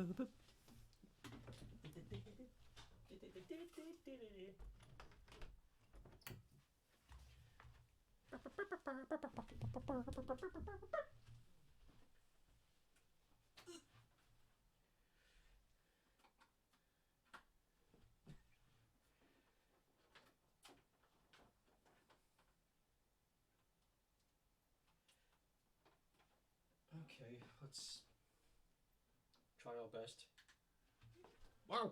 Okay, let's try our best. Wow!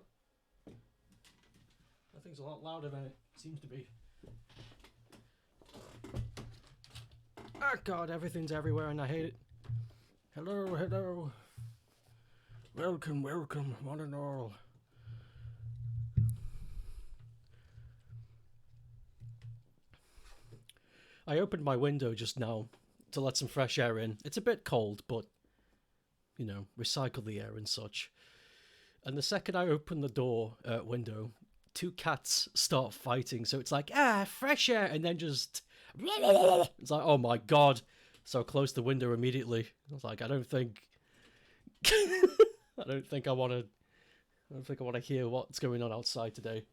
That thing's a lot louder than it seems to be. Oh god, everything's everywhere and I hate it. Hello, hello. Welcome, welcome, one and all. I opened my window just now to let some fresh air in. It's a bit cold, but, you know, recycle the air and such. And the second I open the door, window, two cats start fighting. So it's like, fresh air, and then just... It's like, oh my god. So I closed the window immediately. I was like, I don't think I want to hear what's going on outside today.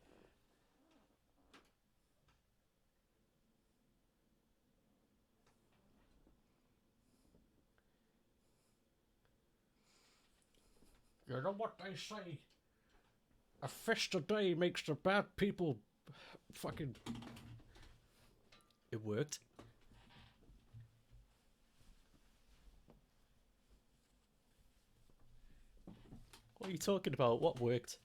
You know what they say? A fist a day makes the bad people fucking... It worked. What are you talking about? What worked?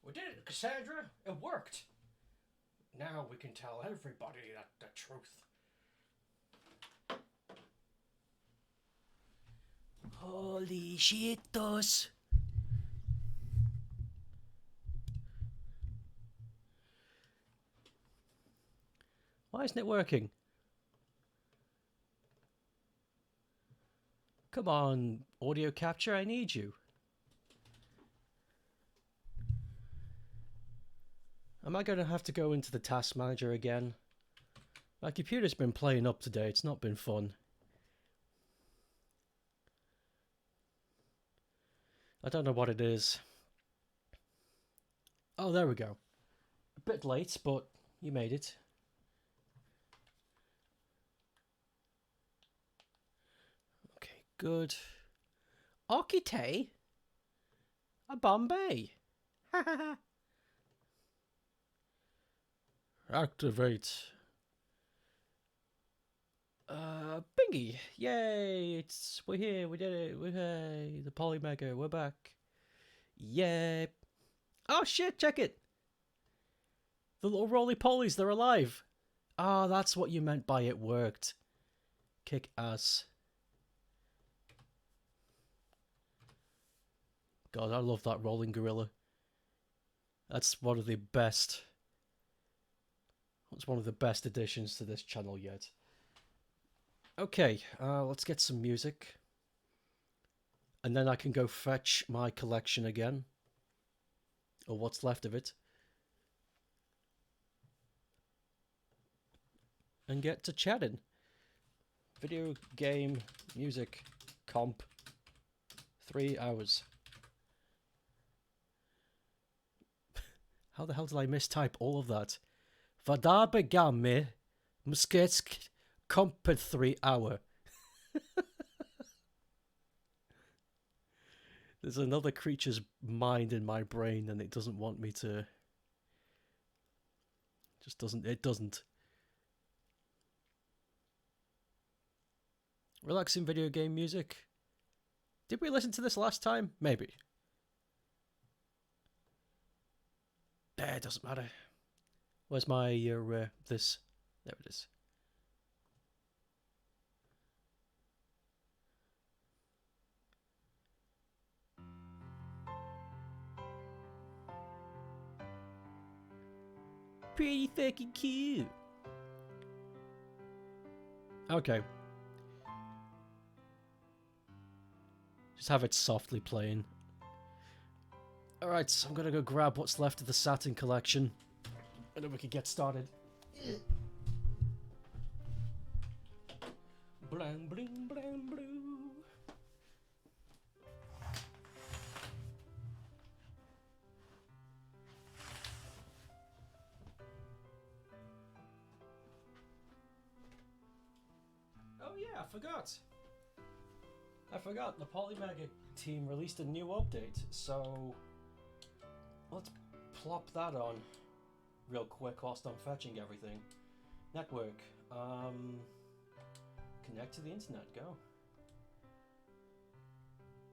We did it, Cassandra. It worked. Now we can tell everybody the truth. Holy shitos. Why isn't it working? Come on, audio capture, I need you. Am I going to have to go into the task manager again? My computer's been playing up today, it's not been fun. I don't know what it is. Oh, there we go. A bit late, but you made it. Okay, good. Okite? A Bombay? Hahaha. Activate. Bingy! Yay! We're here, we did it, hey, the Polymega, we're back. Yay! Oh shit, check it! The little roly-polies, they're alive! Ah, that's what you meant by it worked. Kick ass. God, I love that rolling gorilla. That's one of the best... That's one of the best additions to this channel yet. Okay, let's get some music. And then I can go fetch my collection again. Or what's left of it. And get to chatting. Video game music comp. 3 hours. How the hell did I mistype all of that? Vada begame musketsk compet 3 hour. There's another creature's mind in my brain and it doesn't want me to... It doesn't. Relaxing video game music. Did we listen to this last time? Maybe. It doesn't matter. Where's my, this? There it is. Pretty fucking cute. Okay. Just have it softly playing. Alright, so I'm gonna go grab what's left of the Saturn collection. And then we can get started. Blang, bling, blang, blue. Oh yeah, I forgot. The Polymega team released a new update, so let's plop that on real quick whilst I'm fetching everything. Network. Connect to the internet. Go.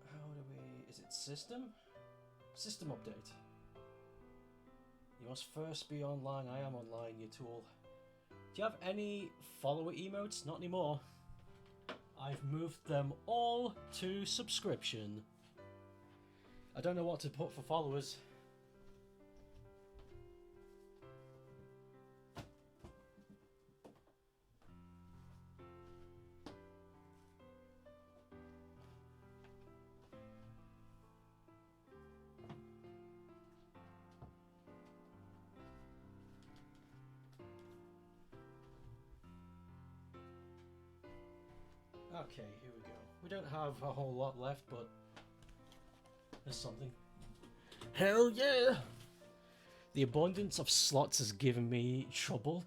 How do we... Is it system? System update. You must first be online. I am online, you tool. Do you have any follower emotes? Not anymore. I've moved them all to subscription. I don't know what to put for followers. Okay, here we go. We don't have a whole lot left, but there's something. Hell yeah! The abundance of slots has given me trouble.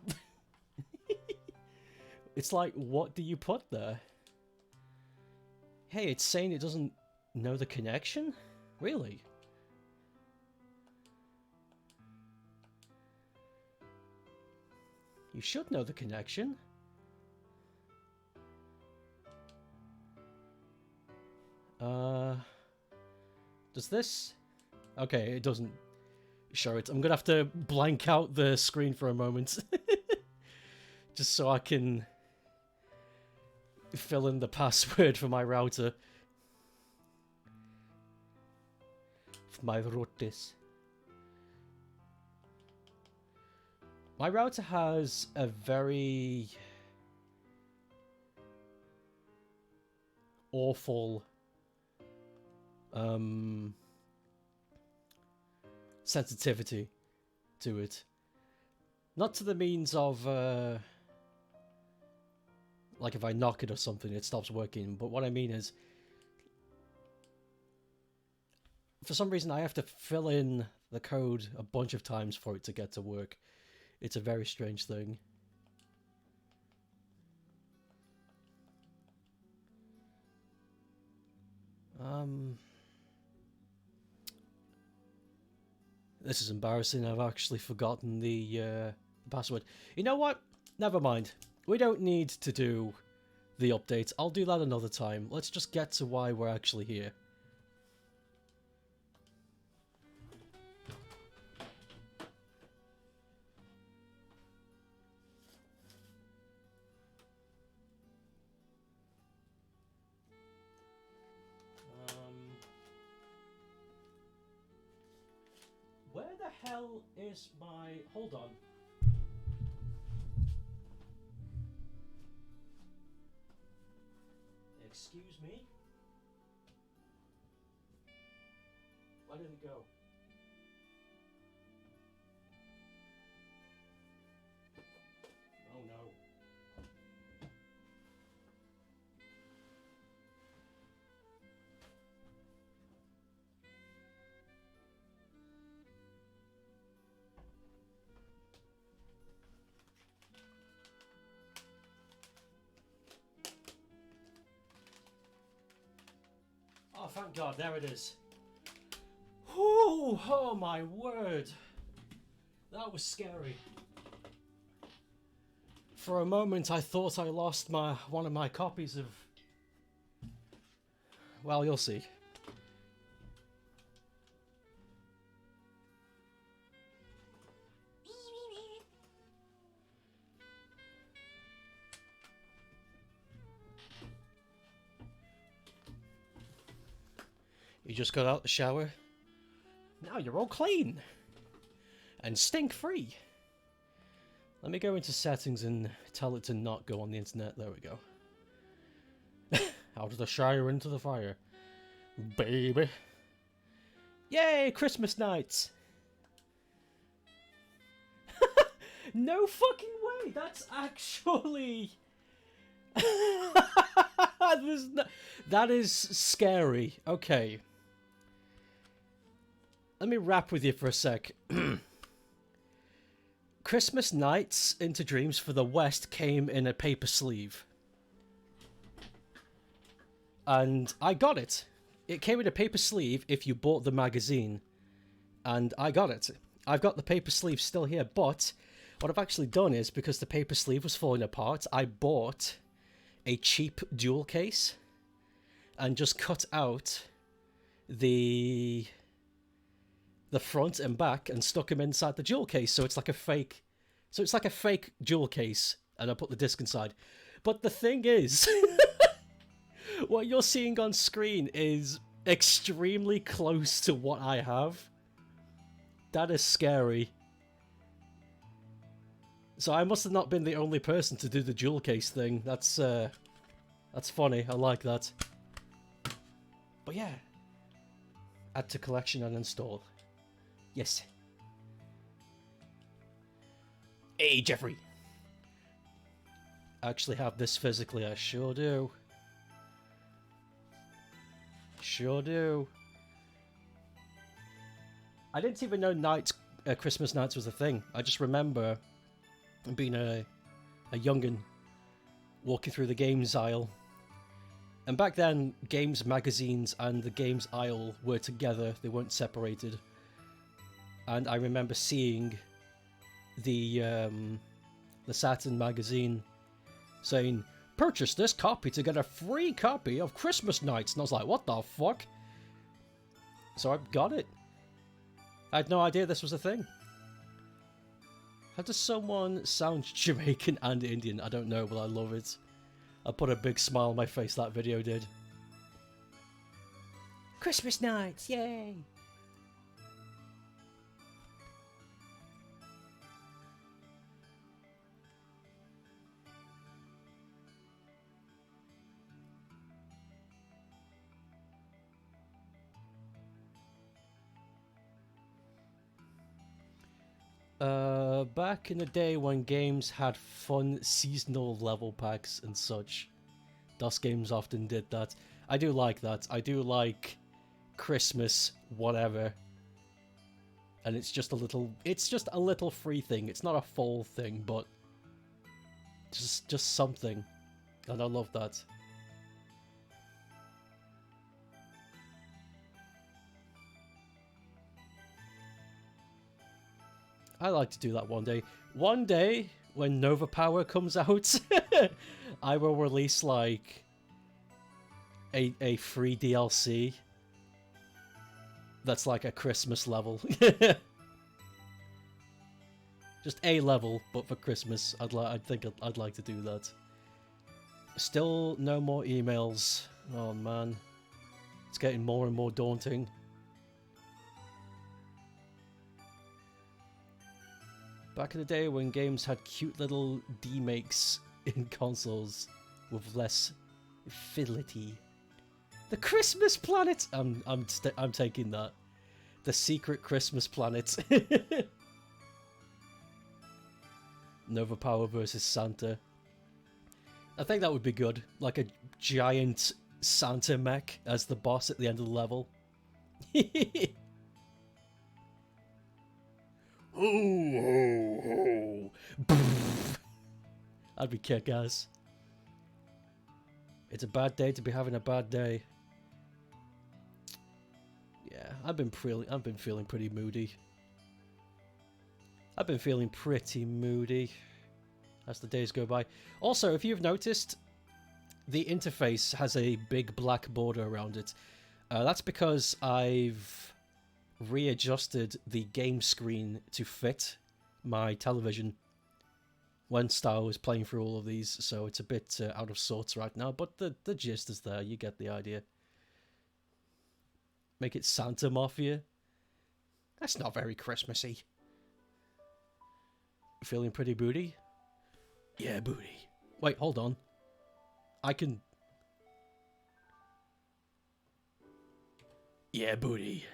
It's like, what do you put there? Hey, it's saying it doesn't know the connection? Really? You should know the connection. Does this? Okay, it doesn't show it. I'm gonna have to blank out the screen for a moment. Just so I can fill in the password for my router. For my routers. My router has a very awful sensitivity to it. Not to the means of like if I knock it or something it stops working, but what I mean is for some reason I have to fill in the code a bunch of times for it to get to work. It's a very strange thing. This is embarrassing. I've actually forgotten the password. You know what? Never mind. We don't need to do the update. I'll do that another time. Let's just get to why we're actually here. Where the hell is my... Hold on. Excuse me? Where did it go? Oh no. Oh, thank God, there it is. Whew, oh my word. That was scary. For a moment I thought I lost one of my copies of... Well, you'll see. You just got out the shower. Now you're all clean. And stink free. Let me go into settings and tell it to not go on the internet. There we go. Out of the shower into the fire. Baby. Yay, Christmas nights. No fucking way. That's actually... That is scary. Okay. Let me rap with you for a sec. Christmas Nights into Dreams for the West came in a paper sleeve. And I got it. It came in a paper sleeve if you bought the magazine. And I got it. I've got the paper sleeve still here, but what I've actually done is, because the paper sleeve was falling apart, I bought a cheap jewel case and just cut out the front and back and stuck them inside the jewel case, so it's like a fake jewel case, and I put the disc inside. But the thing is, what you're seeing on screen is extremely close to what I have. That is scary. So I must have not been the only person to do the jewel case thing. That's funny. I like that. But yeah. Add to collection and install. Yes. Hey, Jeffrey. I actually have this physically. I sure do. Sure do. I didn't even know Christmas Nights was a thing. I just remember being a young'un walking through the games aisle. And back then, games magazines and the games aisle were together. They weren't separated. And I remember seeing the Saturn magazine saying, "Purchase this copy to get a free copy of Christmas Nights." And I was like, what the fuck? So I got it. I had no idea this was a thing. How does someone sound Jamaican and Indian? I don't know, but I love it. I put a big smile on my face, that video did. Christmas Nights, yay! Back in the day when games had fun seasonal level packs and such, DOS games often did that. I do like that. I do like Christmas whatever. And it's just a little free thing. It's not a full thing, but just something. And I love that. I like to do that one day. One day, when Nova Power comes out, I will release, like, a free DLC that's like a Christmas level. Just a level, but for Christmas. I think I'd like to do that. Still no more emails. Oh, man. It's getting more and more daunting. Back in the day when games had cute little demakes in consoles with less fidelity. The Christmas planet! I'm taking that. The secret Christmas planet. Nova Power versus Santa. I think that would be good. Like a giant Santa mech as the boss at the end of the level. Ho, ho, ho. That'd be kick-ass. It's a bad day to be having a bad day. Yeah, I've been feeling pretty moody. I've been feeling pretty moody as the days go by. Also, if you've noticed, the interface has a big black border around it. That's because I've readjusted the game screen to fit my television when Star was playing through all of these, so it's a bit out of sorts right now, but the gist is there. You get the idea. Make it Santa Mafia. That's not very Christmassy. Feeling pretty booty? Yeah, booty. Wait, hold on. I can... Yeah, booty.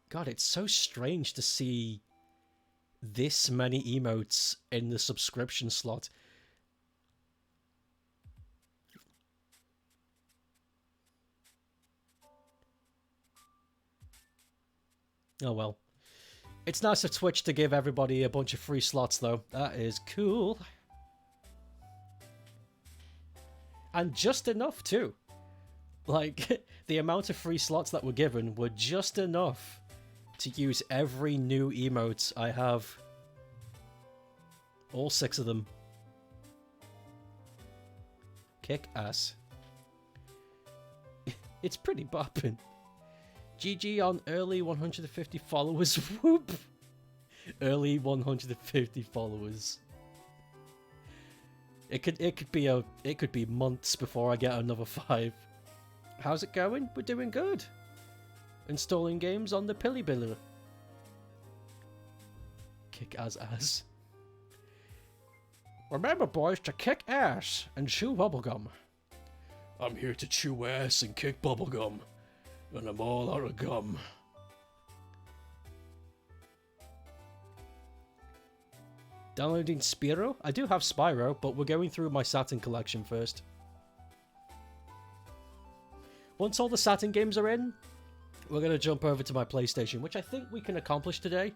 God, it's so strange to see this many emotes in the subscription slot. Oh well. It's nice of Twitch to give everybody a bunch of free slots, though. That is cool. And just enough, too. Like, the amount of free slots that were given were just enough to use every new emote I have. All 6 of them. Kick ass. It's pretty bopping. GG on early 150 followers. Whoop! Early 150 followers. It could be months before I get another 5. How's it going? We're doing good. Installing games on the Pilibilla. Kick ass. Remember, boys, to kick ass and chew bubblegum. I'm here to chew ass and kick bubblegum. And I'm all out of gum. Downloading Spyro? I do have Spyro, but we're going through my Saturn collection first. Once all the Saturn games are in, we're going to jump over to my PlayStation, which I think we can accomplish today.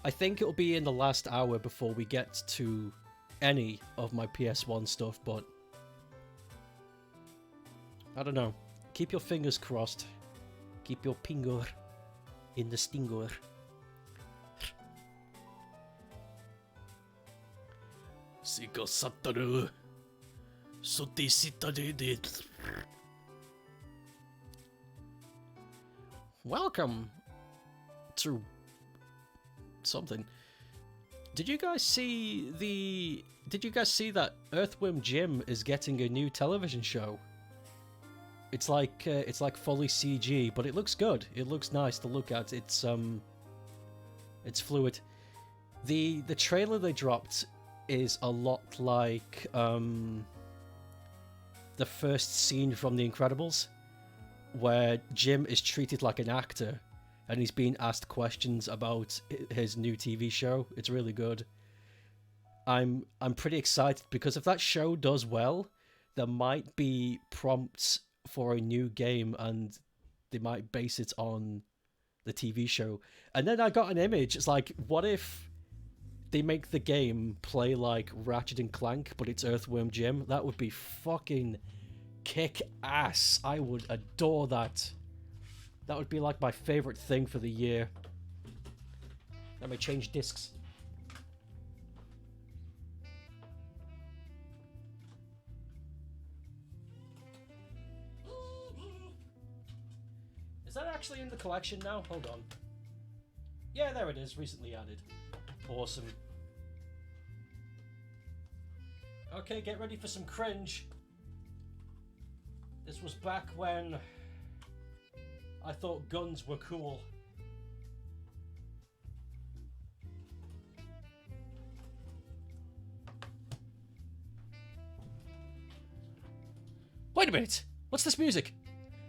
I think it'll be in the last hour before we get to any of my PS1 stuff, but I don't know. Keep your fingers crossed. Keep your finger in the stinger. Sika Sataru. Suti Sitadid. Welcome to something. Did you guys see that Earthworm Jim is getting a new television show? It's like fully CG, but it looks good. It looks nice to look at. It's fluid. The trailer they dropped is a lot like the first scene from The Incredibles, where Jim is treated like an actor and he's being asked questions about his new TV show. It's really good. I'm pretty excited because if that show does well, there might be prompts for a new game and they might base it on the TV show. And then I got an image. It's like, what if they make the game play like Ratchet and Clank, but it's Earthworm Jim? That would be fucking kick ass. I would adore that. That would be like my favorite thing for the year. Let me change discs. Is that actually in the collection now? Hold on. Yeah, there it is. Recently added. Awesome. Okay, get ready for some cringe. This was back when I thought guns were cool. Wait a minute! What's this music?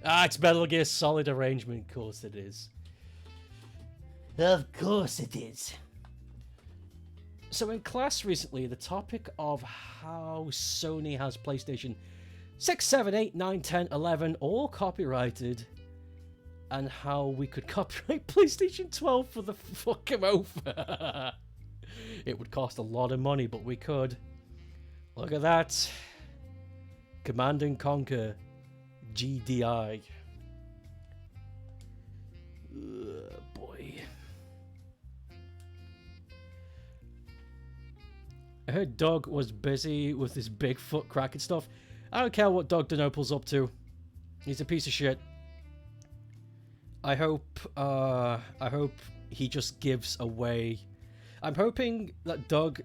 Ah, it's Metal Gear Solid arrangement. Of course it is. Of course it is. So in class recently, the topic of how Sony has PlayStation 6, 7, 8, 9, 10, 11 all copyrighted, and how we could copyright PlayStation 12 for the fuck him over. It would cost a lot of money, but we could. Look at that. Command and Conquer GDI. Boy. I heard Doug was busy with his Bigfoot cracking stuff. I don't care what Doug Denople's up to. He's a piece of shit. I hope he just gives away. I'm hoping that Doug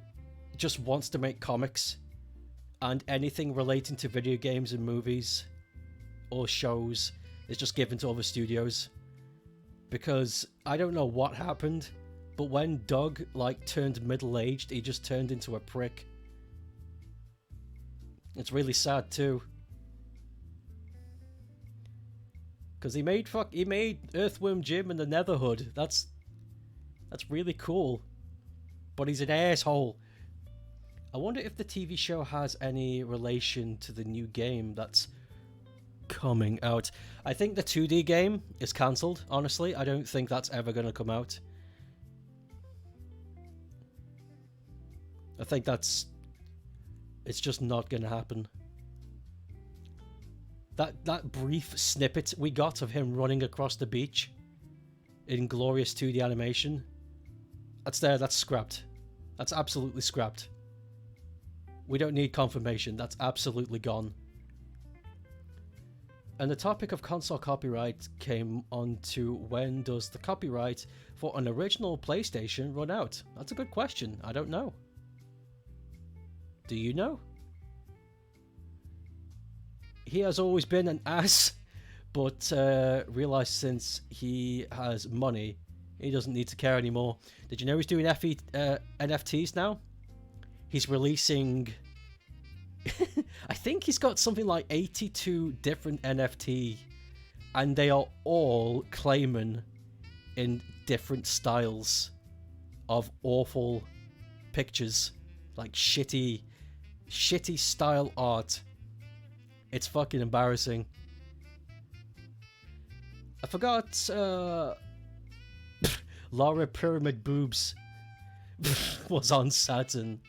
just wants to make comics and anything relating to video games and movies or shows is just given to other studios. Because I don't know what happened, but when Doug turned middle-aged, he just turned into a prick. It's really sad too. Because he made Earthworm Jim and the Netherhood. That's really cool. but he's an asshole. I wonder if the TV show has any relation to the new game that's coming out. I think the 2D game is cancelled, honestly. I don't think that's ever going to come out. I think it's just not going to happen. That brief snippet we got of him running across the beach in glorious 2D animation, that's scrapped. That's absolutely scrapped. We don't need confirmation. That's absolutely gone. And the topic of console copyright came on to when does the copyright for an original PlayStation run out? That's a good question. I don't know. Do you know? He has always been an ass, but realised since he has money, he doesn't need to care anymore. Did you know he's doing NFTs now? He's releasing... I think he's got something like 82 different NFT, and they are all claiming in different styles of awful pictures, like shitty style art. It's fucking embarrassing. I forgot Laura Pyramid Boobs was on Saturn.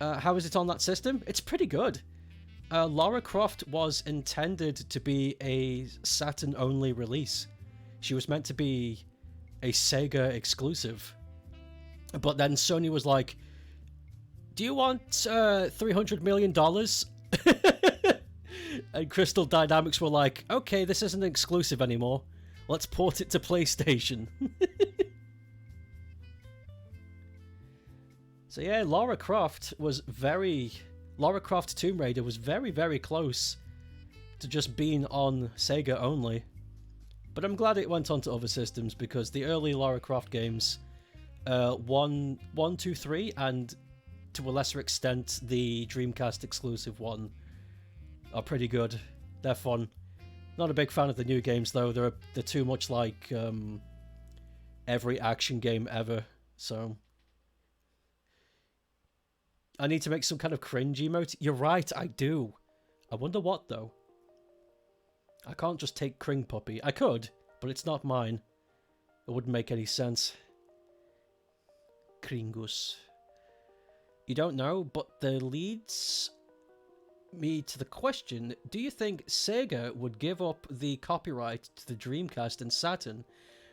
How is it on that system? It's pretty good. Lara Croft was intended to be a Saturn-only release. She was meant to be a Sega exclusive. But then Sony was like, do you want $300 million? And Crystal Dynamics were like, okay, this isn't exclusive anymore. Let's port it to PlayStation. So yeah, Lara Croft Tomb Raider was very, very close to just being on Sega only. But I'm glad it went on to other systems, because the early Lara Croft games, 1, 2, 3, and to a lesser extent the Dreamcast exclusive one, are pretty good. They're fun. Not a big fan of the new games though. They're too much like every action game ever. So I need to make some kind of cringe emote. You're right, I do. I wonder what though. I can't just take Cring Puppy. I could, but it's not mine. It wouldn't make any sense. Kringus. You don't know, but that leads me to the question, do you think Sega would give up the copyright to the Dreamcast and Saturn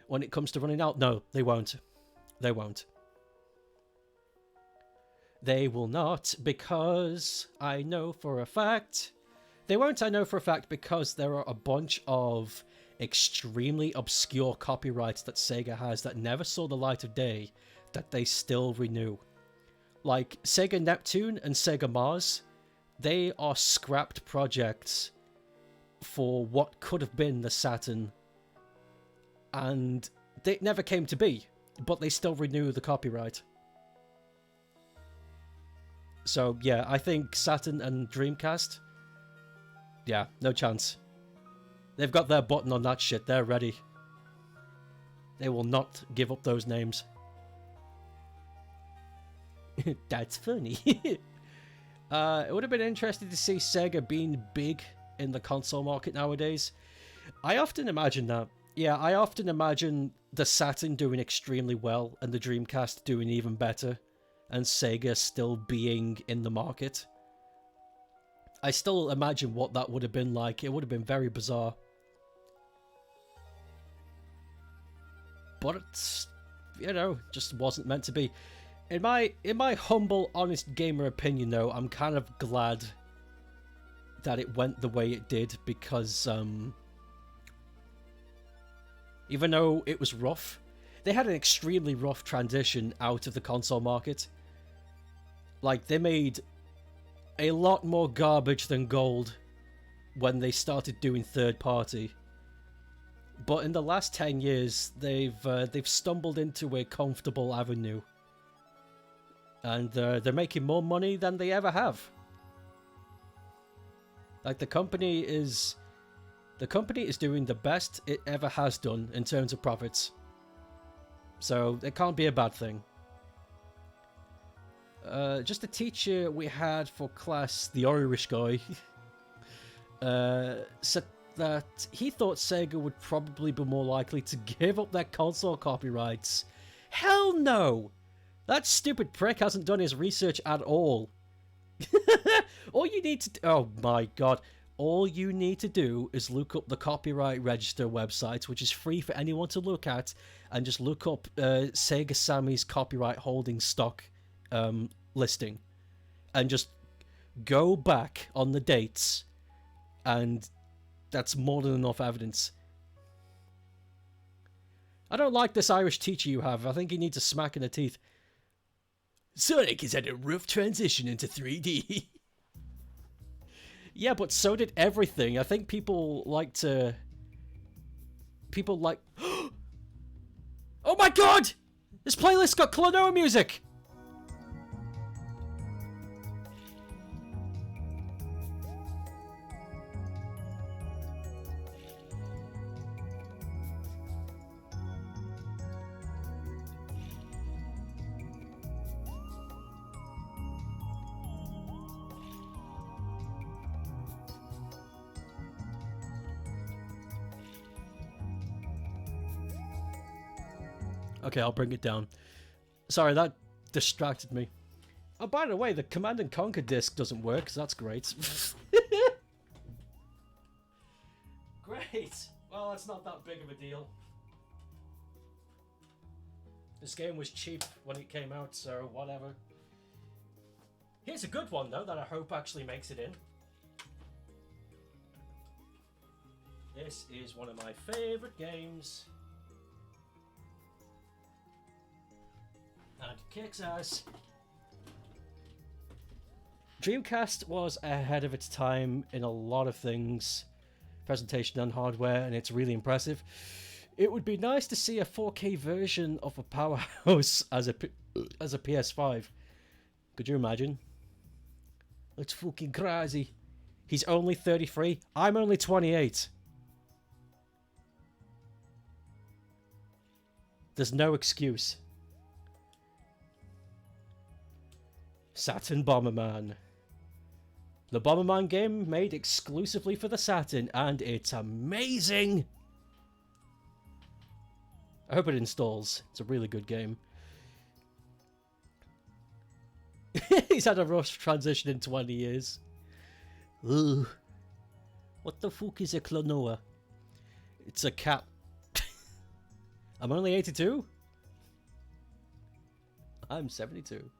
when it comes to running out? No, they won't. They won't. They will not, because I know for a fact... They won't, I know for a fact, because there are a bunch of extremely obscure copyrights that Sega has that never saw the light of day that they still renew. Like Sega Neptune and Sega Mars, they are scrapped projects for what could have been the Saturn, and they never came to be, but they still renew the copyright. So yeah, I think Saturn and Dreamcast, yeah, no chance. They've got their button on that shit, they're ready. They will not give up those names. That's funny. It would have been interesting to see Sega being big in the console market nowadays. I often imagine that. Yeah, I often imagine the Saturn doing extremely well and the Dreamcast doing even better, and Sega still being in the market. I still imagine what that would have been like. It would have been very bizarre. But it's, you know, just wasn't meant to be. In my humble, honest gamer opinion, though, I'm kind of glad that it went the way it did, because even though it was rough, they had an extremely rough transition out of the console market. Like, they made a lot more garbage than gold when they started doing third party. But in the last 10 years, they've stumbled into a comfortable avenue. And they're making more money than they ever have. Like, the company is doing the best it ever has done in terms of profits. So it can't be a bad thing. Just a teacher we had for class, the Irish guy, said that he thought Sega would probably be more likely to give up their console copyrights. Hell no! That stupid prick hasn't done his research at all. All you need to oh my god. All you need to do is look up the Copyright Register website, which is free for anyone to look at, and just look up Sega Sammy's copyright holding stock listing. And just go back on the dates, and that's more than enough evidence. I don't like this Irish teacher you have. I think you need to smack in the teeth. Sonic has had a rough transition into 3D. Yeah, but so did everything. I think people like... Oh my god! This playlist got Klonoa music! Okay, I'll bring it down. Sorry, that distracted me. Oh, by the way, the Command & Conquer disc doesn't work, so that's great. Great! Well, that's not that big of a deal. This game was cheap when it came out, so whatever. Here's a good one, though, that I hope actually makes it in. This is one of my favourite games. And it kicks ass. Dreamcast was ahead of its time in a lot of things, presentation and hardware, and it's really impressive. It would be nice to see a 4K version of a Powerhouse as a PS5. Could you imagine? It's fucking crazy. He's only 33. I'm only 28. There's no excuse. Saturn Bomberman. The Bomberman game made exclusively for the Saturn, and it's amazing! I hope it installs. It's a really good game. He's had a rough transition in 20 years. Ugh. What the fuck is a Klonoa? It's a cat. I'm only 82? I'm 72.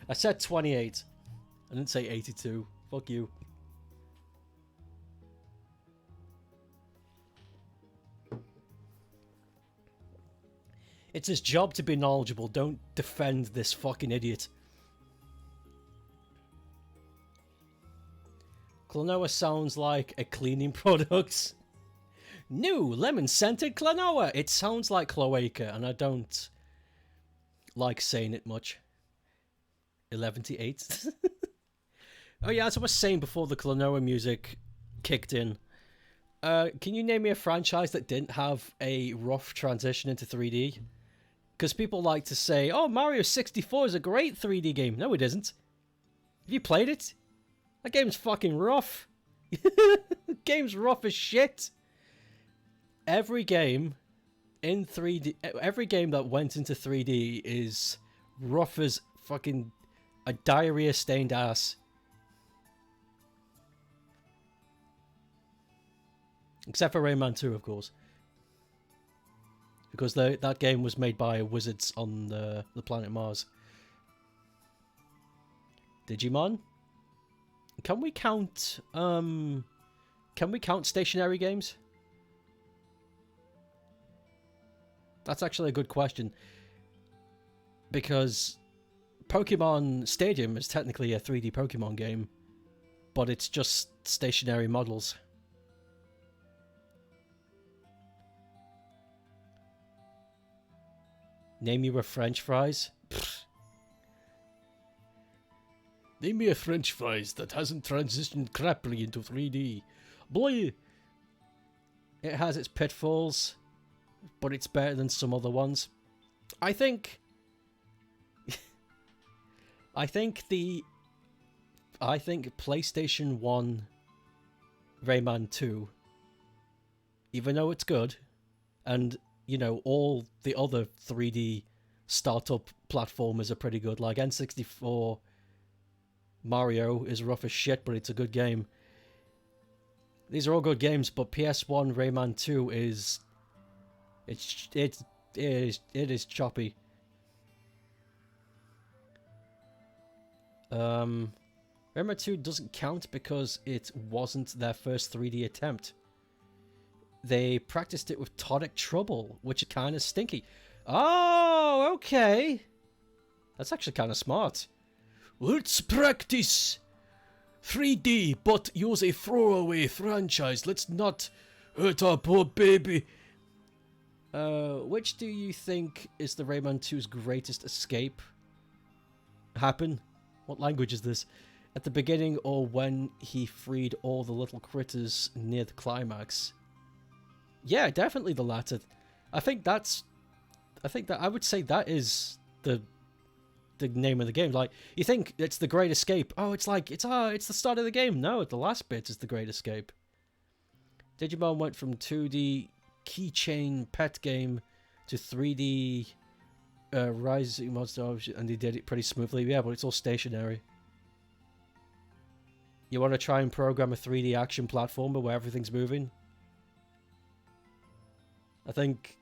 I said 28. I didn't say 82. Fuck you. It's his job to be knowledgeable. Don't defend this fucking idiot. Klonoa sounds like a cleaning product. New lemon-scented Klonoa. It sounds like cloaca, and I don't like saying it much. 11 to 8. Oh yeah, as I was saying before the Klonoa music kicked in, can you name me a franchise that didn't have a rough transition into 3D? Because people like to say, oh, Mario 64 is a great 3D game. No, it isn't. Have you played it? That game's fucking rough. Game's rough as shit. Every game in 3D, every game that went into 3D is rough as fucking a diarrhea-stained ass. Except for Rayman 2, of course. Because that game was made by wizards on the planet Mars. Digimon? Can we count stationary games? That's actually a good question. Because Pokemon Stadium is technically a 3D Pokemon game, but it's just stationary models. Name you a French fries? Pfft. Name me a French fries that hasn't transitioned crappily into 3D. Boy! It has its pitfalls, but it's better than some other ones. I think I think PlayStation 1 Rayman 2, even though it's good, and you know, all the other 3D startup platformers are pretty good, like N64 Mario is rough as shit, but it's a good game. These are all good games, but PS1 Rayman 2 is it is choppy. Rayman 2 doesn't count because it wasn't their first 3D attempt. They practiced it with Tonic Trouble, which is kind of stinky. Oh, okay. That's actually kind of smart. Let's practice 3D, but use a throwaway franchise. Let's not hurt our poor baby. Which do you think is the Rayman 2's greatest escape? Happen? What language is this? At the beginning or when he freed all the little critters near the climax? Yeah, definitely the latter. I would say that is the name of the game. Like, you think it's the Great Escape. Oh, it's the start of the game. No, the last bit is the Great Escape. Digimon went from 2D keychain pet game to 3D Rising Monster, and they did it pretty smoothly. Yeah, but it's all stationary. You want to try and program a 3D action platformer where everything's moving? I think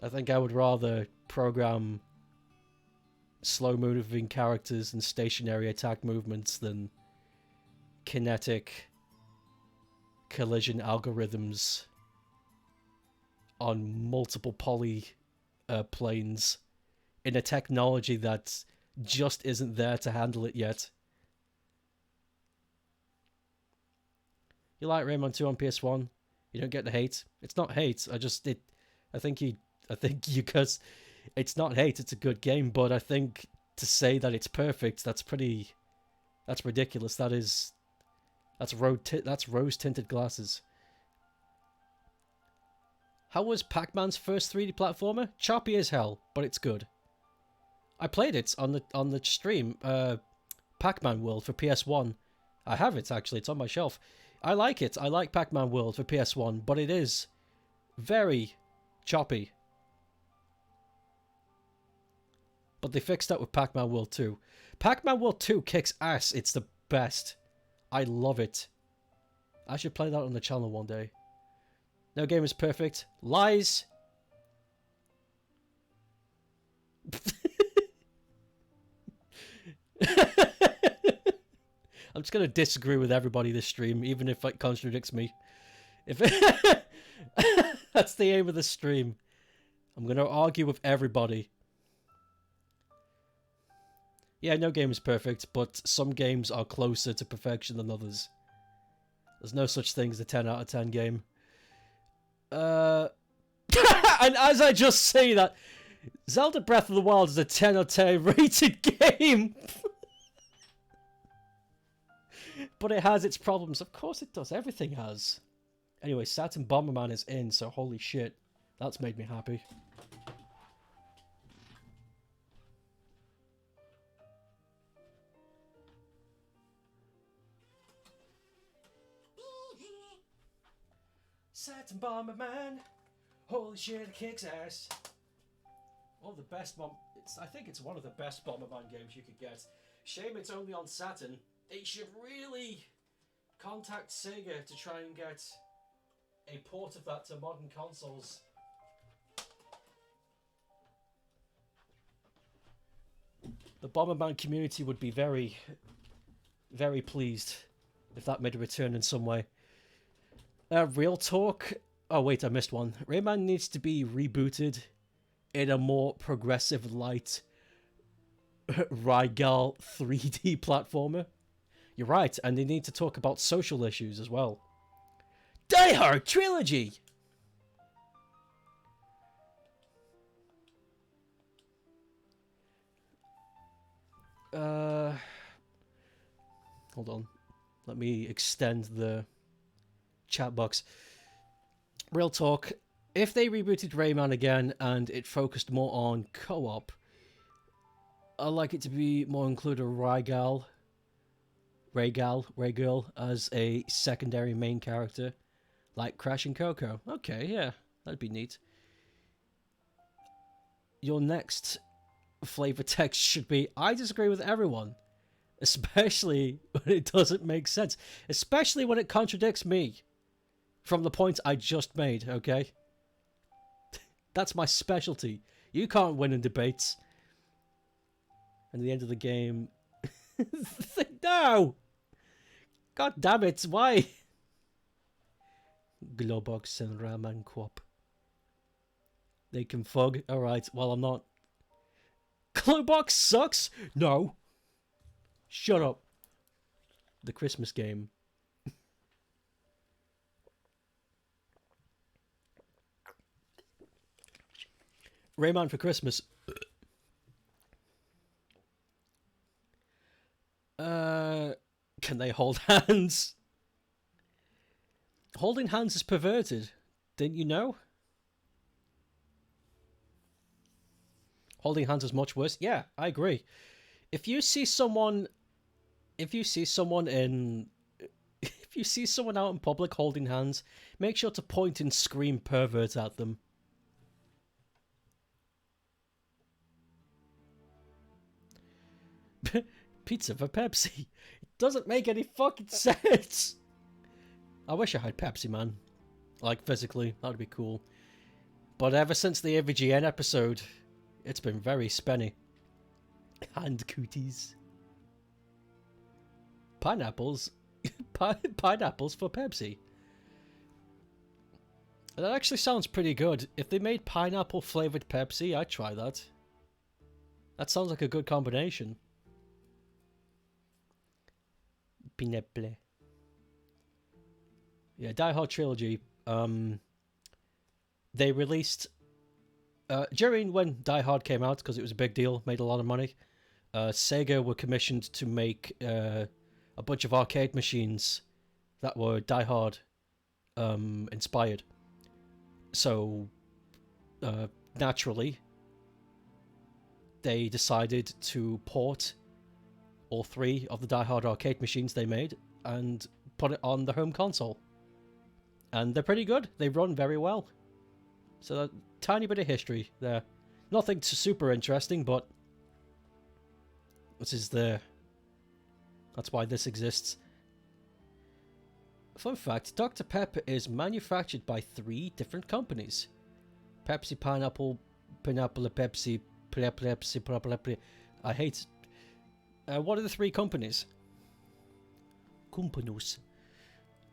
I would rather program slow moving characters and stationary attack movements than kinetic collision algorithms on multiple poly planes in a technology that just isn't there to handle it yet. You like Rayman 2 on PS1? You don't get the hate. It's not hate. I think because it's not hate. It's a good game, but I think to say that it's perfect, that's ridiculous. That's rose tinted glasses. How was Pac-Man's first 3D platformer? Choppy as hell, but it's good. I played it on the stream. Pac-Man World for PS1. I have it actually. It's on my shelf. I like it. I like Pac-Man World for PS1, but it is very choppy. But they fixed that with Pac-Man World 2. Pac-Man World 2 kicks ass. It's the best. I love it. I should play that on the channel one day. No game is perfect. Lies. I'm just going to disagree with everybody this stream, even if it contradicts me. That's the aim of the stream. I'm going to argue with everybody. Yeah, no game is perfect, but some games are closer to perfection than others. There's no such thing as a 10 out of 10 game. And as I just say that, Zelda Breath of the Wild is a 10 out of 10 rated game. But it has its problems. Of course it does. Everything has. Anyway, Saturn Bomberman is in, so holy shit. That's made me happy. Saturn Bomberman. Holy shit, it kicks ass. Oh, the best I think it's one of the best Bomberman games you could get. Shame it's only on Saturn. They should really contact Sega to try and get a port of that to modern consoles. The Bomberman community would be very, very pleased if that made a return in some way. Real talk. Oh wait, I missed one. Rayman needs to be rebooted in a more progressive light Rygal 3D platformer. You're right, and they need to talk about social issues as well. Die Hard Trilogy! Hold on. Let me extend the chat box. Real talk, if they rebooted Rayman again and it focused more on co-op, I'd like it to be more include a Raygirl as a secondary main character, like Crash and Coco. Okay, yeah, that'd be neat. Your next flavor text should be, I disagree with everyone, especially when it doesn't make sense, especially when it contradicts me from the point I just made, okay? That's my specialty. You can't win in debates. And at the end of the game... No! God damn it, why? Globox and Raman Quop. They can fug. Alright, well, I'm not... Globox sucks? No. Shut up. The Christmas game. Rayman for Christmas. Can they hold hands? Holding hands is perverted. Didn't you know? Holding hands is much worse. Yeah, I agree. If you see someone out in public holding hands, make sure to point and scream pervert at them. Pizza for Pepsi. It doesn't make any fucking sense. I wish I had Pepsi, man. Like, physically. That'd be cool. But ever since the AVGN episode, it's been very spenny. Hand cooties. Pineapples? Pineapples for Pepsi. That actually sounds pretty good. If they made pineapple flavoured Pepsi, I'd try that. That sounds like a good combination. Pineapple. Yeah, Die Hard Trilogy. They released... during when Die Hard came out, because it was a big deal, made a lot of money, Sega were commissioned to make a bunch of arcade machines that were Die Hard inspired. So, naturally, they decided to port all 3 of the Die Hard arcade machines they made and put it on the home console. And they're pretty good. They run very well. So a tiny bit of history there. Nothing super interesting, but this is there. That's why this exists. Fun fact, Dr. Pepper is manufactured by 3 different companies. Pepsi, Pineapple, Pepsi, Pepsi. I hate it. What are the 3 companies? Companies.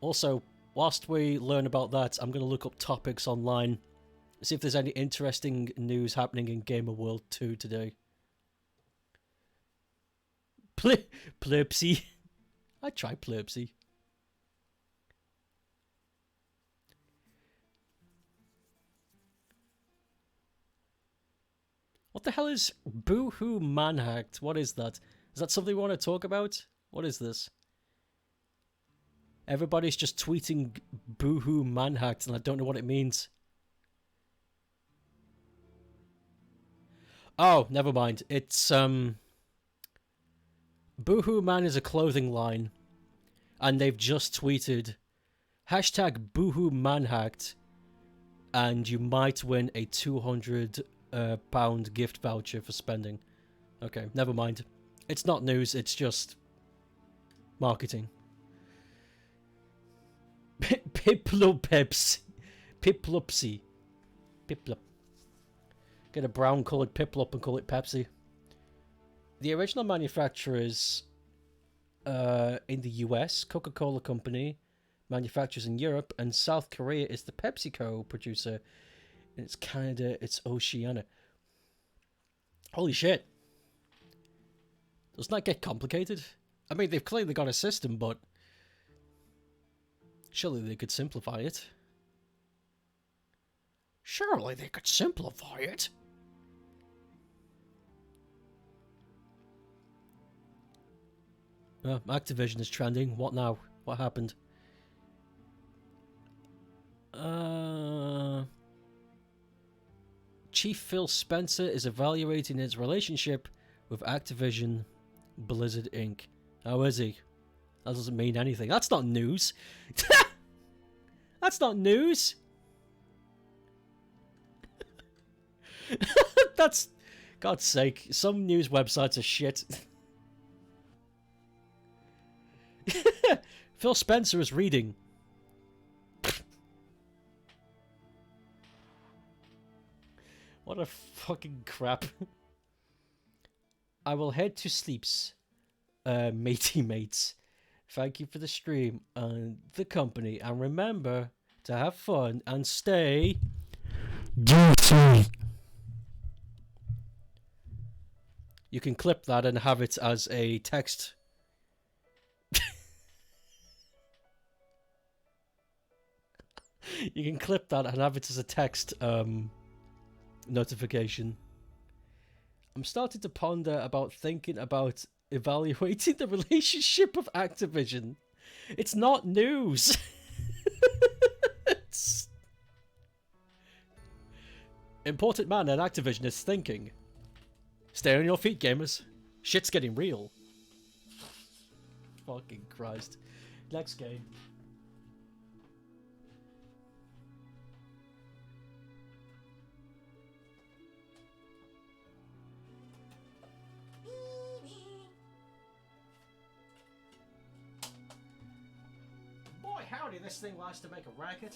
Also, whilst we learn about that, I'm going to look up topics online. See if there's any interesting news happening in Gamer World 2 today. Plepsy. I'd try Plepsy. What the hell is Boohoo Manhacked? What is that? Is that something we want to talk about? What is this? Everybody's just tweeting Boohoo Manhacked and I don't know what it means. Oh, never mind. It's, Boohoo Man is a clothing line. And they've just tweeted hashtag Boohoo Manhacked and you might win a £200 gift voucher for spending. Okay, never mind. It's not news, it's just marketing. Piplopepsi. Piplopsy. Piplop. Get a brown coloured Piplup and call it Pepsi. The original manufacturers in the US, Coca-Cola Company, manufactures in Europe, and South Korea is the PepsiCo producer. And it's Canada, it's Oceania. Holy shit. Doesn't that get complicated? I mean, they've clearly got a system, but surely they could simplify it. Surely they could simplify it. Activision is trending. What now? What happened? Chief Phil Spencer is evaluating his relationship with Activision Blizzard Inc. How is he? That doesn't mean anything. That's not news. That's not news. That's... God's sake, some news websites are shit. Phil Spencer is reading. What a fucking crap. I will head to sleeps, matey mates. Thank you for the stream and the company, and remember to have fun and stay juicy. You can clip that and have it as a text. You can clip that and have it as a text notification. I'm starting to ponder about thinking about evaluating the relationship of Activision. It's not news. It's... Important man at Activision is thinking. Stay on your feet, gamers. Shit's getting real. Fucking Christ. Next game. Boy, howdy, this thing likes to make a racket.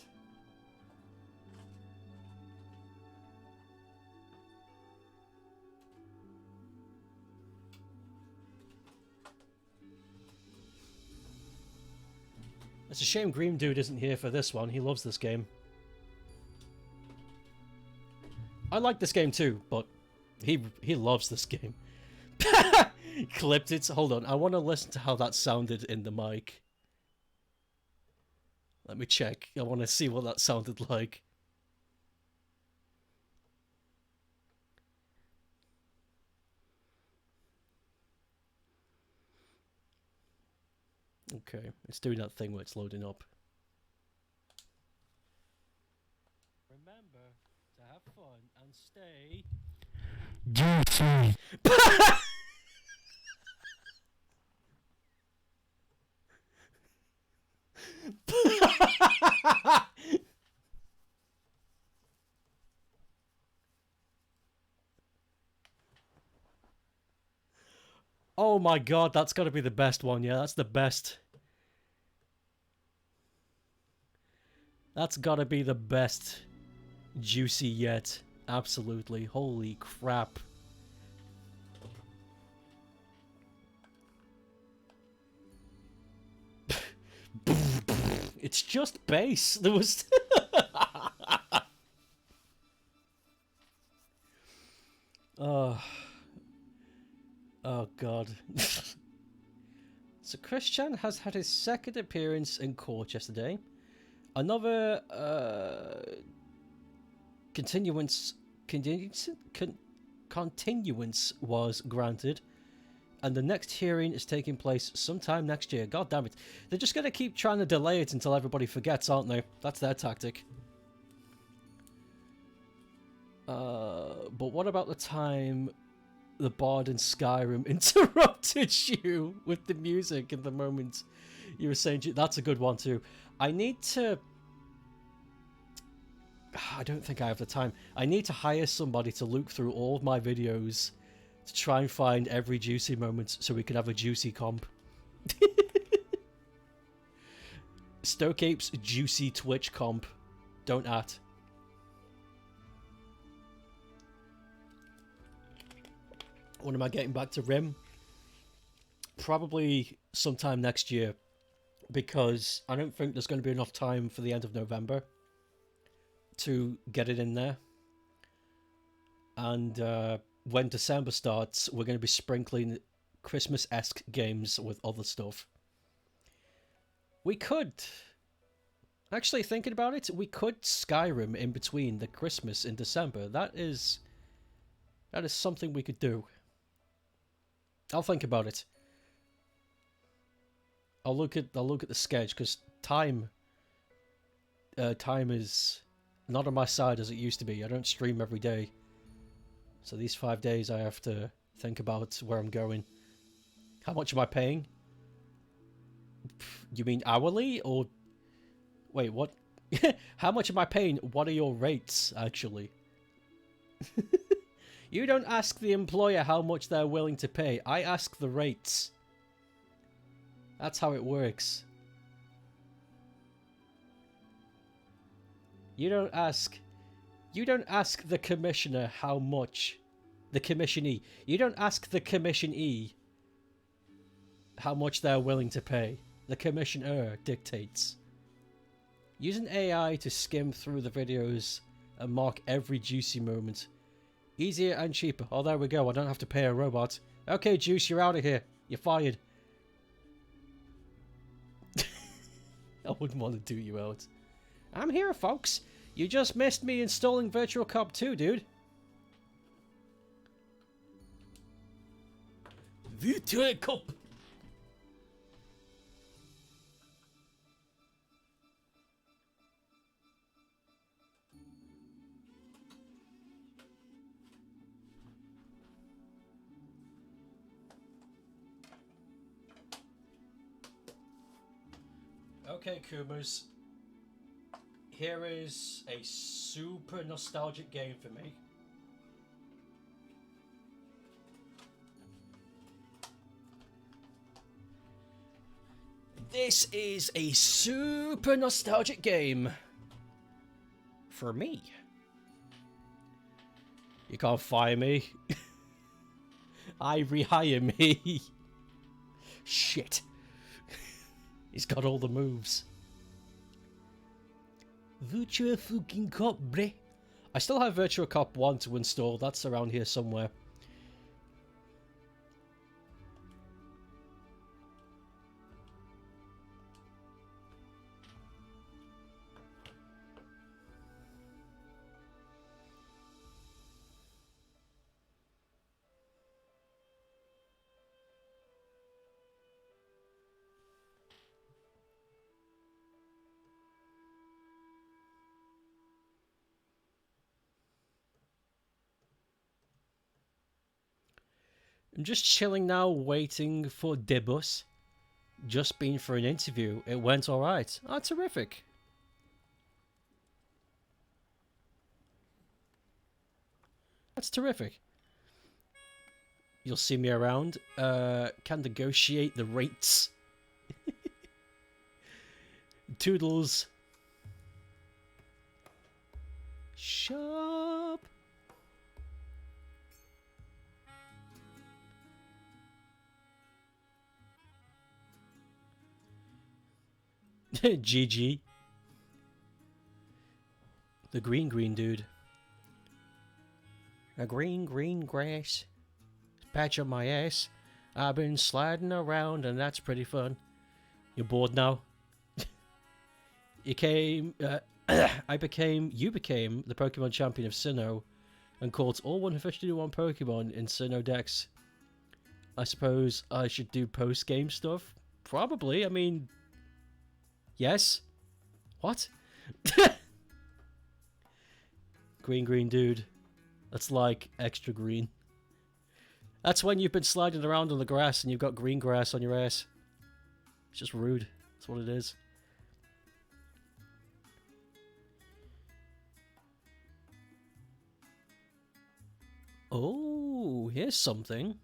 It's a shame Green Dude isn't here for this one. He loves this game. I like this game too, but he loves this game. Clipped it. Hold on. I want to listen to how that sounded in the mic. Let me check. I want to see what that sounded like. Okay, it's doing that thing where it's loading up. Remember to have fun and stay juicy. Oh my god, that's got to be the best one. Yeah, that's the best. That's got to be the best juicy yet. Absolutely. Holy crap. It's just bass. There was... Oh god. So Christian has had his second appearance in court yesterday. Another continuance was granted, and the next hearing is taking place sometime next year. God damn it. They're just going to keep trying to delay it until everybody forgets, aren't they? That's their tactic. But what about the time the bard in Skyrim interrupted you with the music in the moment you were saying? That's a good one too. I need to... I don't think I have the time. I need to hire somebody to look through all of my videos to try and find every juicy moment so we can have a juicy comp. StokeApe's juicy Twitch comp. Don't at. When am I getting back to Rim? Probably sometime next year, because I don't think there's going to be enough time for the end of November to get it in there. And when December starts, we're going to be sprinkling Christmas-esque games with other stuff. We could... Actually, thinking about it, we could Skyrim in between the Christmas in December. That is something we could do. I'll think about it. I'll look at the sketch, because time is not on my side as it used to be. I don't stream every day So these 5 days I have to think about where I'm going. How much am I paying? You mean hourly or... Wait, what? How much am I paying? What are your rates, actually? You don't ask the employer how much they're willing to pay. I ask the rates. That's how it works. You don't ask the commissioner how much. The commissionee. You don't ask the commissionee how much they're willing to pay. The commissioner dictates. Use an AI to skim through the videos and mark every juicy moment. Easier and cheaper. Oh, there we go. I don't have to pay a robot. Okay, Juice, you're out of here. You're fired. I wouldn't want to do you out. I'm here, folks. You just missed me installing Virtual Cop 2, dude. Virtual Cop. Okay, Kumas. Here is a super nostalgic game for me. This is a super nostalgic game for me. You can't fire me. I rehire me. Shit. He's got all the moves. Virtual fucking Cop, bre. I still have Virtual Cop 1 to install. That's around here somewhere. I'm just chilling now, waiting for the bus. Just been for an interview. It went alright. Oh, terrific. That's terrific. You'll see me around. Can negotiate the rates. Toodles. Shop. GG. The green dude. A green grass. Patch on my ass. I've been sliding around and that's pretty fun. You're bored now? You became the Pokemon champion of Sinnoh and caught all 151 Pokemon in Sinnoh Dex. I suppose I should do post-game stuff? Probably, I mean... Yes? What? Green dude. That's like extra green. That's when you've been sliding around on the grass and you've got green grass on your ass. It's just rude. That's what it is. Oh, here's something.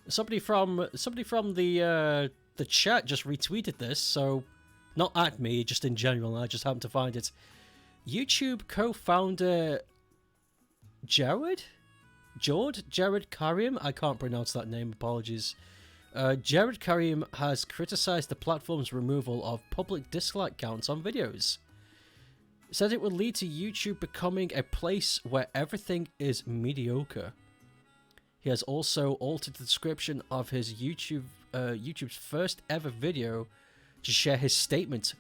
Somebody from the chat just retweeted this, so not at me, just in general. I just happened to find it. YouTube co-founder Jared Karim. I can't pronounce that name. Apologies. Jared Karim has criticized the platform's removal of public dislike counts on videos. Said it would lead to YouTube becoming a place where everything is mediocre. He has also altered the description of his YouTube's first ever video to share his statement.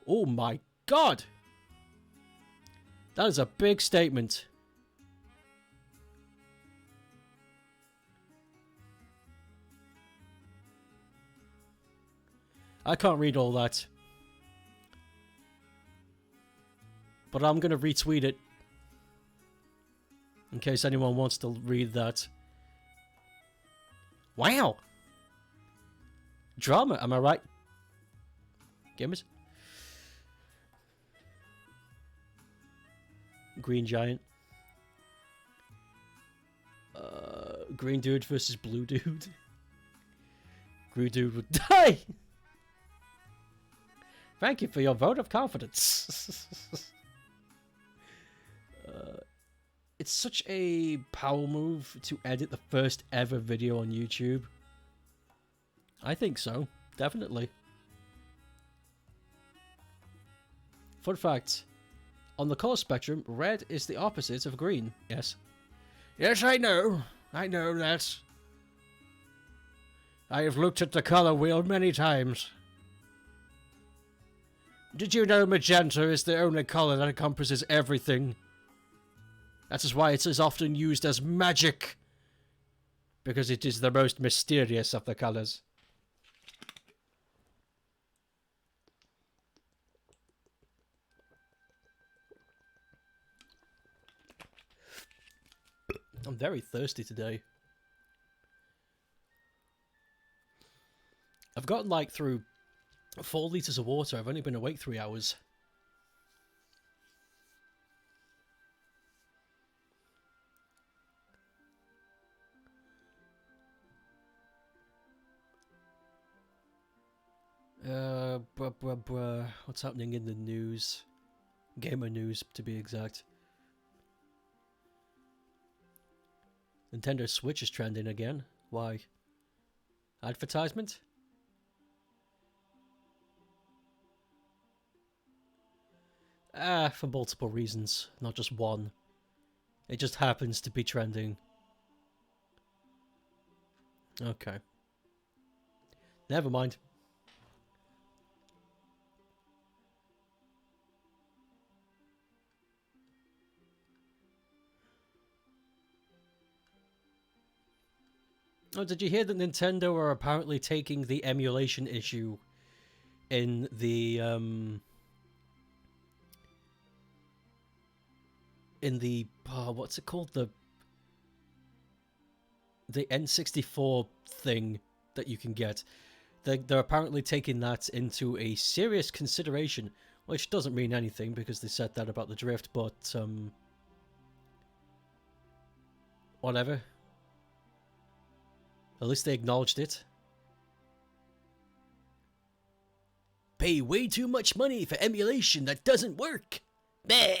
Oh my god! That is a big statement. I can't read all that. But I'm going to retweet it In case anyone wants to read that. Wow! Drama, am I right? Gamers? Green Giant. Green dude versus blue dude. Green dude would die! Thank you for your vote of confidence. It's such a power move to edit the first ever video on YouTube. I think so, definitely. Fun fact, on the color spectrum, red is the opposite of green. Yes. Yes, I know that. I have looked at the color wheel many times. Did you know magenta is the only color that encompasses everything? That is why it is often used as magic. Because it is the most mysterious of the colors. I'm very thirsty today. I've gotten like through 4 liters of water. I've only been awake 3 hours. What's happening in the news? Gamer news, to be exact. Nintendo Switch is trending again. Why? Advertisement? For multiple reasons, not just one. It just happens to be trending. Okay. Never mind. Oh, did you hear that Nintendo are apparently taking the emulation issue in the what's it called, the N64 thing that you can get? They're apparently taking that into a serious consideration, which doesn't mean anything because they said that about the drift, but whatever. At least they acknowledged it. Pay way too much money for emulation that doesn't work. Bleh.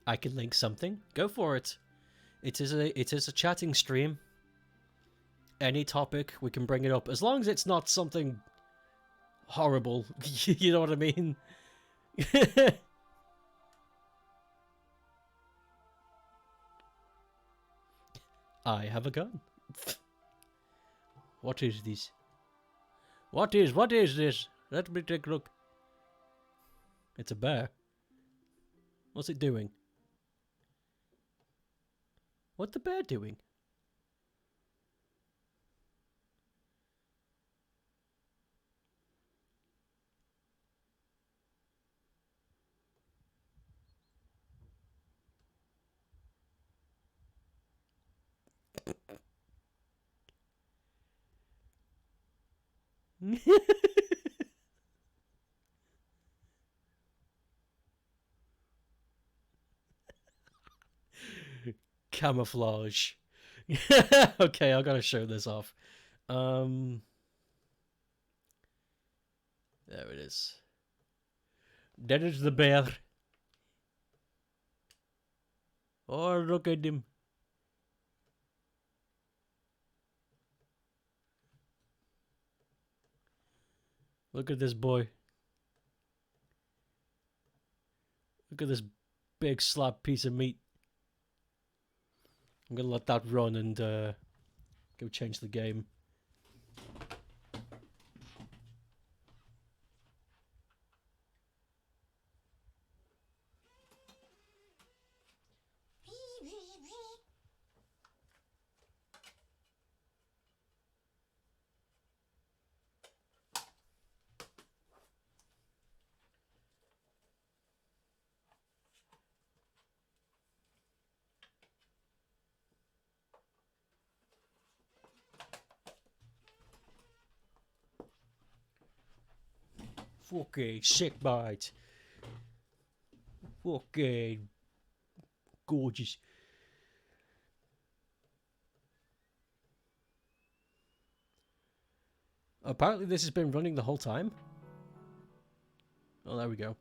I can link something. Go for it. It is a chatting stream. Any topic, we can bring it up. As long as it's not something horrible. You know what I mean? I have a gun. What is this? What is this? Let me take a look. It's a bear. What's it doing? What's the bear doing? Camouflage. Okay, I gotta show this off. There it is. That is the bear. Oh, look at him. Look at this boy. Look at this big slab piece of meat. I'm gonna let that run and Go change the game. Fucking sick bite. Fucking gorgeous. Apparently this has been running the whole time. Oh, there we go.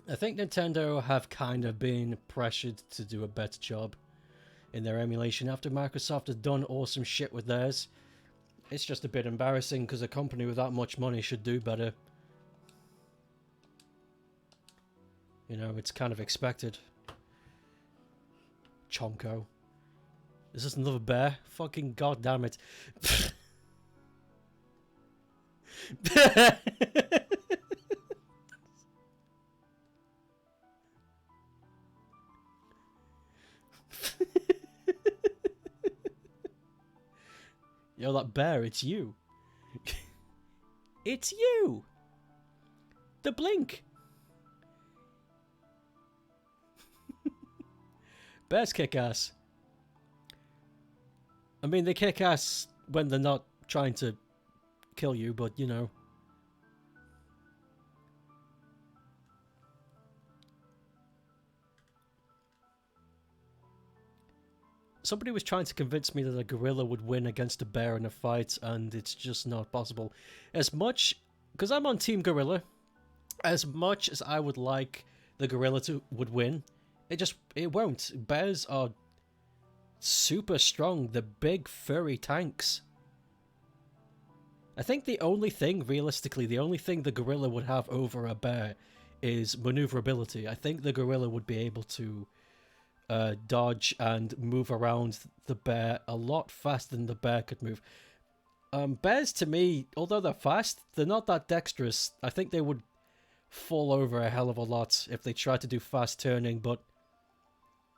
I think Nintendo have kind of been pressured to do a better job in their emulation after Microsoft has done awesome shit with theirs. It's just a bit embarrassing because a company with that much money should do better. You know, it's kind of expected. Chonko. Is this another bear? Fucking goddamn it. Yo, that bear, it's you. It's you! The blink! Bears kick ass. I mean, they kick ass when they're not trying to kill you, but you know. Somebody was trying to convince me that a gorilla would win against a bear in a fight, and it's just not possible. As much... because I'm on Team Gorilla. As much as I would like the gorilla would win, it won't. Bears are super strong. They're big, furry tanks. I think the only thing, realistically, the only thing the gorilla would have over a bear is maneuverability. I think the gorilla would be able to dodge and move around the bear a lot faster than the bear could move. Bears, to me, although they're fast, they're not that dexterous. I think they would fall over a hell of a lot if they tried to do fast turning, but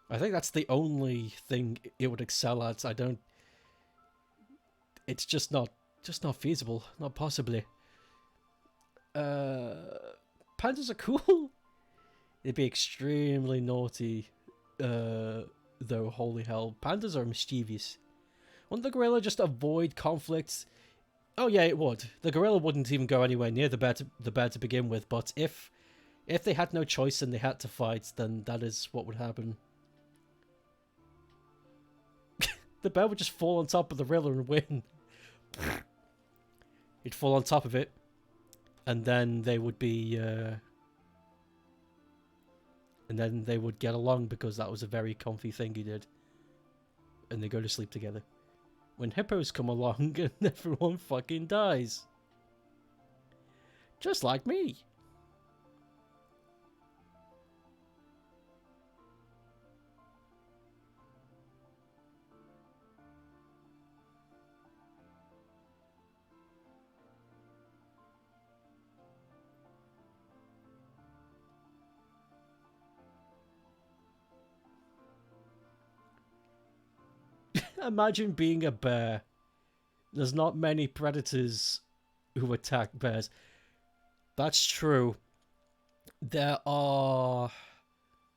I think that's the only thing it would excel at. It's just not feasible. Not possibly. Pandas are cool. They'd be extremely naughty. Though, holy hell. Pandas are mischievous. Wouldn't the gorilla just avoid conflicts? Oh yeah, it would. The gorilla wouldn't even go anywhere near the bear to begin with, but if they had no choice and they had to fight, then that is what would happen. The bear would just fall on top of the gorilla and win. He'd fall on top of it, and then they would be... and then they would get along because that was a very comfy thing he did. And they go to sleep together. When hippos come along and everyone fucking dies. Just like me. Imagine being a bear. There's not many predators who attack bears. That's true. There's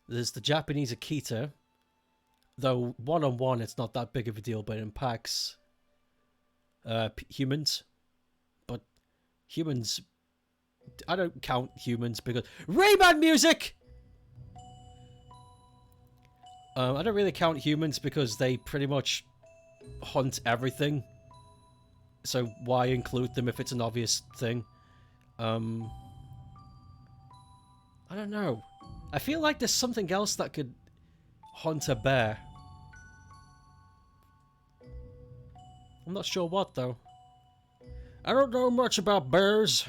the Japanese Akita. Though one-on-one it's not that big of a deal, but in packs. Humans. But humans... I don't count humans because... Rayman music! I don't really count humans because they pretty much hunt everything. So why include them if it's an obvious thing? I don't know. I feel like there's something else that could hunt a bear. I'm not sure what, though. I don't know much about bears.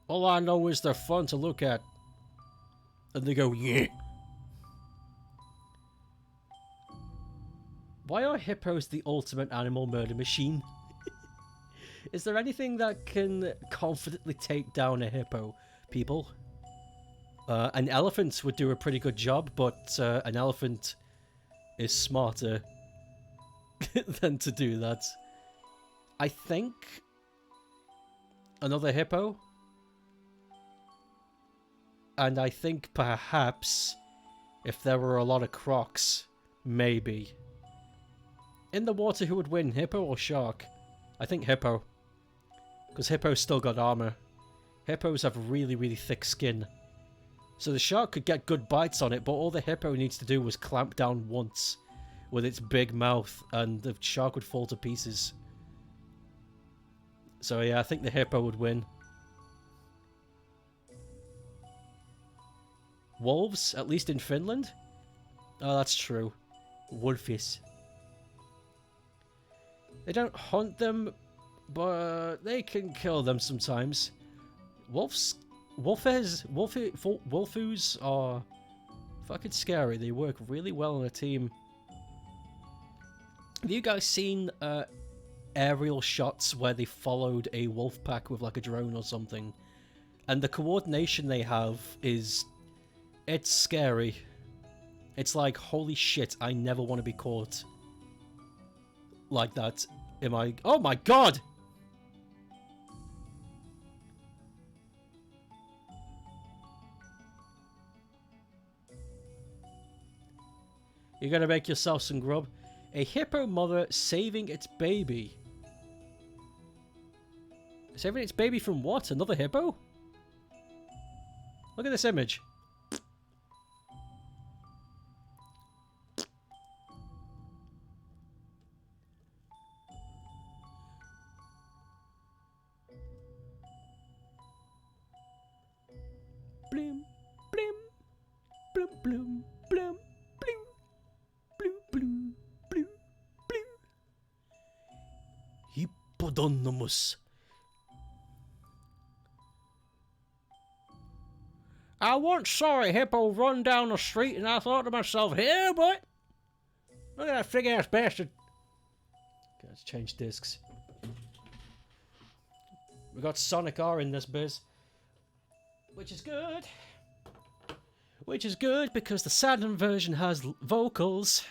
All I know is they're fun to look at. And they go, yeah. Why are hippos the ultimate animal murder machine? Is there anything that can confidently take down a hippo, people? An elephant would do a pretty good job, but an elephant is smarter than to do that. I think another hippo, and I think perhaps if there were a lot of crocs, maybe. In the water, who would win, hippo or shark? I think hippo, because hippo's still got armor. Hippos have really, really thick skin. So the shark could get good bites on it, but all the hippo needs to do was clamp down once with its big mouth, and the shark would fall to pieces. So yeah, I think the hippo would win. Wolves, at least in Finland? Oh, that's true. Wolfies. They don't hunt them, but they can kill them sometimes. Wolfoos are fucking scary. They work really well in a team. Have you guys seen aerial shots where they followed a wolf pack with like a drone or something? And the coordination they have is... it's scary. It's like, holy shit, I never want to be caught like that. Am I... oh my god! You're gonna make yourself some grub. A hippo mother saving its baby. Saving its baby from what? Another hippo? Look at this image. Blim, blim, blum, blum, blum, blim, blum, blum, blum, blim. Hippopotamus. I once saw a hippo run down the street and I thought to myself, hey, boy, look at that big-ass bastard. Okay, let's change discs. We got Sonic R in this biz. Which is good. Which is good because the Saturn version has vocals.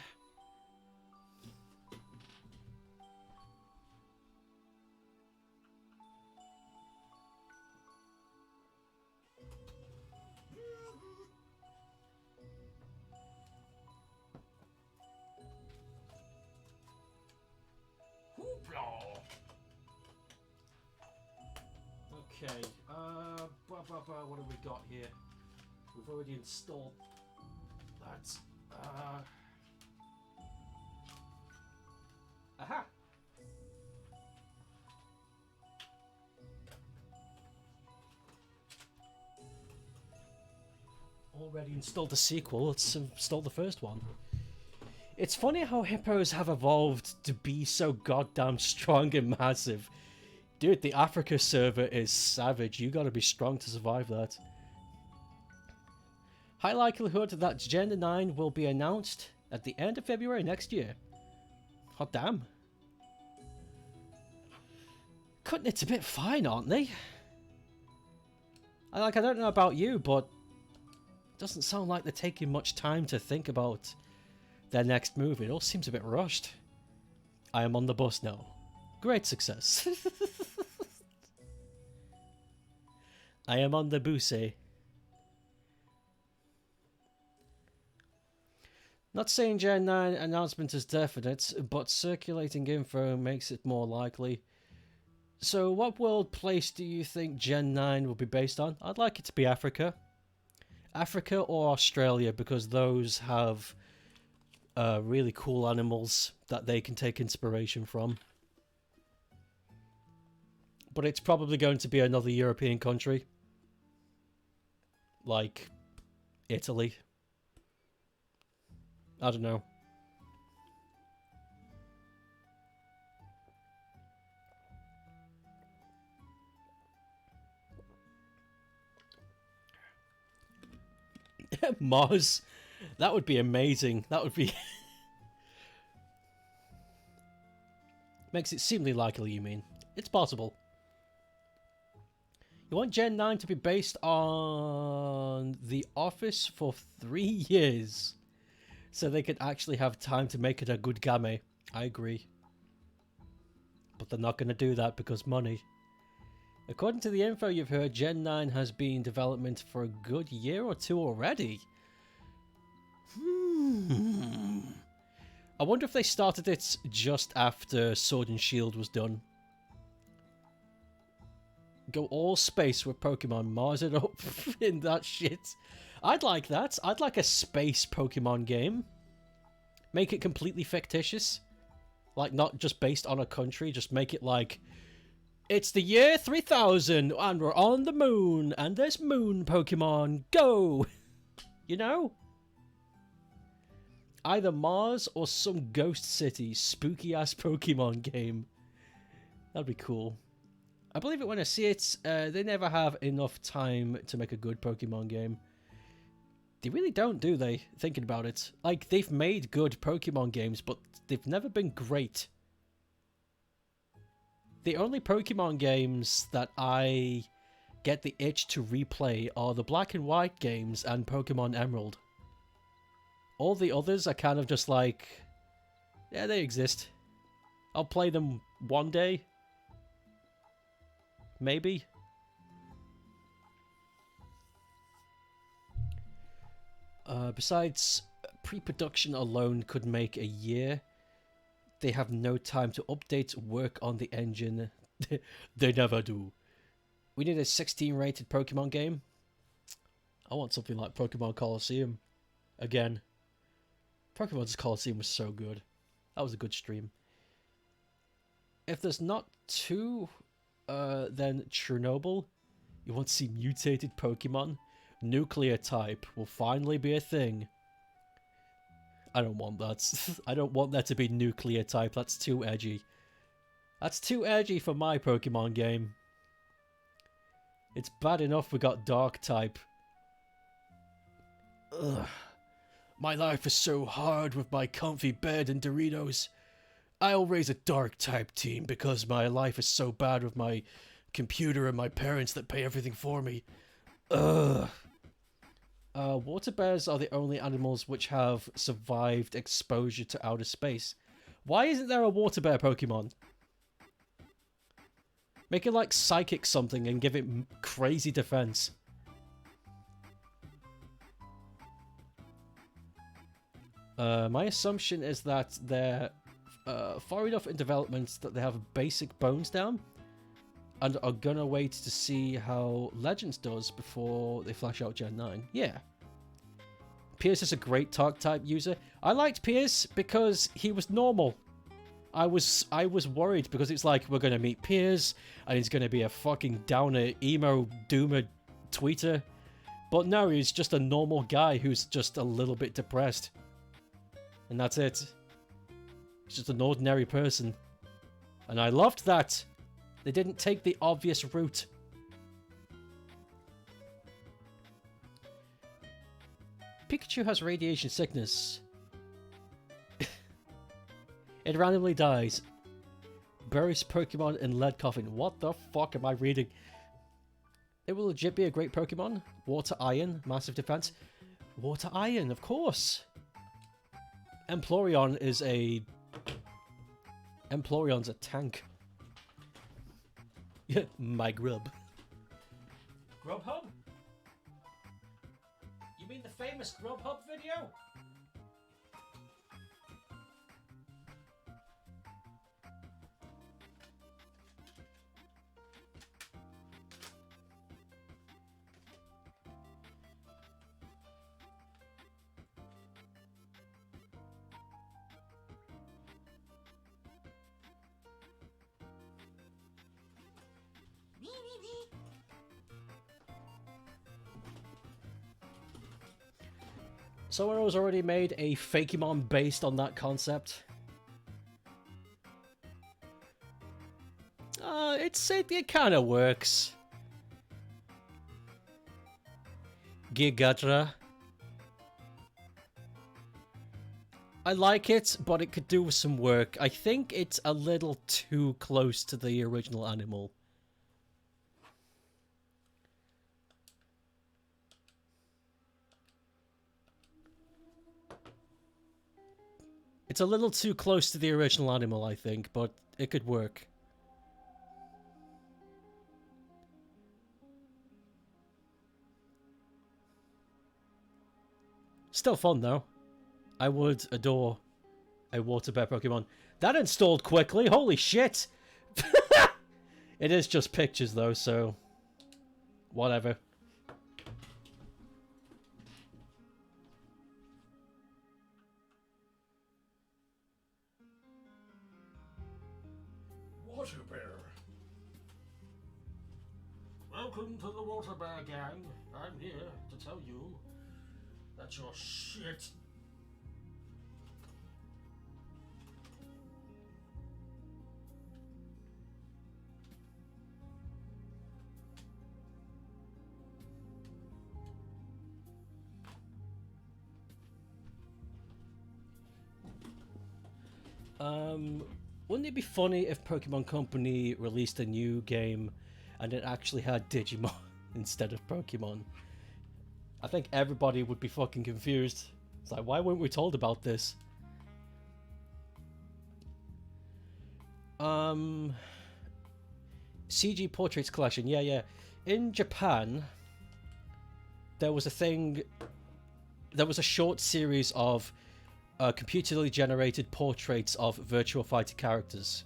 Okay, what have we got here? We've already installed that. Aha! Already installed the sequel, let's install the first one. It's funny how hippos have evolved to be so goddamn strong and massive. Dude, the Africa server is savage. You gotta be strong to survive that. High likelihood that Gen 9 will be announced at the end of February next year. Hot damn. Cutting it a bit fine, aren't they? I don't know about you, but it doesn't sound like they're taking much time to think about their next move. It all seems a bit rushed. I am on the bus now. Great success. I am on the bus. Not saying Gen 9 announcement is definite, but circulating info makes it more likely. So what world place do you think Gen 9 will be based on? I'd like it to be Africa. Africa or Australia, because those have really cool animals that they can take inspiration from. But it's probably going to be another European country. Like Italy. I don't know. Mars. That would be amazing. That would be... Makes it seemingly likely, you mean? It's possible. You want Gen 9 to be based on The Office for 3 years, so they could actually have time to make it a good game. I agree. But they're not going to do that because money. According to the info you've heard, Gen 9 has been in development for a good year or two already. I wonder if they started it just after Sword and Shield was done. Go all space with Pokemon, Mars it up in that shit. I'd like that. I'd like a space Pokemon game. Make it completely fictitious. Like, not just based on a country, just make it like, it's the year 3000 and we're on the moon and there's moon Pokemon, go! You know? Either Mars or some ghost city, spooky ass Pokemon game. That'd be cool. I believe it when I see it. They never have enough time to make a good Pokemon game. They really don't, do they? Thinking about it. Like, they've made good Pokemon games, but they've never been great. The only Pokemon games that I get the itch to replay are the Black and White games and Pokemon Emerald. All the others are kind of just like, yeah, they exist. I'll play them one day. Maybe. Besides, pre-production alone could make a year. They have no time to update, work on the engine. They never do. We need a 16 rated Pokemon game. I want something like Pokemon Colosseum. Again. Pokemon's Colosseum was so good. That was a good stream. If there's not two, then Chernobyl. You want to see mutated Pokemon? Nuclear type will finally be a thing. I don't want that. I don't want that to be nuclear type. That's too edgy. That's too edgy for my Pokemon game. It's bad enough we got dark type. Ugh. My life is so hard with my comfy bed and Doritos. I'll raise a dark type team because my life is so bad with my computer and my parents that pay everything for me. Ugh. Water bears are the only animals which have survived exposure to outer space. Why isn't there a water bear Pokemon? Make it like psychic something and give it crazy defense. My assumption is that they're far enough in development that they have basic bones down and are gonna wait to see how Legends does before they flash out Gen 9. Yeah. Pierce is a great Dark type user. I liked Pierce because he was normal. I was worried because it's like, we're gonna meet Pierce and he's gonna be a fucking downer, emo, doomer tweeter. But no, he's just a normal guy who's just a little bit depressed. And that's it. He's just an ordinary person. And I loved that. They didn't take the obvious route. Pikachu has radiation sickness. It randomly dies. Buries Pokemon in lead coffin. What the fuck am I reading? It will legit be a great Pokemon. Water Iron, massive defense. Water Iron, of course. Empoleon is a... Empoleon's a tank. My grub. Grubhub? You mean the famous Grubhub video? Someone has already made a Fakemon based on that concept. It kind of works. Gigatra. I like it, but it could do with some work. I think it's a little too close to the original animal. It's a little too close to the original animal, I think, but it could work. Still fun, though. I would adore a water bear Pokemon. That installed quickly, holy shit! It is just pictures, though, so... whatever. Water bear. Welcome to the water bear gang. I'm here to tell you that you're shit. Wouldn't it be funny if Pokemon Company released a new game and it actually had Digimon instead of Pokemon? I think everybody would be fucking confused. It's like, why weren't we told about this? CG Portraits Collection, yeah. In Japan, there was a thing... there was a short series of computerly generated portraits of Virtua Fighter characters,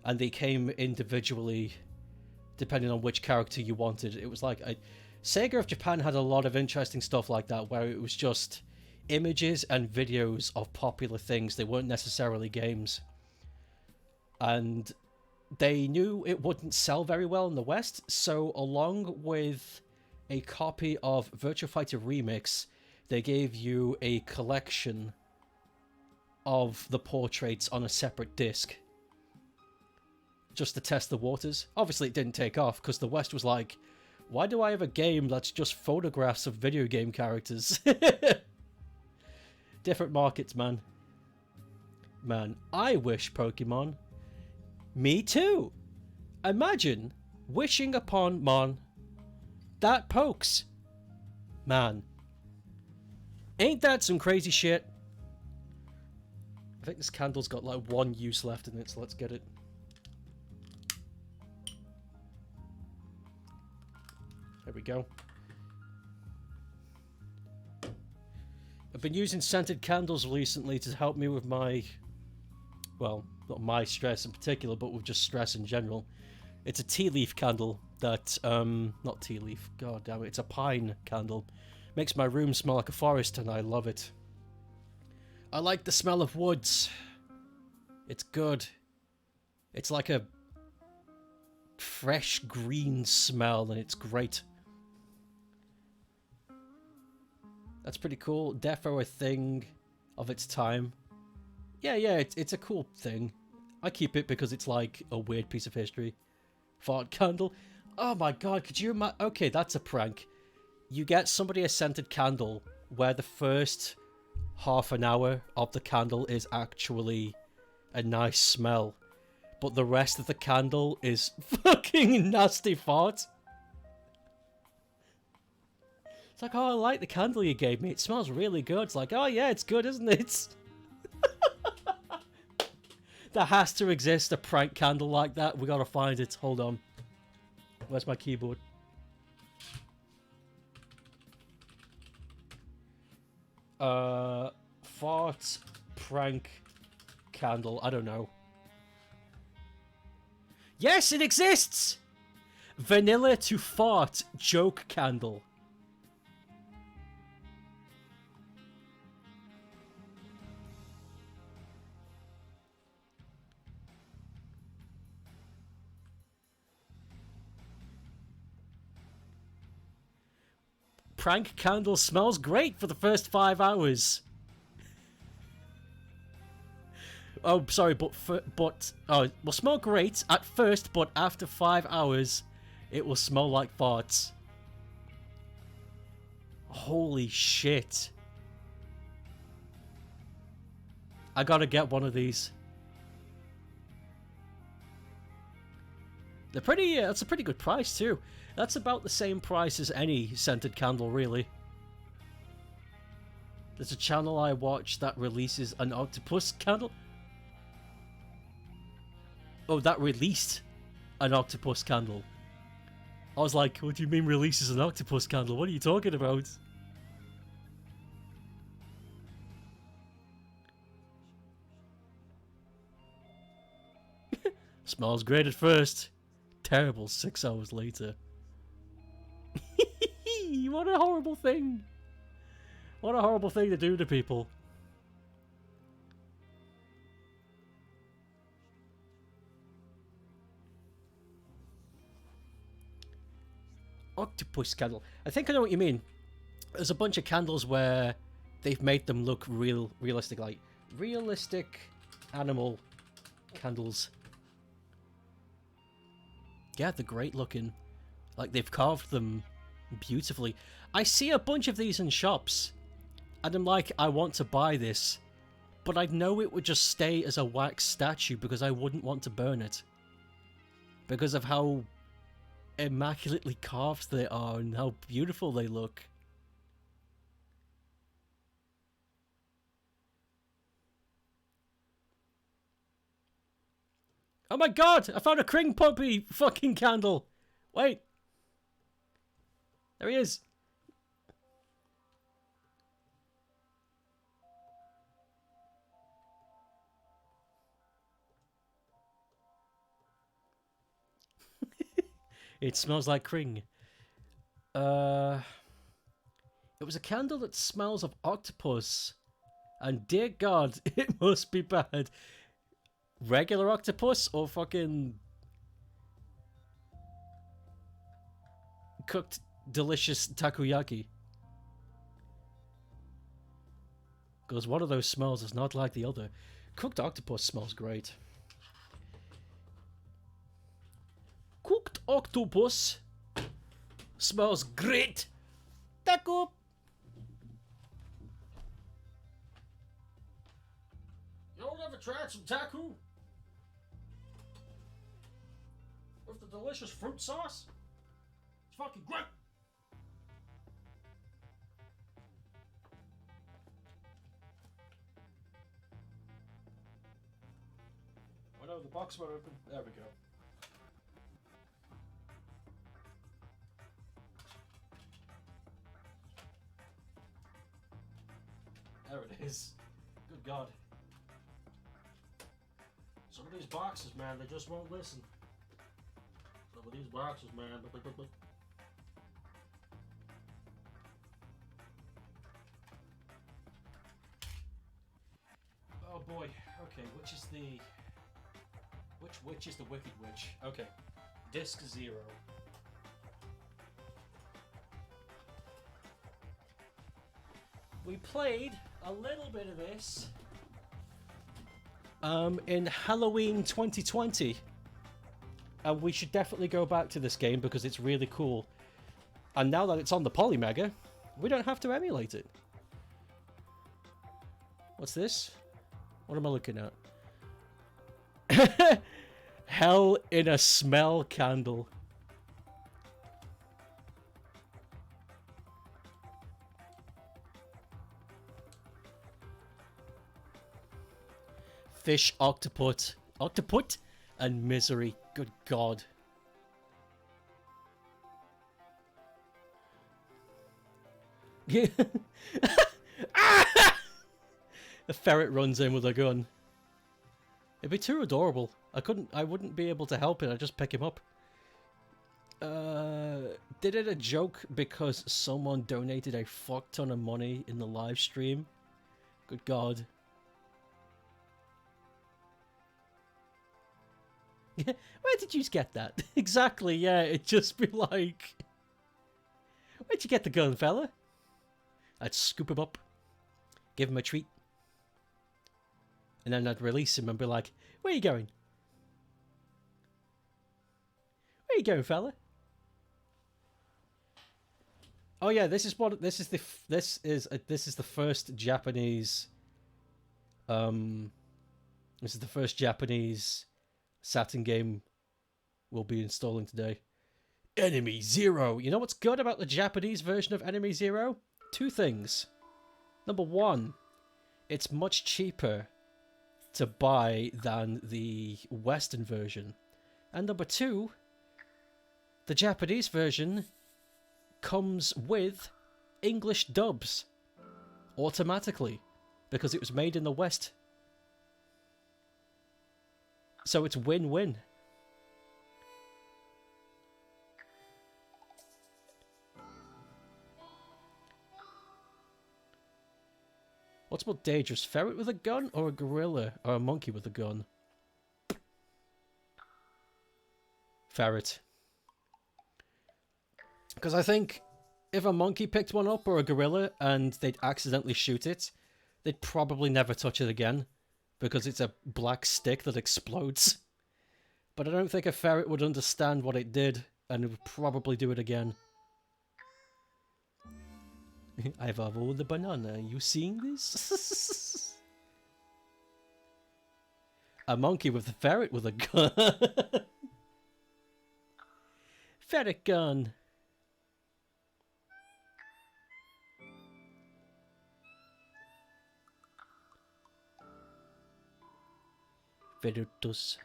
and they came individually depending on which character you wanted. It was like Sega of Japan had a lot of interesting stuff like that, where it was just images and videos of popular things. They weren't necessarily games, and they knew it wouldn't sell very well in the West, so along with a copy of Virtua Fighter Remix, they gave you a collection of the portraits on a separate disc, just to test the waters. Obviously it didn't take off, because the West was like, why do I have a game that's just photographs of video game characters? Different markets, man. Man, I wish Pokemon. Me too. Imagine wishing upon Mon. That pokes. Man. Ain't that some crazy shit? I think this candle's got like one use left in it, so let's get it. There we go. I've been using scented candles recently to help me with my... well, not my stress in particular, but with just stress in general. It's a tea leaf candle that... not tea leaf, god damn it, it's a pine candle. Makes my room smell like a forest, and I love it. I like the smell of woods. It's good. It's like a fresh green smell, and it's great. That's pretty cool. Defo a thing of its time. Yeah, it's a cool thing. I keep it because it's like a weird piece of history. Fart candle. Oh my god, could you imagine? Okay, that's a prank. You get somebody a scented candle where the first half an hour of the candle is actually a nice smell, but the rest of the candle is fucking nasty fart. It's like, oh, I like the candle you gave me. It smells really good. It's like, oh yeah, it's good, isn't it? There has to exist a prank candle like that. We gotta find it. Hold on. Where's my keyboard? Fart prank candle. I don't know. Yes, it exists! Vanilla to fart joke candle. Prank candle smells great for the first 5 hours. Oh, sorry, but it will smell great at first, but after 5 hours, it will smell like farts. Holy shit. I gotta get one of these. They're pretty. That's a pretty good price too. That's about the same price as any scented candle, really. There's a channel I watch that releases an octopus candle. Oh, that released an octopus candle. I was like, what do you mean releases an octopus candle? What are you talking about? Smells great at first. Terrible 6 hours later. What a horrible thing. What a horrible thing to do to people. Octopus candle. I think I know what you mean. There's a bunch of candles where they've made them look realistic, like realistic animal candles. Yeah, they're great looking. Like, they've carved them beautifully. I see a bunch of these in shops, and I'm like, I want to buy this, but I know it would just stay as a wax statue because I wouldn't want to burn it. Because of how immaculately carved they are and how beautiful they look. Oh my god! I found a Kring Puppy fucking candle! Wait! There he is! It smells like Kring. It was a candle that smells of octopus. And dear god, it must be bad. Regular octopus or fucking cooked delicious takoyaki? Because one of those smells is not like the other. Cooked octopus smells great. Cooked octopus smells great. Taco. Y'all ever tried some taco? With the delicious fruit sauce? It's fucking great! Oh no, the box won't open. There we go. There it is. Good god. Some of these boxes, man, they just won't listen. Some of these boxes, man. Oh boy. Okay, which is the... Which witch is the Wicked Witch? Okay. Disc 0. We played a little bit of this in Halloween 2020. And we should definitely go back to this game because it's really cool. And now that it's on the Polymega, we don't have to emulate it. What's this? What am I looking at? Hell in a Smell candle. Fish, octopus, and misery. Good god. A ferret runs in with a gun. It'd be too adorable. I wouldn't be able to help it. I'd just pick him up. Did it a joke because someone donated a fuck ton of money in the live stream? Good god. Where did you get that? Exactly, yeah, it'd just be like... Where'd you get the gun, fella? I'd scoop him up, give him a treat, and then I'd release him and be like, where are you going? Where are you going, fella? Oh yeah, this is the first Japanese This is the first Japanese Saturn game we'll be installing today. Enemy Zero. You know what's good about the Japanese version of Enemy Zero? Two things. Number one, it's much cheaper to buy than the Western version. And number two, the Japanese version comes with English dubs automatically because it was made in the West. So it's win-win. What's more dangerous, ferret with a gun or a gorilla or a monkey with a gun? Ferret. Because I think if a monkey picked one up or a gorilla and they'd accidentally shoot it, they'd probably never touch it again because it's a black stick that explodes. But I don't think a ferret would understand what it did and it would probably do it again. I've rolled the banana. You seeing this? A monkey with a ferret with a gun. Ferret gun. Ferretus.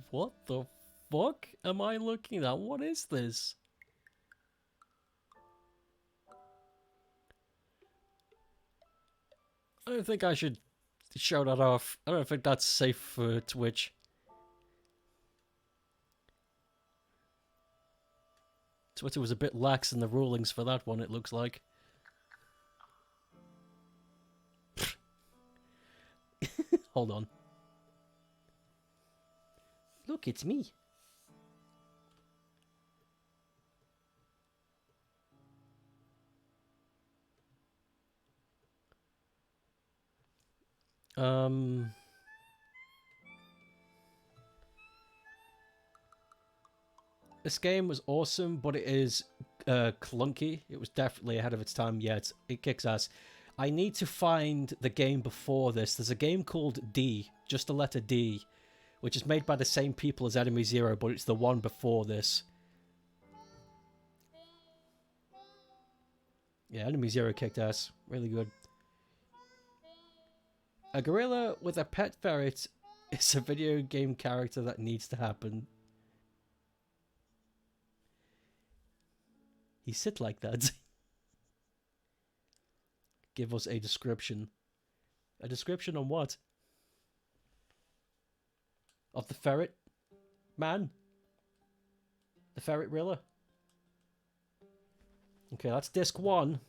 What the fuck am I looking at? What is this? I don't think I should show that off. I don't think that's safe for Twitch. Twitter was a bit lax in the rulings for that one, it looks like. Hold on. Look, it's me. This game was awesome, but it is clunky. It was definitely ahead of its time. Yeah, it kicks ass. I need to find the game before this. There's a game called D, just the letter D, which is made by the same people as Enemy Zero, but it's the one before this. Yeah, Enemy Zero kicked ass. Really good. A gorilla with a pet ferret is a video game character that needs to happen. He sit like that. Give us a description. A description on what? Of the ferret man? The ferret rilla? Okay, that's disc 1.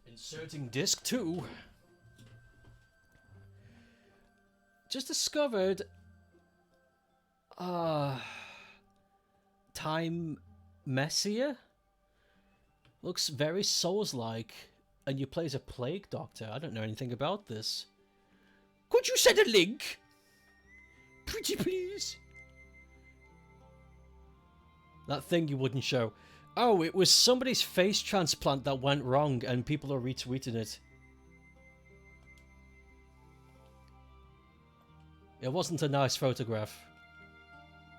Inserting disc 2. Just discovered Time Messier looks very Souls-like, and you play as a plague doctor. I don't know anything about this. Could you send a link? Pretty please. That thing you wouldn't show. Oh, it was somebody's face transplant that went wrong and people are retweeting it. It wasn't a nice photograph.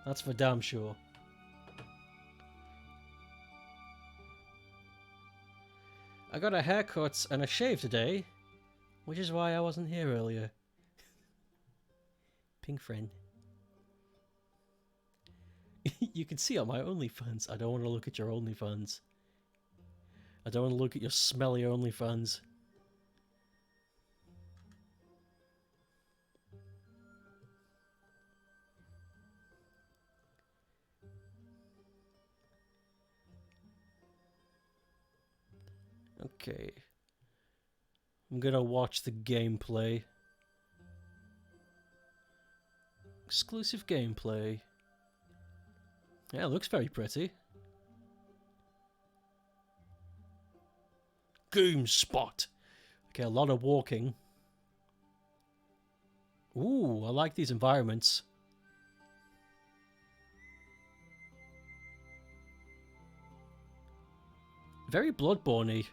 That's for damn sure. I got a haircut and a shave today, which is why I wasn't here earlier. Pink friend. You can see on my OnlyFans. I don't want to look at your OnlyFans. I don't want to look at your smelly OnlyFans. Okay. I'm gonna watch the gameplay. Exclusive gameplay. Yeah, it looks very pretty. Game spot. Okay, a lot of walking. Ooh, I like these environments. Very Bloodborne-y.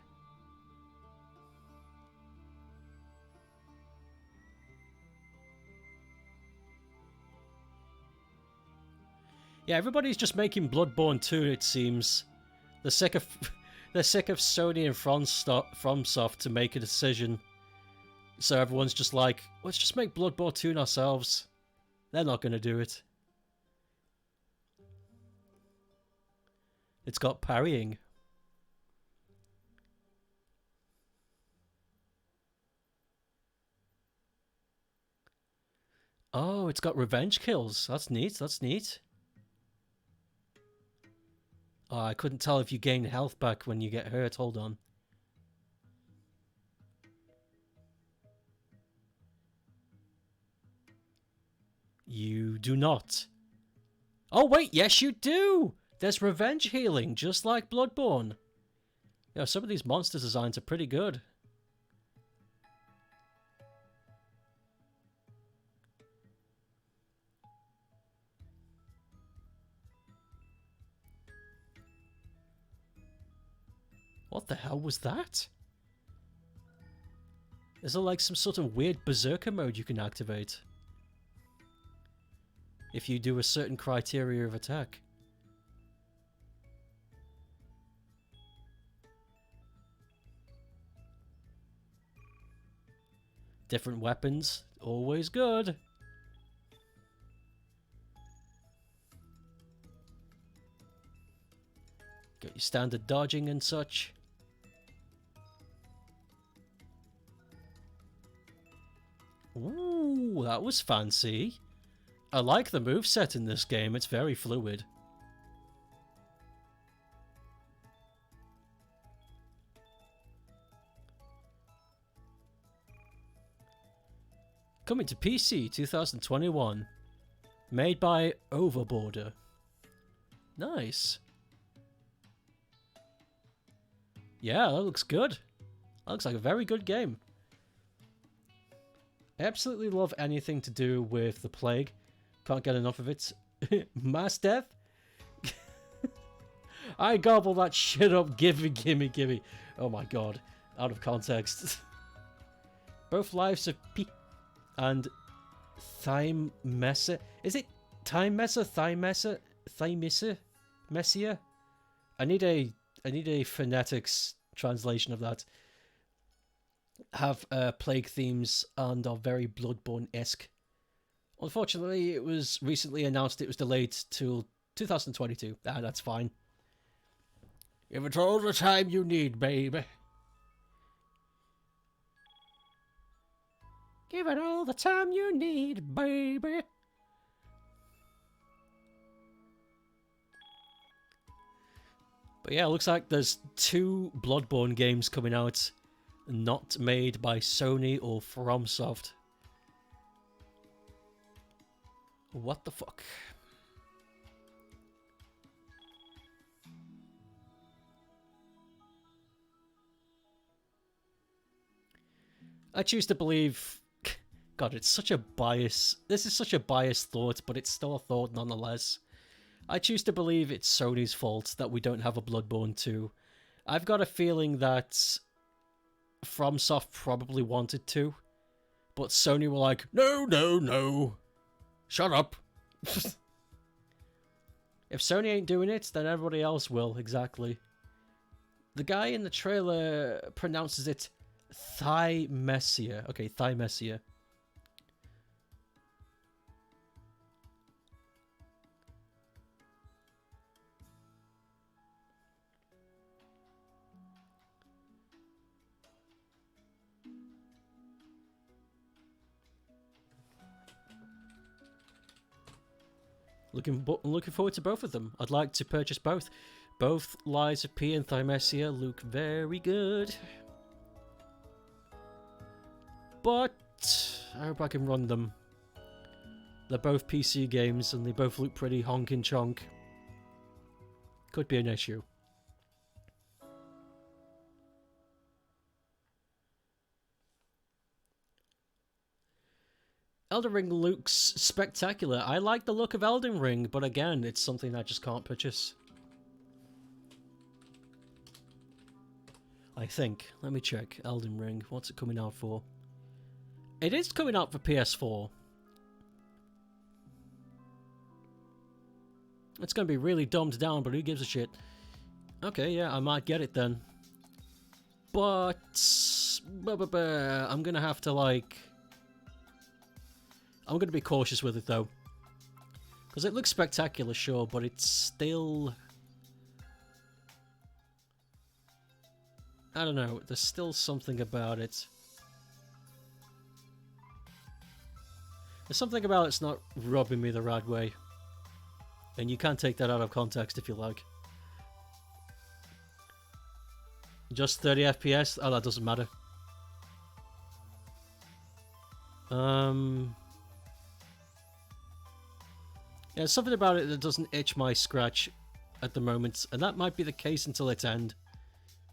Yeah, everybody's just making Bloodborne 2, it seems. They're sick of they're sick of Sony and FromSoft to make a decision. So everyone's just like, let's just make Bloodborne 2 ourselves. They're not going to do it. It's got parrying. Oh, it's got revenge kills. That's neat, that's neat. Oh, I couldn't tell if you gain health back when you get hurt. Hold on. You do not. Oh, wait, yes you do! There's revenge healing, just like Bloodborne. Yeah, some of these monster designs are pretty good. What the hell was that? Is there like some sort of weird berserker mode you can activate? If you do a certain criteria of attack. Different weapons, always good. Got your standard dodging and such. Ooh, that was fancy. I like the moveset in this game, it's very fluid. Coming to PC 2021. Made by Overboarder. Nice. Yeah, that looks good. That looks like a very good game. I absolutely love anything to do with the plague. Can't get enough of it. Mass death? I gobble that shit up. Gimme, gimme, gimme. Oh my god. Out of context. Both lives of P and Thymessa. Is it Thymessa? Thymessa? Thymissa? Messia? I need a phonetics translation of that. Have plague themes and are very Bloodborne-esque. Unfortunately, it was recently announced it was delayed till 2022. Ah, that's fine. Give it all the time you need, baby. Give it all the time you need, baby. But yeah, it looks like there's 2 Bloodborne games coming out, not made by Sony or FromSoft. What the fuck? I choose to believe... God, it's such a bias... This is such a biased thought, but it's still a thought nonetheless. I choose to believe it's Sony's fault that we don't have a Bloodborne 2. I've got a feeling that FromSoft probably wanted to, but Sony were like, no, no, no. Shut up. If Sony ain't doing it, then everybody else will, exactly. The guy in the trailer pronounces it Thymessia. Okay, Thymessia. Looking forward to both of them. I'd like to purchase both. Both Lies of P and Thymesia look very good. But I hope I can run them. They're both PC games and they both look pretty honkin' chonk. Could be an issue. Elden Ring looks spectacular. I like the look of Elden Ring, but again, it's something I just can't purchase. I think. Let me check. Elden Ring. What's it coming out for? It is coming out for PS4. It's going to be really dumbed down, but who gives a shit? Okay, yeah, I might get it then. But I'm going to have to, like... I'm going to be cautious with it, though. Because it looks spectacular, sure, but it's still... I don't know, there's still something about it. There's something about it's not rubbing me the right way. And you can take that out of context if you like. Just 30 FPS? Oh, that doesn't matter. Yeah, something about it that doesn't itch my scratch at the moment. And that might be the case until its end.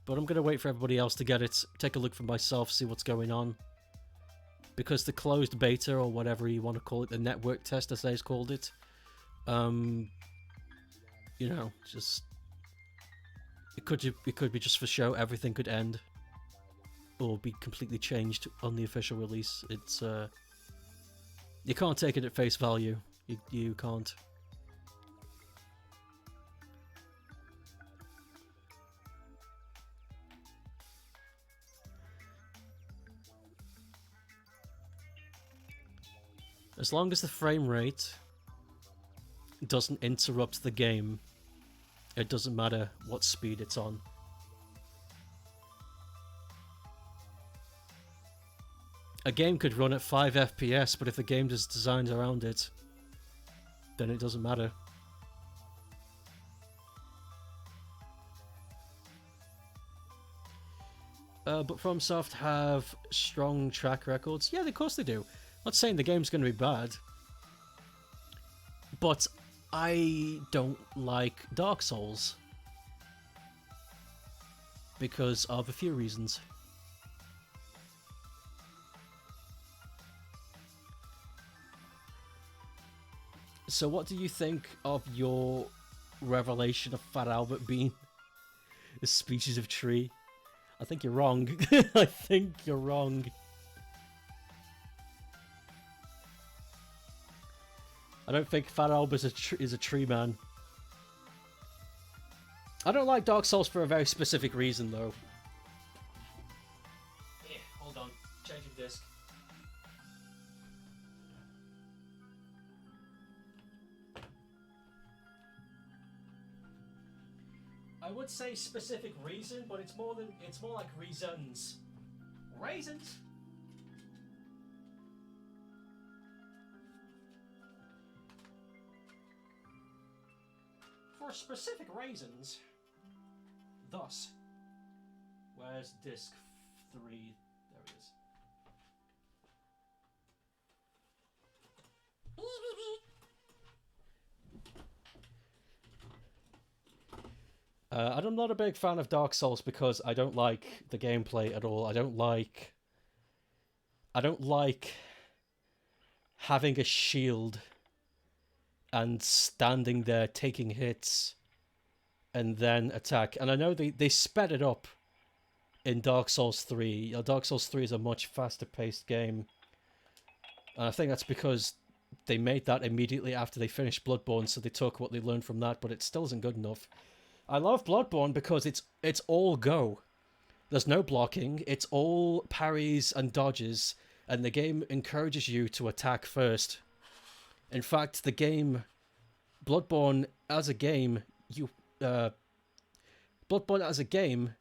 But I'm going to wait for everybody else to get it. Take a look for myself, see what's going on. Because the closed beta, or whatever you want to call it, the network test, as they've called it, you know, just... It could be just for show. Everything could end. Or be completely changed on the official release. It's, you can't take it at face value. You can't. As long as the frame rate doesn't interrupt the game, it doesn't matter what speed it's on. A game could run at 5 FPS, but if the game is designed around it, then it doesn't matter. But FromSoft have strong track records. Yeah, of course they do. I'm not saying the game's going to be bad. But I don't like Dark Souls. Because of a few reasons. So what do you think of your revelation of Fat Albert being a species of tree? I think you're wrong. I think you're wrong. I don't think Fat Albert is a tree man. I don't like Dark Souls for a very specific reason, though. Yeah, hold on. Changing disc. I would say specific reason, but it's more like reasons. Raisins? For specific reasons. Thus. Where's disc 3? There it is. I'm not a big fan of Dark Souls because I don't like the gameplay at all. I don't like having a shield and standing there taking hits and then attack. And I know they sped it up in Dark Souls 3. Dark Souls 3 is a much faster paced game. And I think that's because they made that immediately after they finished Bloodborne, so they took what they learned from that, but it still isn't good enough. I love Bloodborne because it's all go. There's no blocking, it's all parries and dodges, and the game encourages you to attack first. In fact, the game Bloodborne as a game, Bloodborne as a game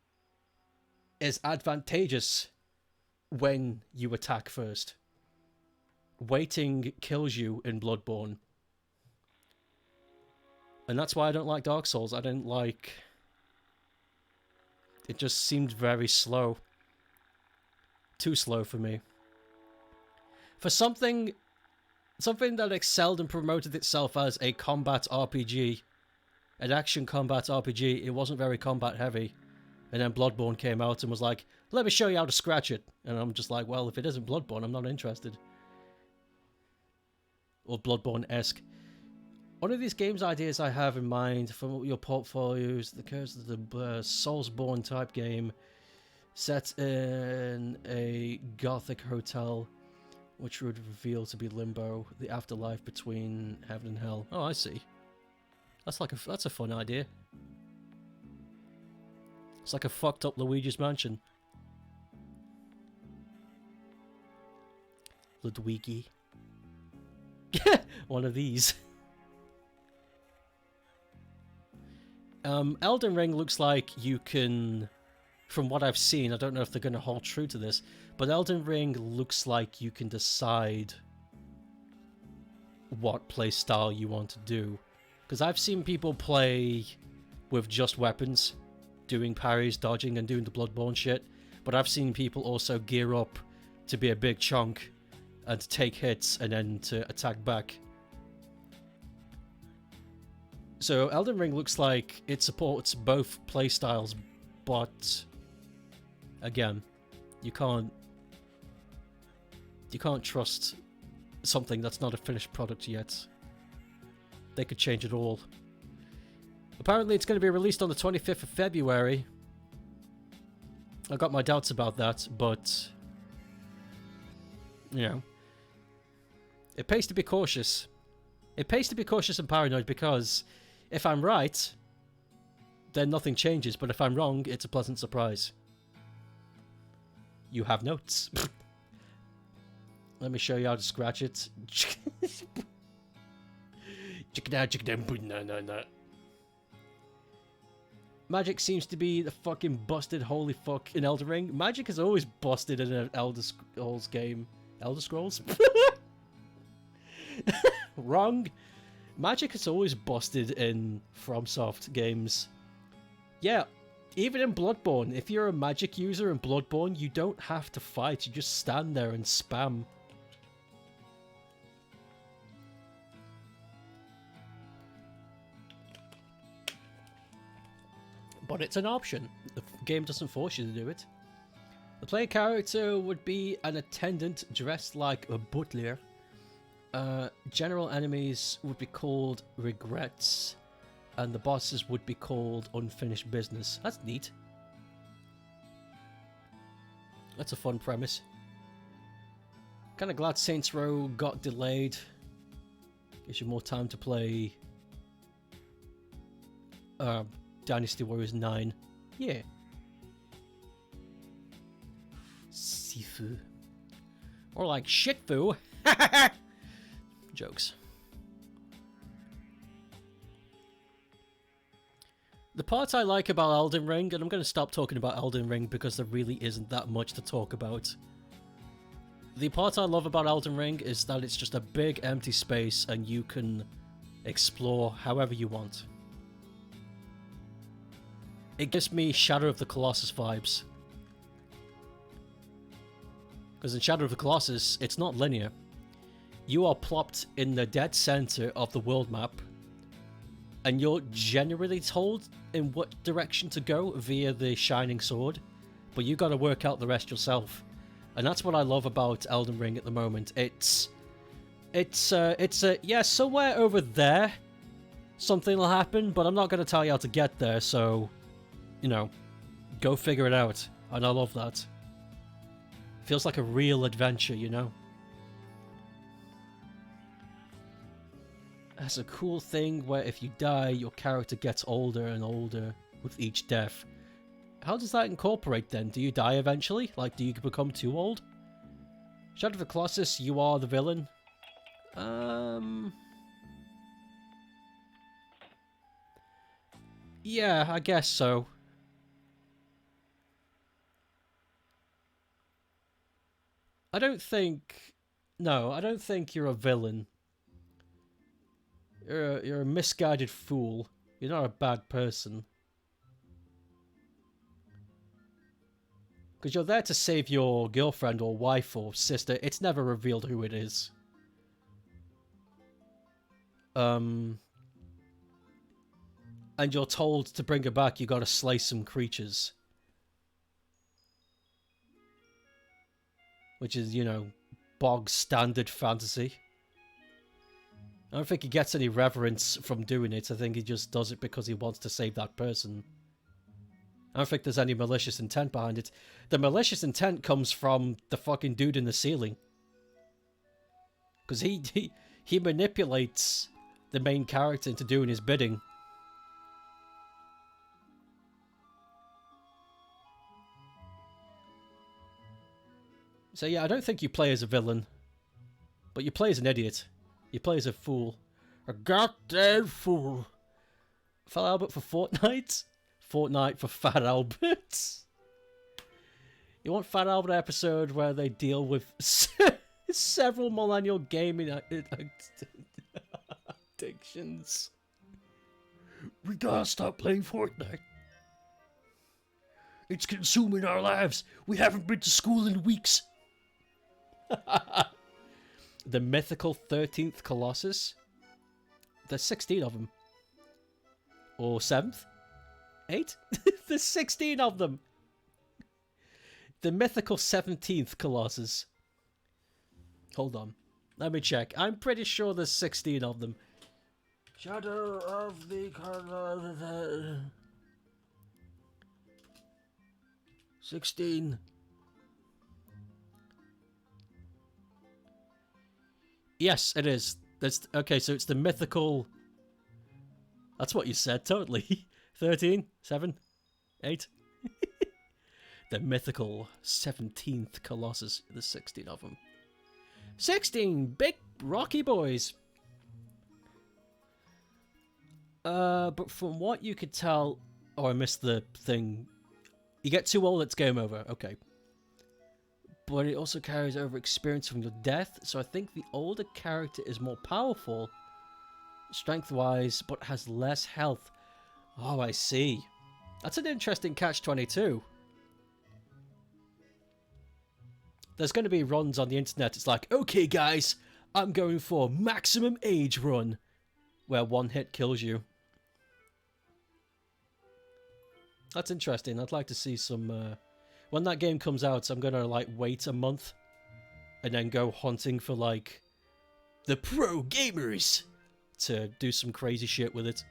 is advantageous when you attack first. Waiting kills you in Bloodborne. And that's why I don't like Dark Souls. I don't like It just seemed very slow. Too slow for me. For something that excelled and promoted itself as a combat RPG, an action combat RPG, it wasn't very combat heavy. And then Bloodborne came out and was like, let me show you how to scratch it. And I'm just like, well, if it isn't Bloodborne, I'm not interested. Or Bloodborne-esque. One of these games ideas I have in mind from your portfolios, the Curse of the Soulsborne type game, set in a gothic hotel, which would reveal to be limbo, the afterlife between heaven and hell. Oh, I see. That's a fun idea. It's like a fucked up Luigi's Mansion. Ludwigi. One of these. Elden Ring looks like you can, from what I've seen, I don't know if they're going to hold true to this, but Elden Ring looks like you can decide what play style you want to do. Because I've seen people play with just weapons, doing parries, dodging, and doing the Bloodborne shit, but I've seen people also gear up to be a big chunk and to take hits and then to attack back. So Elden Ring looks like it supports both playstyles, but again, you can't trust something that's not a finished product yet. They could change it all. Apparently it's going to be released on the 25th of February. I got my doubts about that, but you know, it pays to be cautious. It pays to be cautious and paranoid, because if I'm right, then nothing changes, but if I'm wrong, it's a pleasant surprise. You have notes. Let me show you how to scratch it. Magic seems to be the fucking busted holy fuck in Elden Ring. Magic is always busted in an Elder Scrolls game. Elder Scrolls? Wrong. Magic is always busted in FromSoft games. Yeah, even in Bloodborne, if you're a magic user in Bloodborne, you don't have to fight, you just stand there and spam. But it's an option. The game doesn't force you to do it. The player character would be an attendant dressed like a butler. General enemies would be called regrets, and the bosses would be called unfinished business. That's neat. That's a fun premise. Kind of glad Saints Row got delayed. Gives you more time to play Dynasty Warriors 9. Yeah. Sifu. Or like shitfu. Jokes. The part I like about Elden Ring, and I'm going to stop talking about Elden Ring because there really isn't that much to talk about. The part I love about Elden Ring is that it's just a big empty space and you can explore however you want. It gives me Shadow of the Colossus vibes. Because in Shadow of the Colossus, it's not linear. You are plopped in the dead center of the world map, and you're generally told in what direction to go via the Shining Sword, but you gotta work out the rest yourself. And that's what I love about Elden Ring at the moment. It's yeah, somewhere over there, something will happen, but I'm not gonna tell you how to get there, so, you know, go figure it out. And I love that. Feels like a real adventure, you know? That's a cool thing where if you die, your character gets older and older with each death. How does that incorporate then? Do you die eventually? Like, do you become too old? Shadow of the Colossus, you are the villain. Yeah, I guess so. I don't think you're a villain. You're a misguided fool. You're not a bad person. Because you're there to save your girlfriend or wife or sister. It's never revealed who it is. And you're told to bring her back, you gotta slay some creatures. Which is, you know, bog standard fantasy. I don't think he gets any reverence from doing it. I think he just does it because he wants to save that person. I don't think there's any malicious intent behind it. The malicious intent comes from the fucking dude in the ceiling. Because he manipulates the main character into doing his bidding. So yeah, I don't think you play as a villain. But you play as an idiot. You play as a fool. A goddamn fool. Fat Albert for Fortnite? Fortnite for Fat Albert. You want Fat Albert episode where they deal with several millennial gaming addictions. We gotta stop playing Fortnite. It's consuming our lives. We haven't been to school in weeks. The mythical 13th Colossus. There's 16 of them. Or 7th? 8? There's 16 of them. The mythical 17th Colossus. Hold on. Let me check. I'm pretty sure there's 16 of them. Shadow of the Colossus. 16. Yes, it is. That's okay, so it's the mythical... That's what you said, totally. 13, 7, 8. The mythical 17th Colossus. There's 16 of them. 16 big rocky boys. But from what you could tell... Oh, I missed the thing. You get too old, it's game over. Okay. But it also carries over experience from your death, so I think the older character is more powerful, strength-wise, but has less health. Oh, I see. That's an interesting catch-22. There's going to be runs on the internet, it's like, okay guys, I'm going for maximum age run, where one hit kills you. That's interesting. I'd like to see some... When that game comes out, I'm gonna, like, wait a month and then go hunting for, like, the pro gamers to do some crazy shit with it.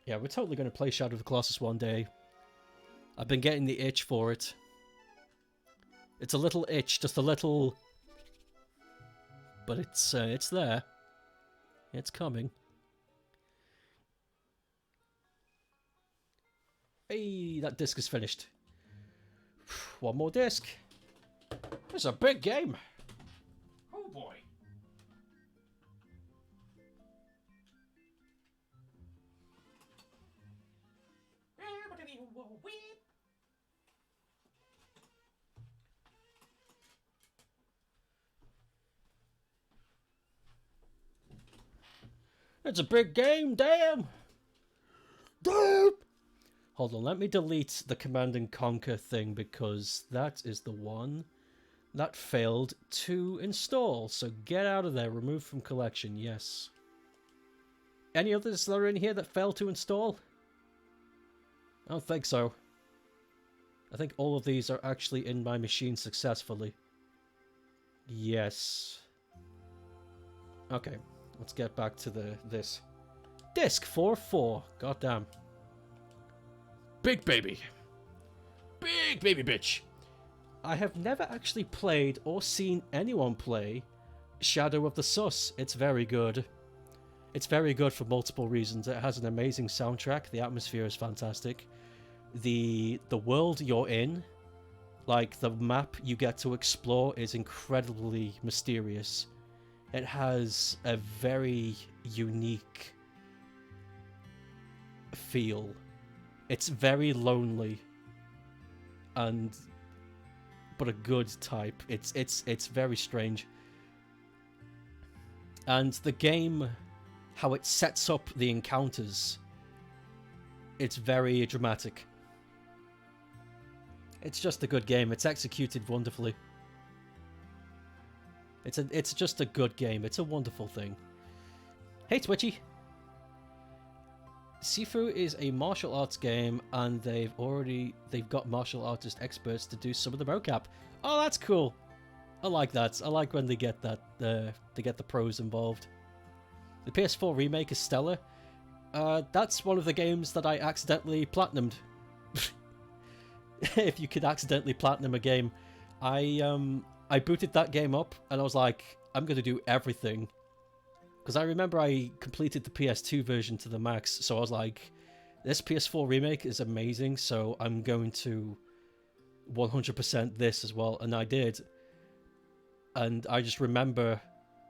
Yeah, we're totally gonna play Shadow of the Colossus one day. I've been getting the itch for it. It's a little itch, just a little... But it's there. It's coming. Hey, that disc is finished. One more disc. It's a big game. Oh boy. It's a big game, damn! Damn! Hold on, let me delete the Command and Conquer thing because that is the one that failed to install. So get out of there, remove from collection, yes. Any others that are in here that failed to install? I don't think so. I think all of these are actually in my machine successfully. Yes. Okay, let's get back to this. Disc 4.4, goddamn. Big baby. Big baby bitch. I have never actually played or seen anyone play Shadow of the Sus. It's very good. It's very good for multiple reasons. It has an amazing soundtrack. The atmosphere is fantastic. The world you're in, like the map you get to explore, is incredibly mysterious. It has a very unique feel. It's very lonely, but a good type. It's very strange. And the game, how it sets up the encounters, It's very dramatic. It's just a good game. It's executed wonderfully. It's just a good game. It's a wonderful thing. Hey, Twitchy. Sifu is a martial arts game, and they've got martial artist experts to do some of the mocap. Oh, that's cool. I like that. I like when they get that. They get the pros involved. The PS4 remake is stellar. That's one of the games that I accidentally platinumed. If you could accidentally platinum a game, I booted that game up and I was like, I'm gonna do everything. Because I remember I completed the PS2 version to the max, so I was like, this PS4 remake is amazing, so I'm going to 100% this as well, and I did. And I just remember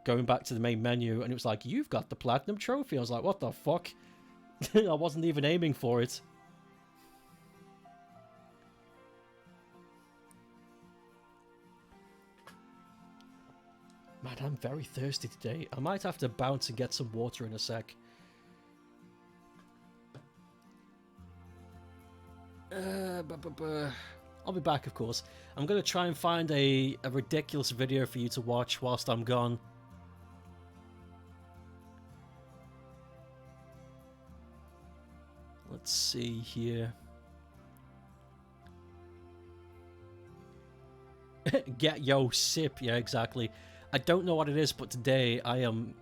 going back to the main menu, and it was like, you've got the Platinum Trophy. I was like, what the fuck? I wasn't even aiming for it. Man, I'm very thirsty today. I might have to bounce and get some water in a sec. I'll be back, of course. I'm going to try and find a ridiculous video for you to watch whilst I'm gone. Let's see here. Get yo sip. Yeah, exactly. I don't know what it is, but today I am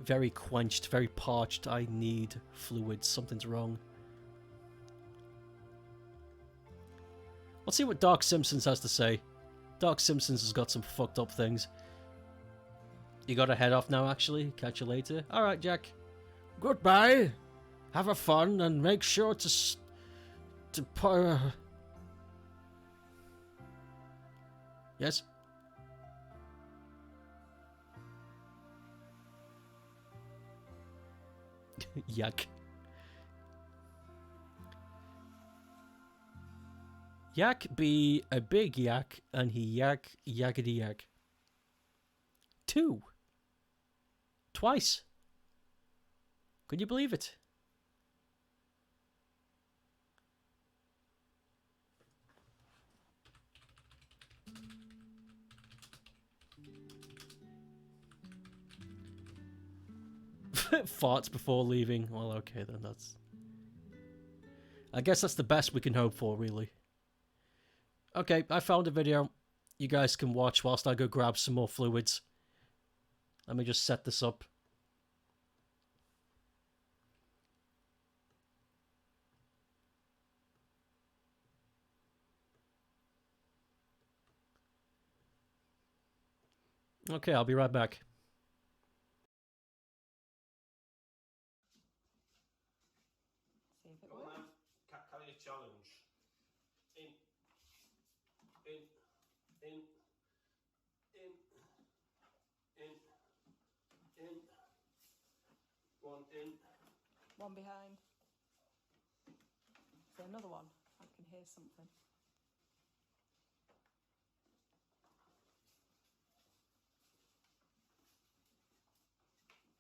very quenched, very parched. I need fluids. Something's wrong. Let's see what Dark Simpsons has to say. Dark Simpsons has got some fucked up things. You gotta head off now, actually. Catch you later. Alright, Jack. Goodbye. Have a fun and make sure to Yes? Yuck. Yak be a big yak, and he yak yakety yak. 2. Twice. Can you believe it? Farts before leaving. Well, okay then, that's... I guess that's the best we can hope for, really. Okay, I found a video you guys can watch whilst I go grab some more fluids. Let me just set this up. Okay, I'll be right back. See if it works. Carry a challenge. In. One in. One behind. Is there another one? I can hear something.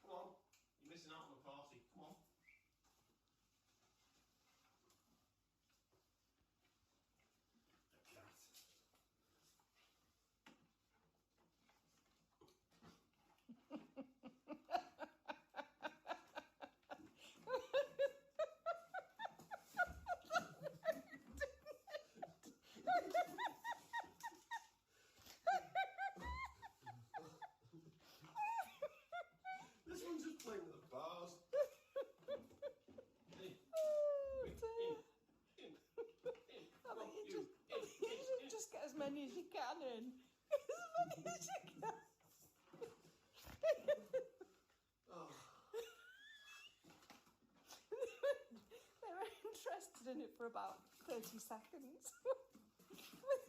Come on. You're missing out on the party. Come on. A cat. This one's just playing with the bars. Hey. In. I think you should just get as many as you can in. As many as you can. Oh. They were interested in it for about 30 seconds.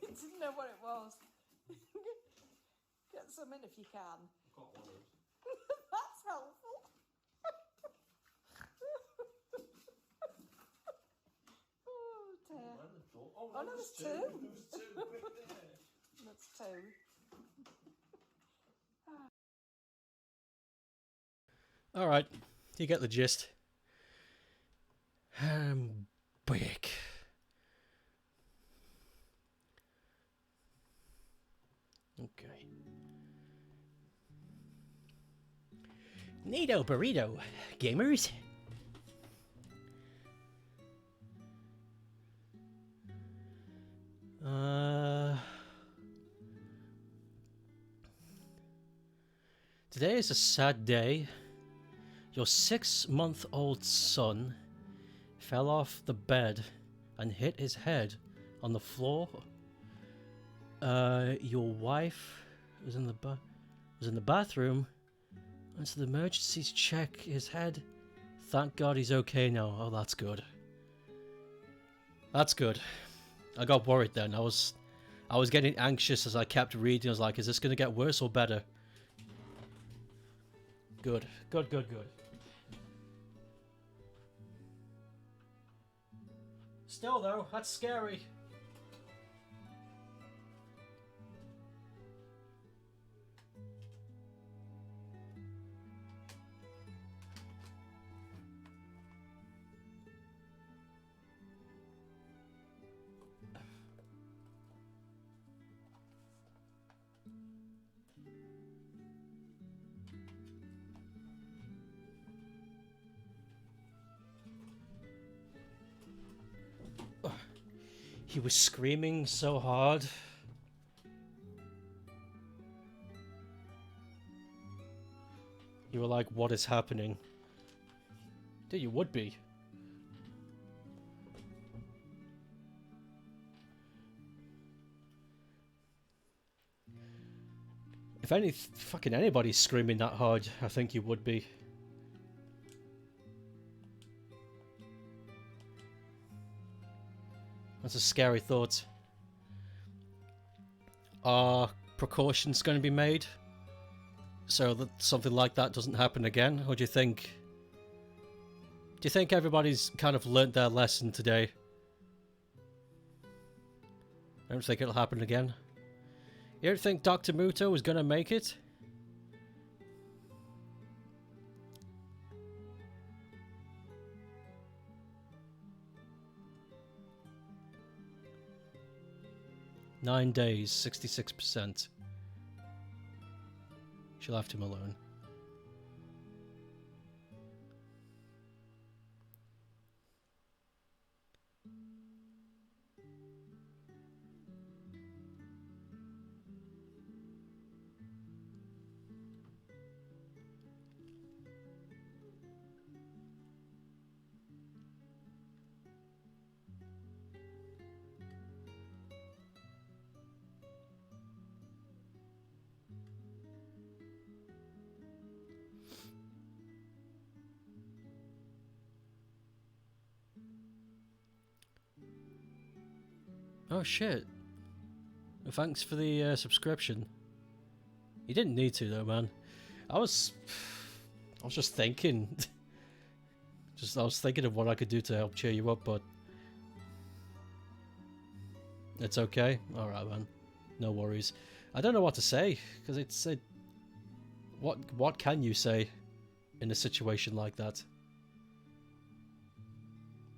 They didn't know what it was. Get some in if you can. I've got one in. That's helpful. Oh dear. Oh, Oh no, there's two. There's two. That's two. Alright, you get the gist. Big. Okay. Neato burrito, gamers. Today is a sad day. Your 6-month-old son fell off the bed and hit his head on the floor. Your wife was in the bathroom. Went to the emergencies to check his head. Thank God he's okay now. Oh, that's good. That's good. I got worried then. I was getting anxious as I kept reading. I was like, is this going to get worse or better? Good. Good, good, good. Still though, that's scary. He was screaming so hard. You were like, what is happening? Dude, you would be. If fucking anybody's screaming that hard, I think you would be. That's a scary thought. Are precautions going to be made so that something like that doesn't happen again? Or do you think everybody's kind of learnt their lesson today? I don't think it'll happen again. You don't think Dr. Muto is going to make it? Nine days, 66%. She left him alone. Oh shit. Thanks for the subscription. You didn't need to though, man. I was just thinking. I was thinking of what I could do to help cheer you up, but it's okay. Alright, man. No worries. I don't know what to say, because it's what can you say in a situation like that?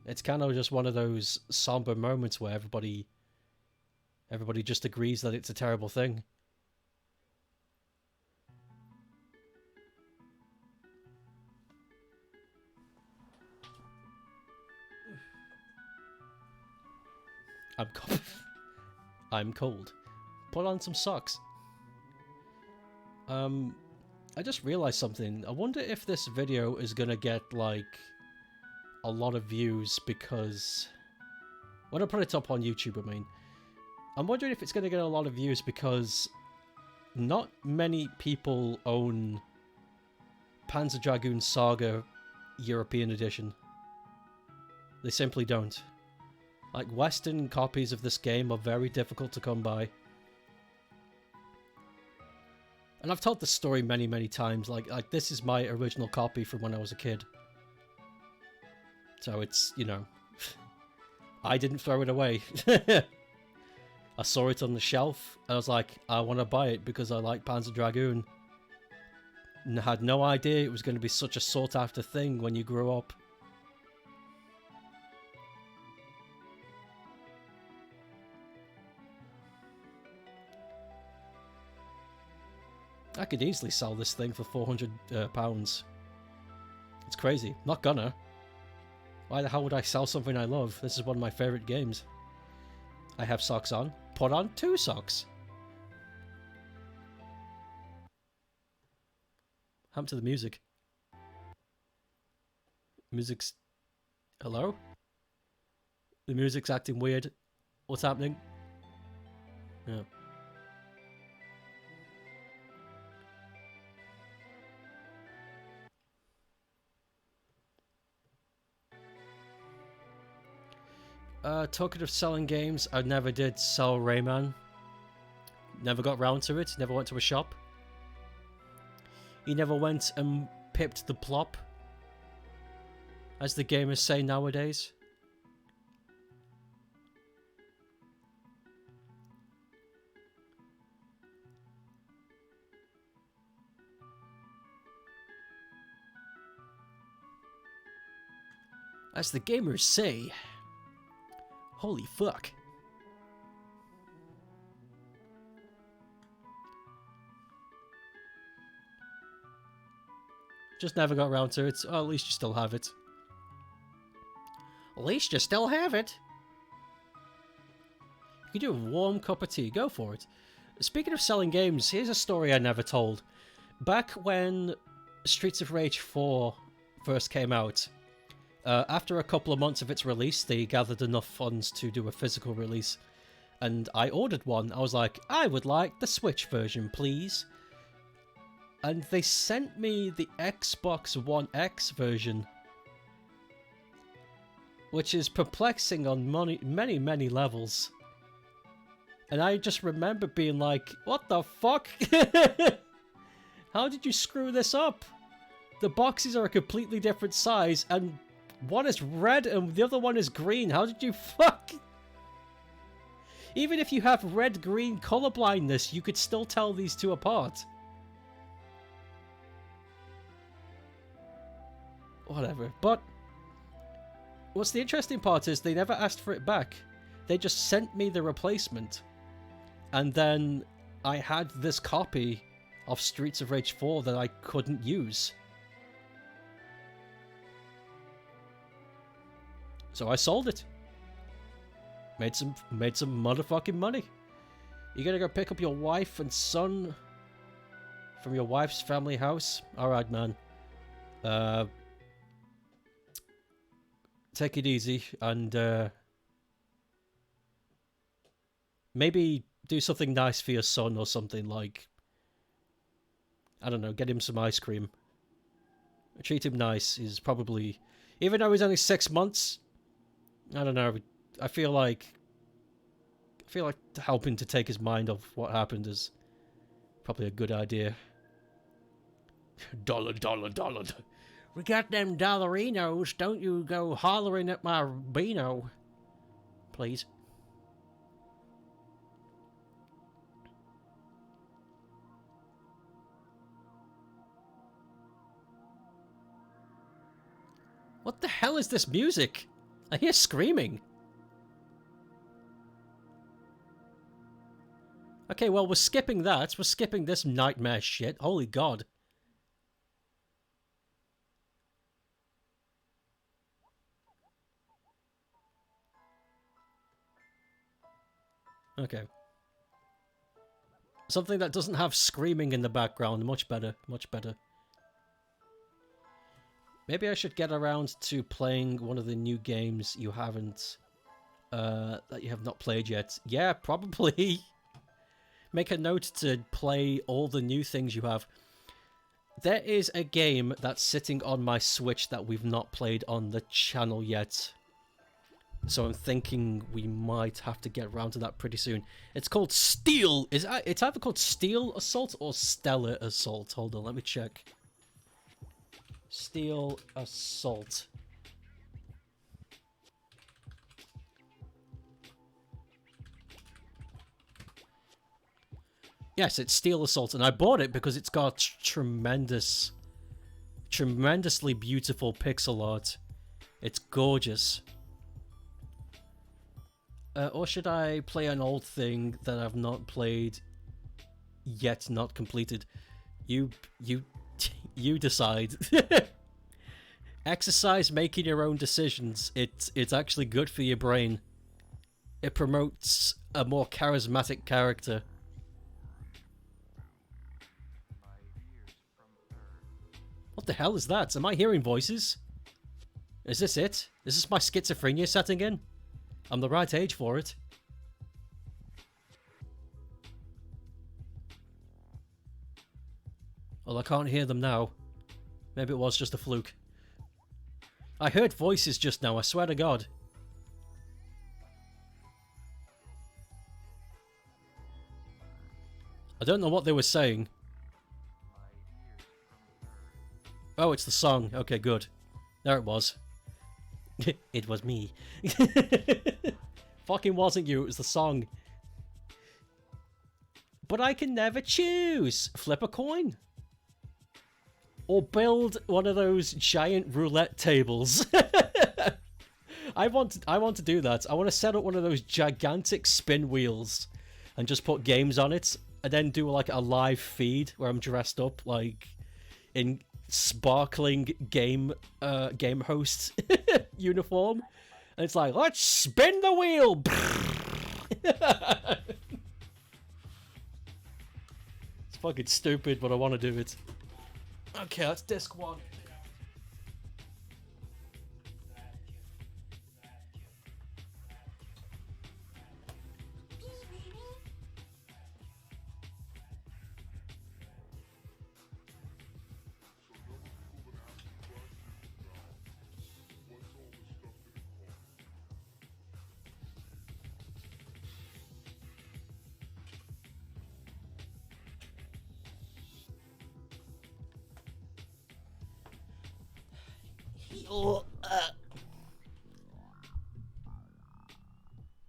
It's kind of just one of those somber moments where everybody just agrees that it's a terrible thing. I'm cold. I'm cold. Put on some socks. I just realized something. I wonder if this video is gonna get, like, a lot of views because... when I put it up on YouTube, I mean. I'm wondering if it's gonna get a lot of views because not many people own Panzer Dragoon Saga European Edition. They simply don't. Like, Western copies of this game are very difficult to come by. And I've told this story many, many times. Like this is my original copy from when I was a kid. So it's, you know, I didn't throw it away. I saw it on the shelf, and I was like, I want to buy it because I like Panzer Dragoon. And I had no idea it was going to be such a sought-after thing when you grew up. I could easily sell this thing for £400. It's crazy. Not gonna. Why the hell would I sell something I love? This is one of my favourite games. I have socks on. Put on 2 socks. What happened to the music? Music's... Hello? The music's acting weird. What's happening? Yeah. Talking of selling games, I never did sell Rayman. Never got round to it. Never went to a shop. He never went and pipped the plop, as the gamers say nowadays. As the gamers say. Holy fuck. Just never got around to it. Oh, at least you still have it. At least you still have it. You can do a warm cup of tea. Go for it. Speaking of selling games, here's a story I never told. Back when Streets of Rage 4 first came out, after a couple of months of its release, they gathered enough funds to do a physical release. And I ordered one. I was like, I would like the Switch version, please. And they sent me the Xbox One X version, which is perplexing on many, many levels. And I just remember being like, what the fuck? How did you screw this up? The boxes are a completely different size, and one is red and the other one is green. How did you fuck? Even if you have red-green color blindness, you could still tell these two apart. Whatever. But what's the interesting part is they never asked for it back. They just sent me the replacement. And then I had this copy of Streets of Rage 4 that I couldn't use. So I sold it. Made some motherfucking money. You gotta go pick up your wife and son from your wife's family house? Alright, man. Take it easy and maybe do something nice for your son or something, like, I don't know, get him some ice cream. Treat him nice. He's probably, even though he's only 6 months, I don't know, I feel like helping to take his mind off what happened is probably a good idea. Dollar. We got them dollarinos. Don't you go hollering at my beano. Please. What the hell is this music? I hear screaming. Okay, well, we're skipping that. We're skipping this nightmare shit. Holy God. Okay. Something that doesn't have screaming in the background. Much better. Much better. Maybe I should get around to playing one of the new games you haven't... that you have not played yet. Yeah, probably. Make a note to play all the new things you have. There is a game that's sitting on my Switch that we've not played on the channel yet. So I'm thinking we might have to get around to that pretty soon. It's called Steel. It's either called Steel Assault or Stellar Assault. Hold on, let me check. Steel Assault. Yes, it's Steel Assault, and I bought it because it's got tremendously beautiful pixel art. It's gorgeous. Or should I play an old thing that I've not played yet, not completed? You you decide. Exercise making your own decisions. It's actually good for your brain. It promotes a more charismatic character. What the hell is that? Am I hearing voices? Is this it? Is this my schizophrenia setting in? I'm the right age for it. Well, I can't hear them now. Maybe it was just a fluke. I heard voices just now, I swear to God. I don't know what they were saying. Oh, it's the song. Okay, good. There it was. It was me. Fucking wasn't you, it was the song. But I can never choose. Flip a coin. Or build one of those giant roulette tables. I want to do that. I want to set up one of those gigantic spin wheels and just put games on it, and then do like a live feed where I'm dressed up like in sparkling game host uniform, and it's like, let's spin the wheel. It's fucking stupid, but I want to do it. Okay, that's disc 1.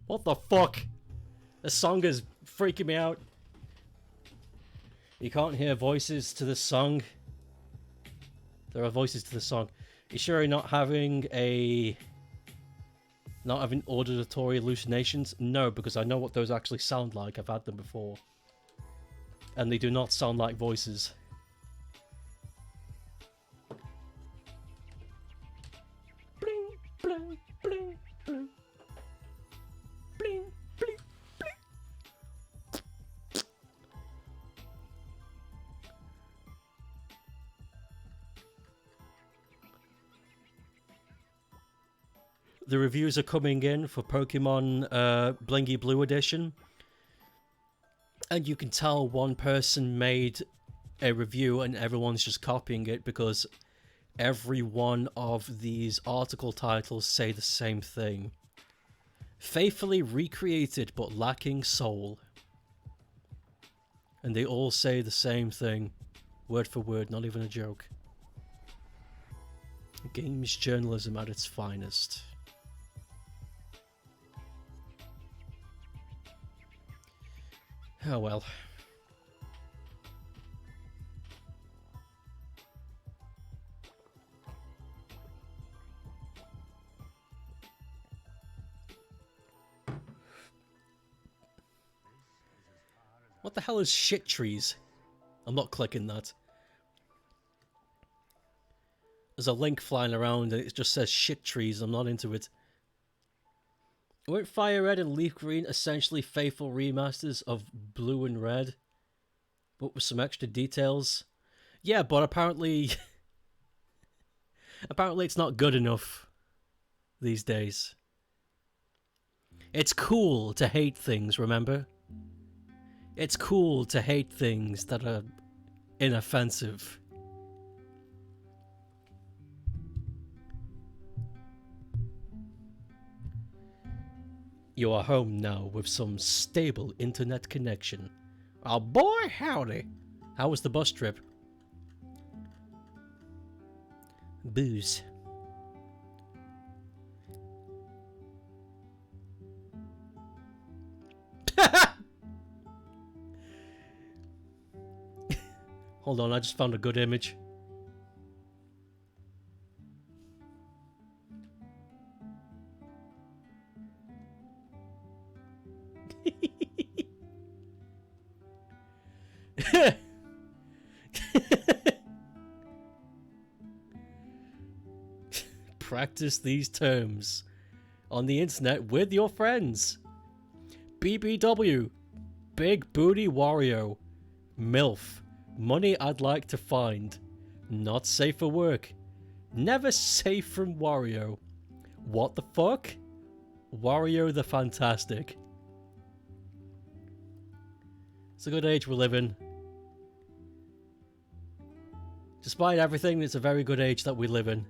What the fuck? This song is freaking me out. You can't hear voices to the song. There are voices to the song. You sure you're not having auditory hallucinations? No, because I know what those actually sound like. I've had them before. And they do not sound like voices. Bling, bling, bling, bling. Bling, bling, bling. The reviews are coming in for Pokemon Blingy Blue Edition. And you can tell one person made a review and everyone's just copying it, because every one of these article titles say the same thing. Faithfully recreated but lacking soul. And they all say the same thing. Word for word, not even a joke. Games journalism at its finest. Oh well. What the hell is shit trees? I'm not clicking that. There's a link flying around and it just says shit trees. I'm not into it. Weren't Fire Red and Leaf Green essentially faithful remasters of Blue and Red, but with some extra details? Yeah, but apparently... apparently it's not good enough these days. It's cool to hate things, remember? It's cool to hate things that are inoffensive. You are home now with some stable internet connection. Oh boy, howdy. How was the bus trip? Booze. Hold on, I just found a good image. practice these terms on the internet with your friends. BBW, Big Booty Wario, MILF, money I'd like to find, not safe for work, never safe from Wario, what the fuck, Wario the Fantastic. It's a good age we live in. Despite everything, it's a very good age that we live in.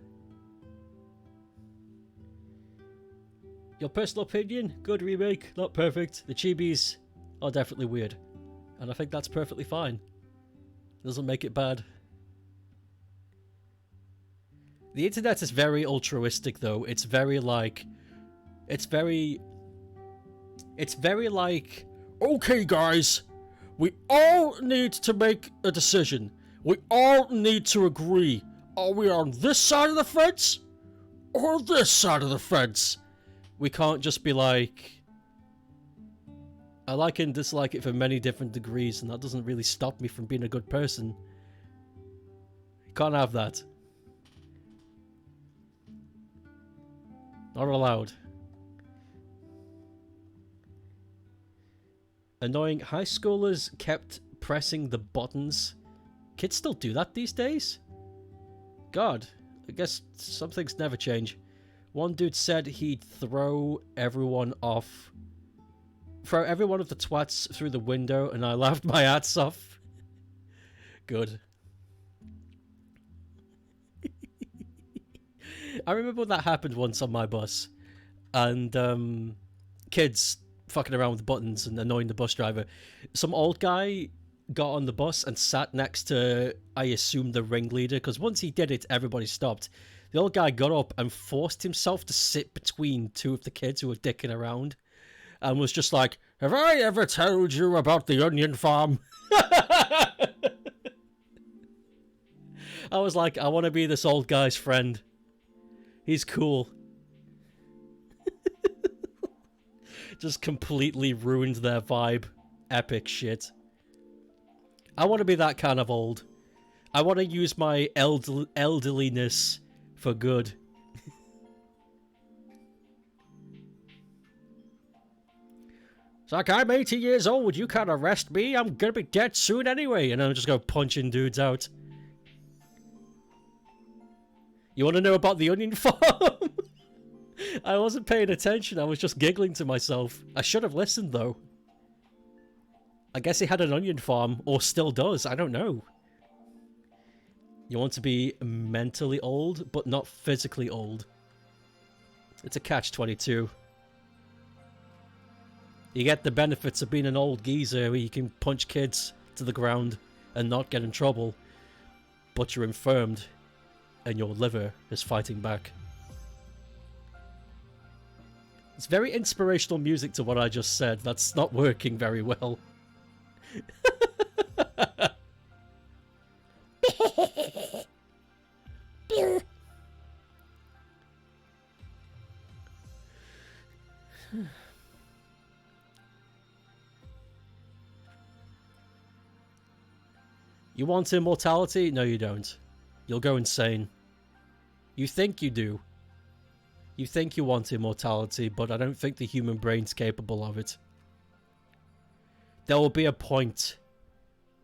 Your personal opinion? Good remake, not perfect. The chibis are definitely weird. And I think that's perfectly fine. Doesn't make it bad. The internet is very altruistic though. It's very like... It's very like... Okay guys, we all need to make a decision. We all need to agree. Are we on this side of the fence? Or this side of the fence? We can't just be like... I like and dislike it for many different degrees, and that doesn't really stop me from being a good person. You can't have that. Not allowed. Annoying high schoolers kept pressing the buttons. Kids still do that these days? God, I guess some things never change. One dude said he'd throw every one of the twats through the window, and I laughed my ass off. Good. I remember when that happened once on my bus, and kids fucking around with the buttons and annoying the bus driver. Some old guy got on the bus and sat next to, I assume, the ringleader, because once he did it, everybody stopped. The old guy got up and forced himself to sit between two of the kids who were dicking around, and was just like, "Have I ever told you about the onion farm?" I was like, I want to be this old guy's friend. He's cool. Just completely ruined their vibe. Epic shit. I want to be that kind of old. I want to use my elderliness for good. It's like, I'm 80 years old, you can't arrest me, I'm gonna be dead soon anyway. And I'm just go punching dudes out. You want to know about the onion farm? I wasn't paying attention, I was just giggling to myself. I should have listened though. I guess he had an onion farm, or still does, I don't know. You want to be mentally old, but not physically old. It's a catch-22. You get the benefits of being an old geezer where you can punch kids to the ground and not get in trouble, but you're infirmed and your liver is fighting back. It's very inspirational music to what I just said. That's not working very well. You want immortality? No, you don't. You'll go insane. You think you do. You think you want immortality, but I don't think the human brain's capable of it. There will be a point.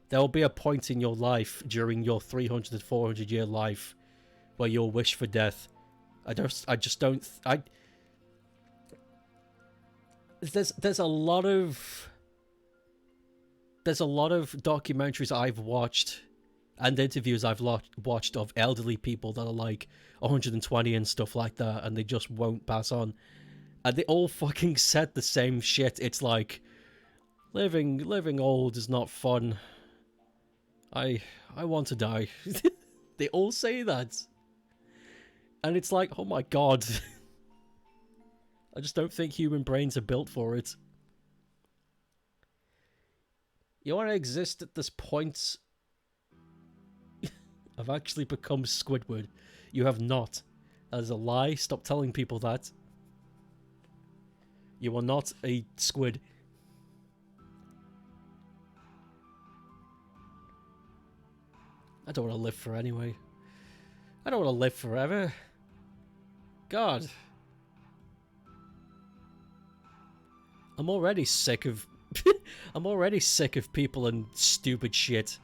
There will be a point in your life during your 300 to 400 year life where you'll wish for death. There's a lot of documentaries I've watched and interviews I've watched of elderly people that are like 120 and stuff like that, and they just won't pass on. And they all fucking said the same shit. It's like, living old is not fun. I want to die. They all say that. And it's like, oh my god. I just don't think human brains are built for it. You want to exist at this point? I've actually become Squidward. You have not. That is a lie. Stop telling people that. You are not a squid. I don't want to live for anyway. I don't want to live forever. God. I'm already sick of... I'm already sick of people and stupid shit.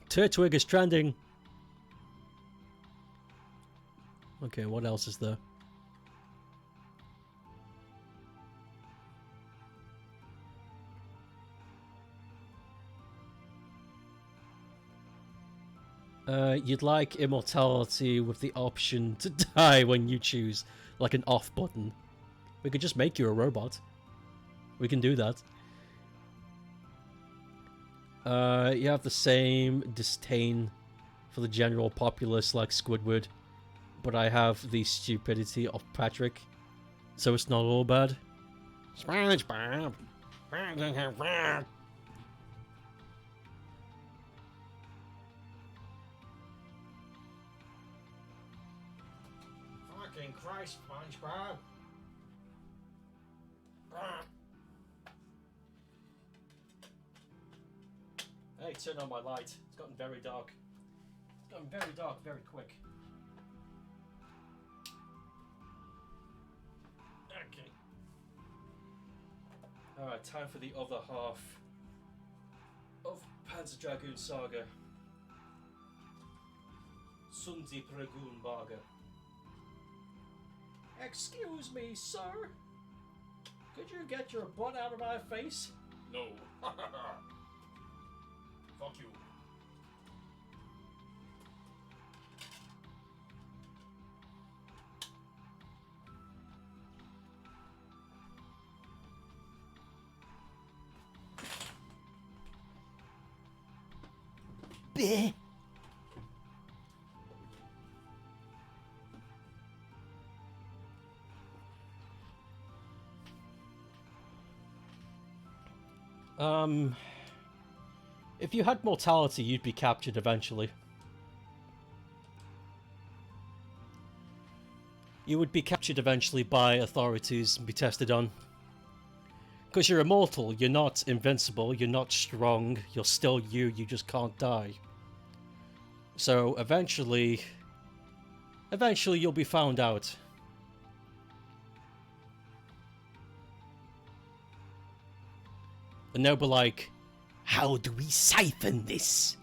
Turtwig is trending. Okay, what else is there? You'd like immortality with the option to die when you choose, like an off button. We could just make you a robot. We can do that. You have the same disdain for the general populace like Squidward, but I have the stupidity of Patrick, so it's not all bad. SpongeBob. Fucking Christ, SpongeBob. Hey, turn on my light. It's gotten very dark. It's gotten very dark very quick. Okay. Alright, time for the other half of Panzer Dragoon Saga. Sunzi Pragoon Baga. Excuse me, sir. Could you get your butt out of my face? No. Fuck you. Bleh. If you had mortality, you'd be captured eventually. You would be captured eventually by authorities and be tested on. Because you're immortal, you're not invincible, you're not strong, you're still you just can't die. So eventually you'll be found out. And they'll be like, how do we siphon this?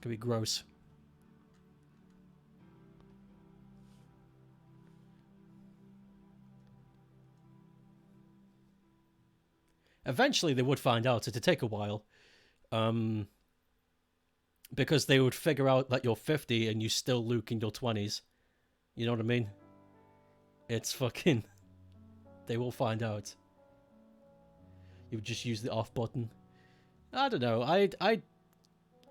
Could be gross. Eventually they would find out. It'd take a while. Because they would figure out that you're 50 and you still Luke in your 20s. You know what I mean? It's fucking... They will find out. You would just use the off button. I don't know. I'd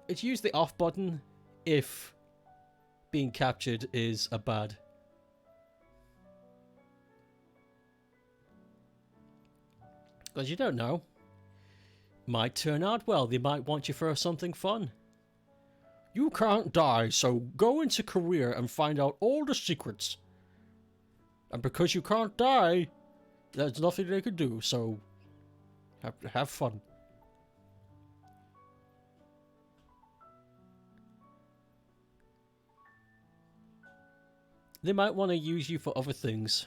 use the off button if being captured is a bad. Because you don't know. Might turn out well. They might want you for something fun. You can't die, so go into career and find out all the secrets. And because you can't die, there's nothing they can do, so have fun. They might want to use you for other things.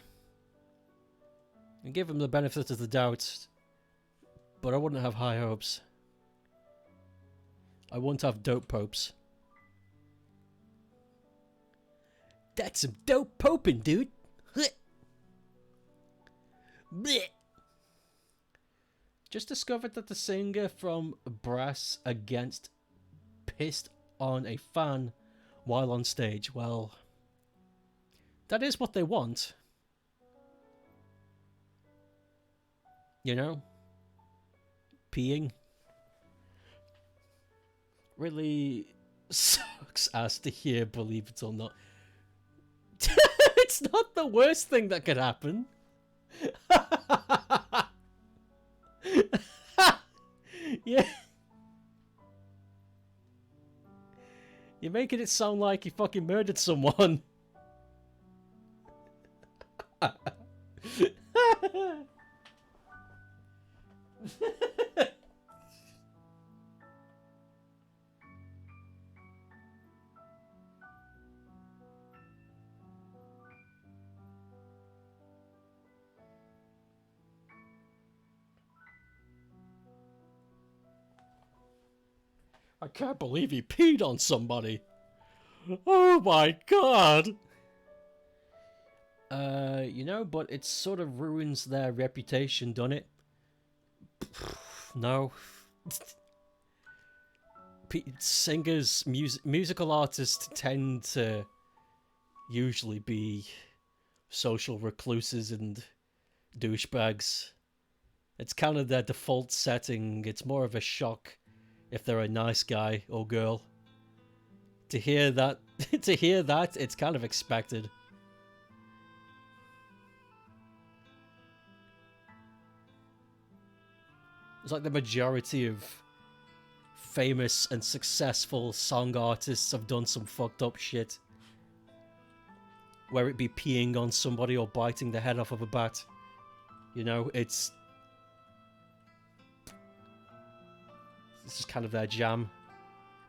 And give them the benefit of the doubt. But I wouldn't have high hopes. I wouldn't have dope popes. That's some dope poping, dude. Blech. Just discovered that the singer from Brass Against pissed on a fan while on stage. Well, that is what they want. You know? Peeing. Really sucks ass to hear, believe it or not. It's not the worst thing that could happen. Yeah. You're making it sound like you fucking murdered someone. I can't believe he peed on somebody. Oh my god. You know, but it sort of ruins their reputation, doesn't it? No. Singers, musical artists tend to usually be social recluses and douchebags. It's kind of their default setting. It's more of a shock if they're a nice guy or girl. To hear that, it's kind of expected. It's like the majority of famous and successful song artists have done some fucked up shit. Where it be peeing on somebody or biting the head off of a bat. You know, it's this is kind of their jam.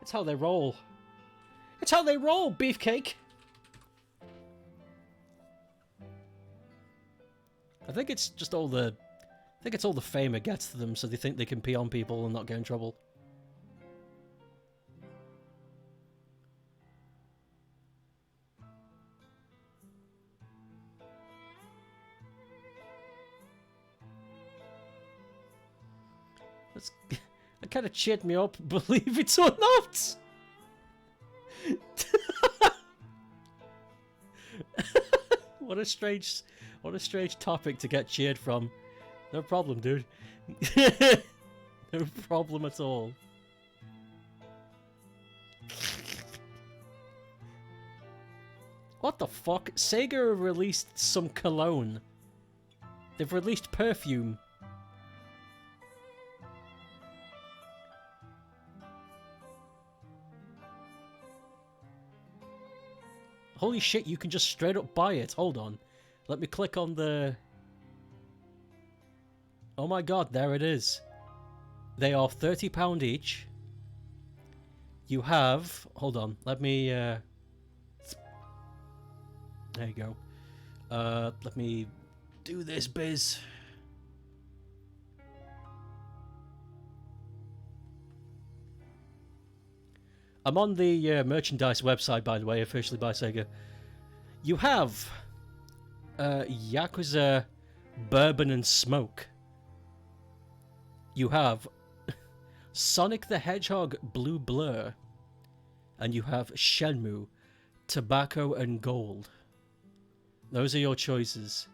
It's how they roll. It's how they roll, beefcake! I think it's just all the... I think it's all the fame it gets to them, so they think they can pee on people and not get in trouble. That kind of cheered me up, believe it or not! What a strange topic to get cheered from. No problem, dude. No problem at all. What the fuck? Sega released some cologne. They've released perfume. Holy shit, you can just straight up buy it. Hold on. Let me click on the... Oh my god, there it is. They are £30 each. You have... Hold on, let me... There you go. Let me do this biz. I'm on the merchandise website, by the way, officially by Sega. You have Yakuza Bourbon and Smoke. You have Sonic the Hedgehog Blue Blur. And you have Shenmue Tobacco and Gold. Those are your choices.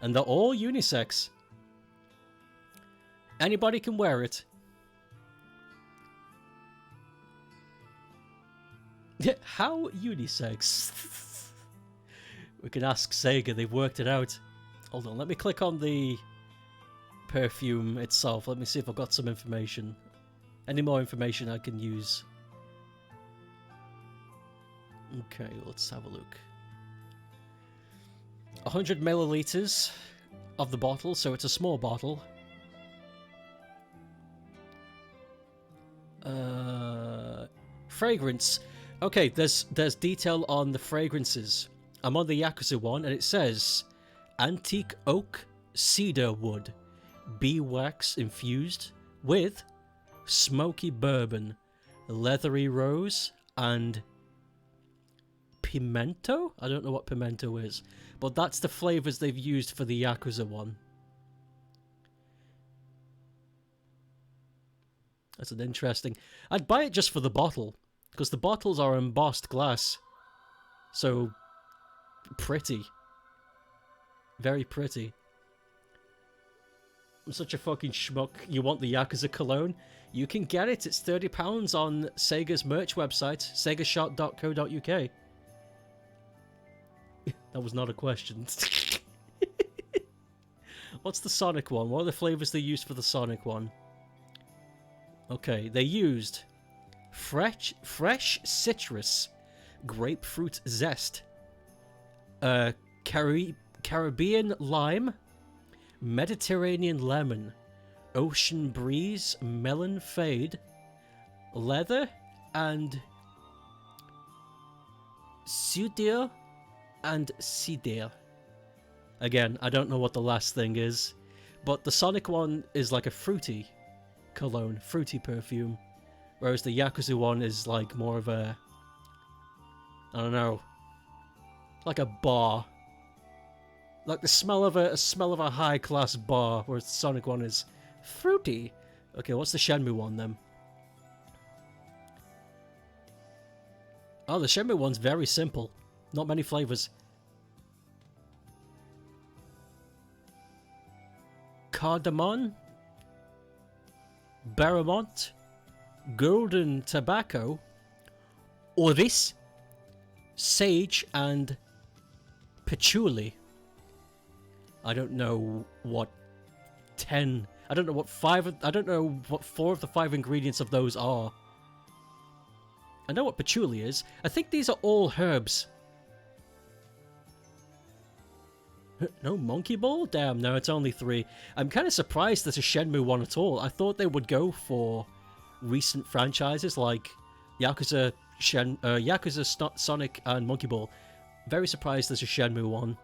And they're all unisex. Anybody can wear it. How unisex? We can ask Sega, they've worked it out. Hold on, let me click on the perfume itself. Let me see if I've got some information. Any more information I can use. Okay, let's have a look. 100 milliliters of the bottle, so it's a small bottle. Fragrance. Okay, there's detail on the fragrances. I'm on the Yakuza one, and it says antique oak cedar wood, beeswax infused with smoky bourbon, leathery rose, and pimento? I don't know what pimento is, but that's the flavors they've used for the Yakuza one. That's an interesting... I'd buy it just for the bottle, because the bottles are embossed glass. So, pretty. Very pretty. I'm such a fucking schmuck. You want the Yakuza cologne? You can get it. It's £30 on Sega's merch website, segashop.co.uk. That was not a question. What's the Sonic one? What are the flavors they used for the Sonic one? Okay, they used fresh citrus, grapefruit zest, Caribbean lime, Mediterranean lemon, ocean breeze, melon fade, leather, and Sudir and Cider. Again, I don't know what the last thing is, but the Sonic one is like a fruity cologne, fruity perfume, whereas the Yakuza one is like more of a, I don't know, like a bar, like the smell of a high class bar, whereas the Sonic one is fruity. Okay, what's the Shenmue one then? Oh, the Shenmue one's very simple. Not many flavors. Cardamom, Bergamot, Golden Tobacco, Orris, Sage, and Patchouli. I don't know what 10... I don't know what 5... I don't know what 4 of the 5 ingredients of those are. I know what patchouli is. I think these are all herbs. No Monkey Ball? Damn, no, it's only 3. I'm kind of surprised there's a Shenmue one at all. I thought they would go for recent franchises like Yakuza, Sonic, and Monkey Ball. Very surprised there's a Shenmue one.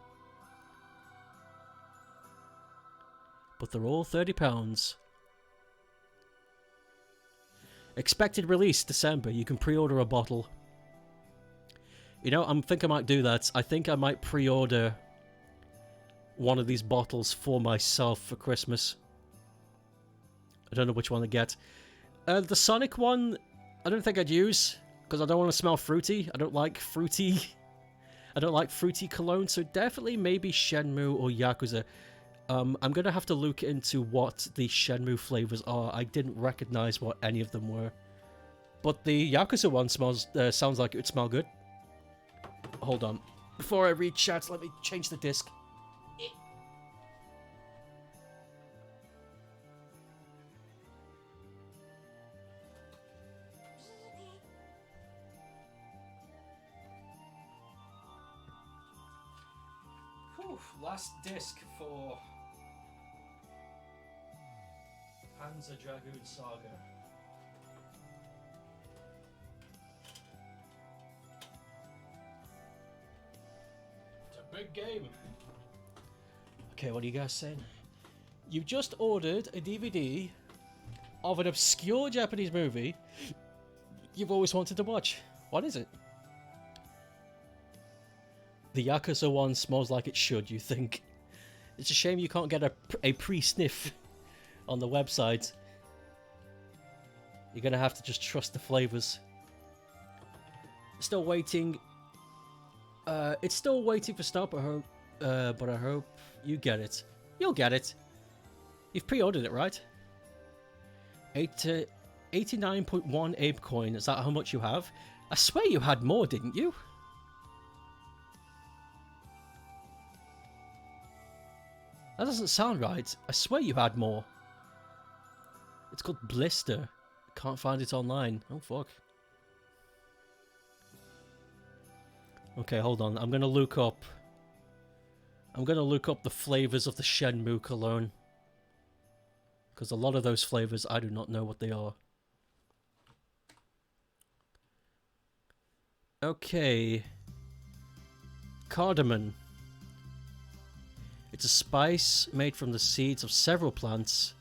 But they're all £30. Expected release December. You can pre-order a bottle. You know, I think I might do that. I think I might pre-order one of these bottles for myself for Christmas. I don't know which one to get. The Sonic one, I don't think I'd use, because I don't want to smell fruity. I don't like fruity. I don't like fruity cologne, so definitely maybe Shenmue or Yakuza. I'm going to have to look into what the Shenmue flavors are. I didn't recognize what any of them were. But the Yakuza one sounds like it would smell good. Hold on. Before I read chats, let me change the disc. Whew, last disc for Panzer Dragoon Saga. It's a big game. Okay, what are you guys saying? You've just ordered a DVD of an obscure Japanese movie you've always wanted to watch. What is it? The Yakuza one smells like it should, you think? It's a shame you can't get a pre-sniff on the website. You're gonna have to just trust the flavors. Still waiting. It's still waiting for stuff, but I hope you get it. You'll get it. You've pre-ordered it, right? 89.1 Ape coin. Is that how much you have? I swear you had more, didn't you? That doesn't sound right. I swear you had more. It's called Blister. Can't find it online. Oh, fuck. Okay, hold on. I'm gonna look up the flavors of the Shenmue cologne. Because a lot of those flavors, I do not know what they are. Okay. Cardamom. It's a spice made from the seeds of several plants.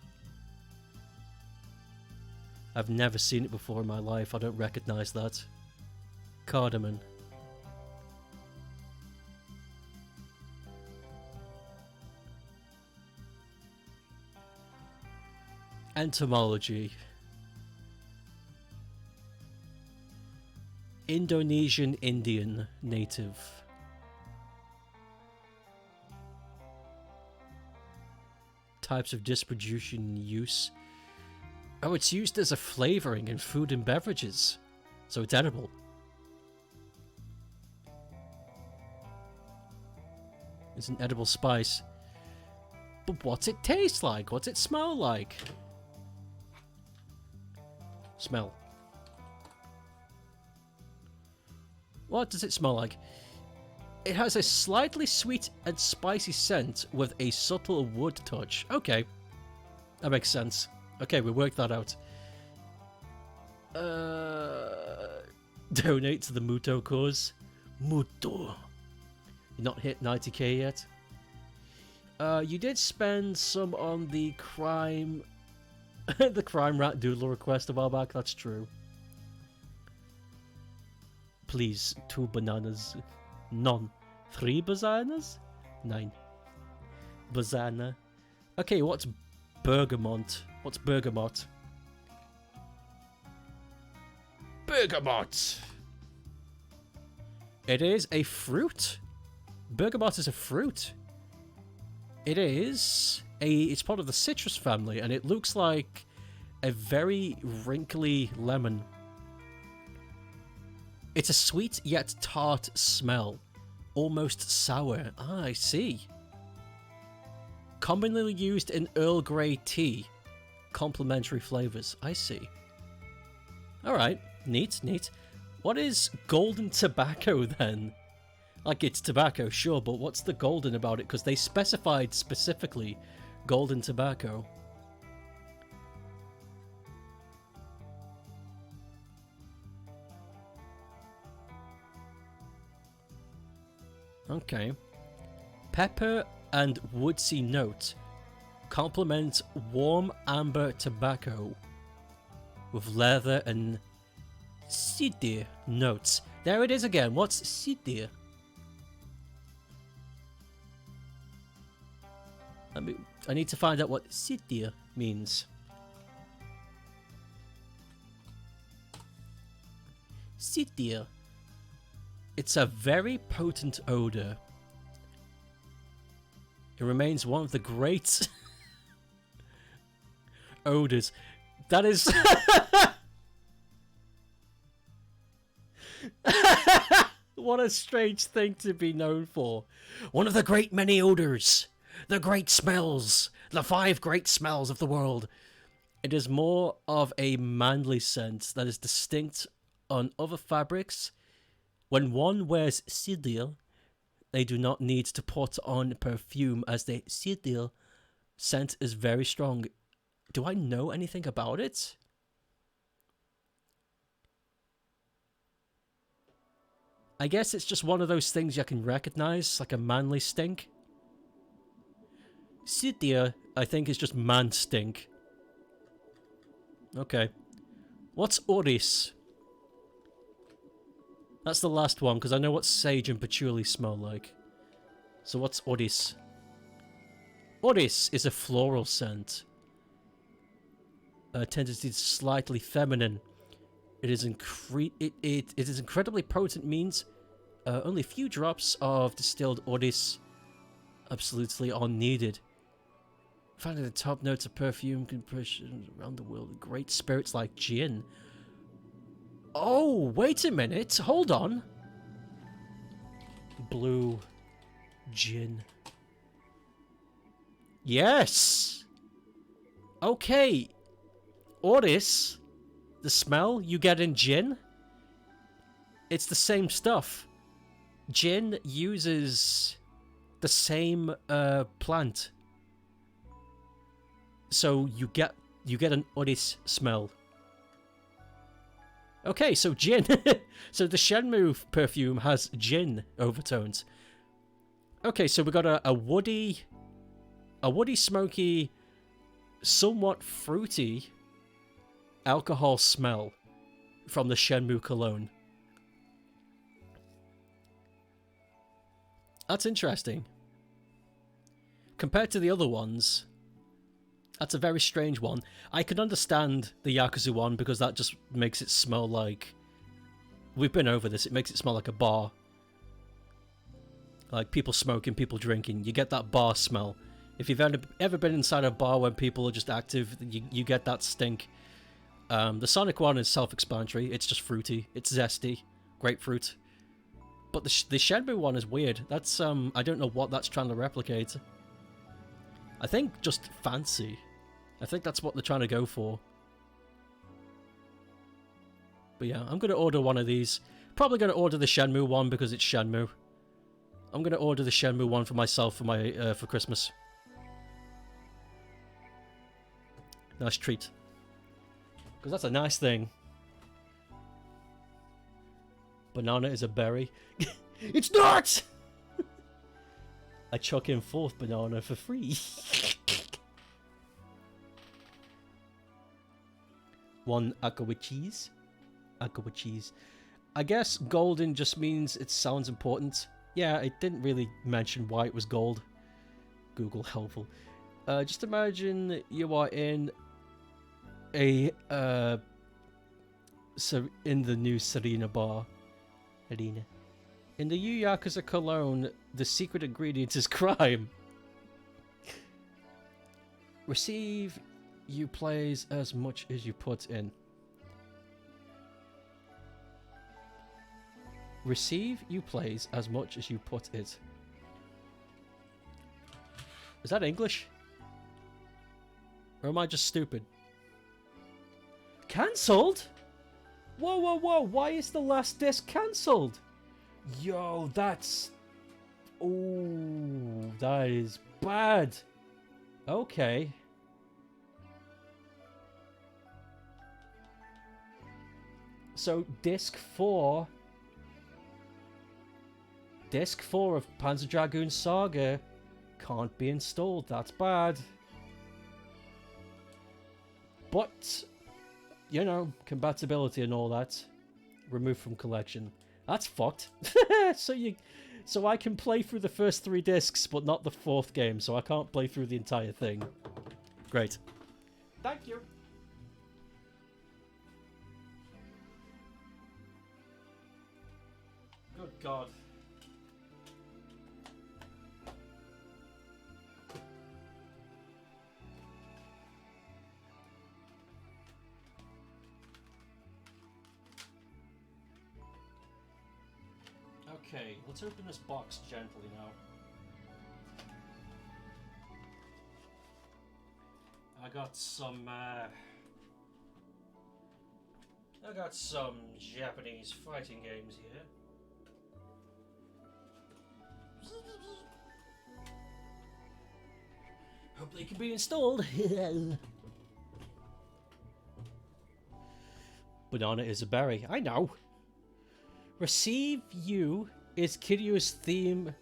I've never seen it before in my life. I don't recognize that. Cardamom. Entomology. Indonesian Indian native. Types of distribution and use. Oh, it's used as a flavoring in food and beverages. So it's edible. It's an edible spice. But what's it taste like? What's it smell like? Smell. What does it smell like? It has a slightly sweet and spicy scent with a subtle wood touch. Okay. That makes sense. Okay, we worked that out. Donate to the Muto cause. Muto. You're not hit 90k yet? You did spend some on the crime... the crime rat doodle request a while back, that's true. Please, 2 bananas. None. 3 bananas? 9. Bazana. Okay, what's bergamot? What's bergamot? Bergamot! It is a fruit. Bergamot is a fruit. It's part of the citrus family, and it looks like a very wrinkly lemon. It's a sweet yet tart smell. Almost sour. Ah, I see. Commonly used in Earl Grey tea. Complementary flavors. I see. Alright. Neat, neat. What is golden tobacco then? Like, it's tobacco, sure, but what's the golden about it? Because they specified specifically golden tobacco. Okay. Pepper and woodsy note complement warm amber tobacco with leather and cedar notes. There it is again. What's cedar? I need to find out what cedar means. Cedar. It's a very potent odor. It remains one of the great odors. That is... What a strange thing to be known for. One of the great many odors. The great smells. The 5 great smells of the world. It is more of a manly scent that is distinct on other fabrics. When one wears cedar, they do not need to put on perfume as the cedar scent is very strong. Do I know anything about it? I guess it's just one of those things you can recognize, like a manly stink. Cedar, I think, is just man stink. Okay. What's Oris? That's the last one, because I know what sage and patchouli smell like. So what's Oris? Oris is a floral scent. Tendency slightly feminine. It is it is incredibly potent. Means only a few drops of distilled Oris absolutely are needed. Finding the top notes of perfume compression around the world. Great spirits like gin. Oh, wait a minute. Hold on. Blue gin. Yes. Okay. Oris, the smell you get in gin, it's the same stuff. Gin uses the same plant. So you get an Oris smell. Okay, so gin. So the Shenmue perfume has gin overtones. Okay, so we got a woody, smoky, somewhat fruity alcohol smell from the Shenmue cologne. That's interesting. Compared to the other ones, that's a very strange one. I can understand the Yakuza one because that just makes it smell like... We've been over this. It makes it smell like a bar. Like people smoking, people drinking. You get that bar smell. If you've ever been inside a bar when people are just active, you get that stink. The Sonic one is self-explanatory. It's just fruity. It's zesty. Grapefruit. But the Shenmue one is weird. That's, I don't know what that's trying to replicate. I think just fancy. I think that's what they're trying to go for. But yeah, I'm going to order one of these. probably going to order the Shenmue one because it's Shenmue. I'm going to order the Shenmue one for myself for my for Christmas. Nice treat. Because that's a nice thing. Banana is a berry. It's not! I chuck in 4th banana for free. 1 aqua cheese. Aqua cheese. I guess golden just means it sounds important. Yeah, it didn't really mention why it was gold. Google helpful. Just imagine you are in a so in the new Serena bar. Arena. In the Yu Yakuza cologne, the secret ingredient is crime. Receive you plays as much as you put in. Receive you plays as much as you put it. Is that English? Or am I just stupid? Cancelled? Whoa, whoa, whoa, why is the last disc cancelled? Yo, that's... Oh, that is bad. Okay. So, disc 4... Disc 4 of Panzer Dragoon Saga can't be installed. That's bad. But... you know, compatibility and all that. Removed from collection. That's fucked. So I can play through the first 3 discs, but not the 4th game, so I can't play through the entire thing. Great. Thank you. Good God. Okay, let's open this box gently now. I got some Japanese fighting games here. Hope they can be installed. Banana is a berry. I know. Receive you is Kiryu's theme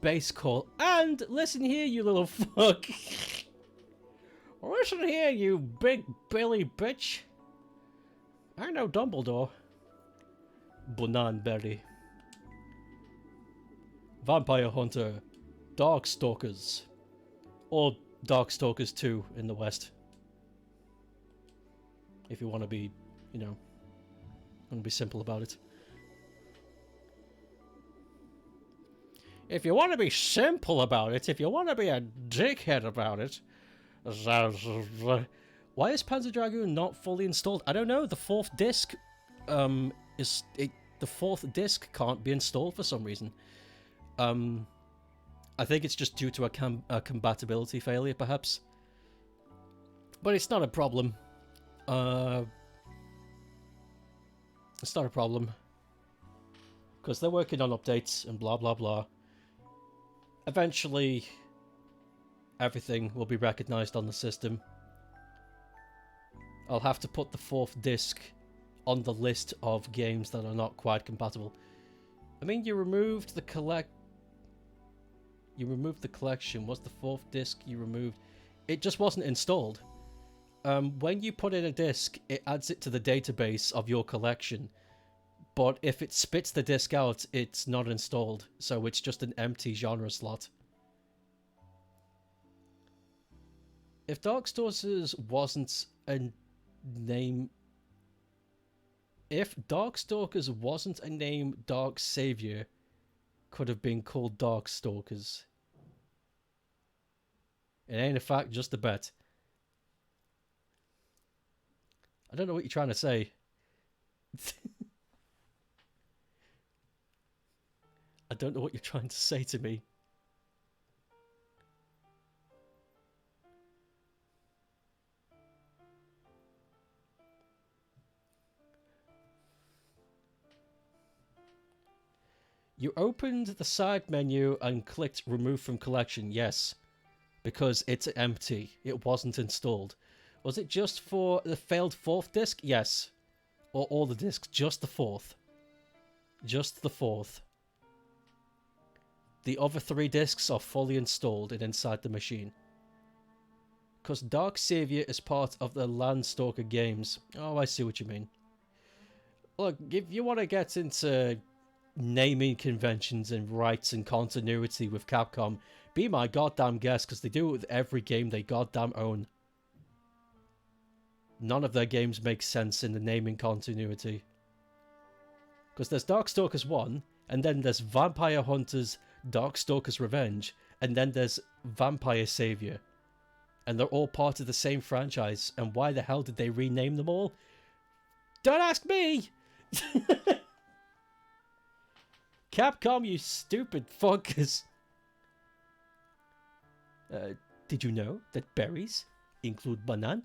bass call. And listen here, you little fuck. Listen here, you big Billy bitch. I know Dumbledore. Bananberry. Vampire Hunter. Darkstalkers. Or Darkstalkers 2 in the West. If you want to be, you know, want to be simple about it. If you want to be simple about it, if you want to be a dickhead about it... Why is Panzer Dragoon not fully installed? I don't know. The 4th disc, the 4th disc can't be installed for some reason. I think it's just due to a compatibility failure, perhaps. But it's not a problem. It's not a problem. Because they're working on updates and blah blah blah. Eventually, everything will be recognized on the system. I'll have to put the 4th disc on the list of games that are not quite compatible. I mean, you removed the collection. What's the 4th disc you removed? It just wasn't installed. When you put in a disc, it adds it to the database of your collection. But if it spits the disc out, it's not installed. So it's just an empty genre slot. If Darkstalkers wasn't a name... If Darkstalkers wasn't a name, Dark Savior could have been called Darkstalkers. It ain't a fact, just a bet. I don't know what you're trying to say. I don't know what you're trying to say to me. You opened the side menu and clicked remove from collection. Yes. Because it's empty. It wasn't installed. Was it just for the failed 4th disc? Yes. Or all the discs. Just the 4th. Just the 4th. The other 3 discs are fully installed and inside the machine. Because Dark Savior is part of the Landstalker games. Oh, I see what you mean. Look, if you want to get into naming conventions and rights and continuity with Capcom, be my goddamn guest, because they do it with every game they goddamn own. None of their games make sense in the naming continuity. Because there's Darkstalkers 1, and then there's Vampire Hunters, Darkstalkers Revenge, and then there's Vampire Savior. And they're all part of the same franchise, and why the hell did they rename them all? Don't ask me! Capcom, you stupid fuckers. Did you know that berries include banana?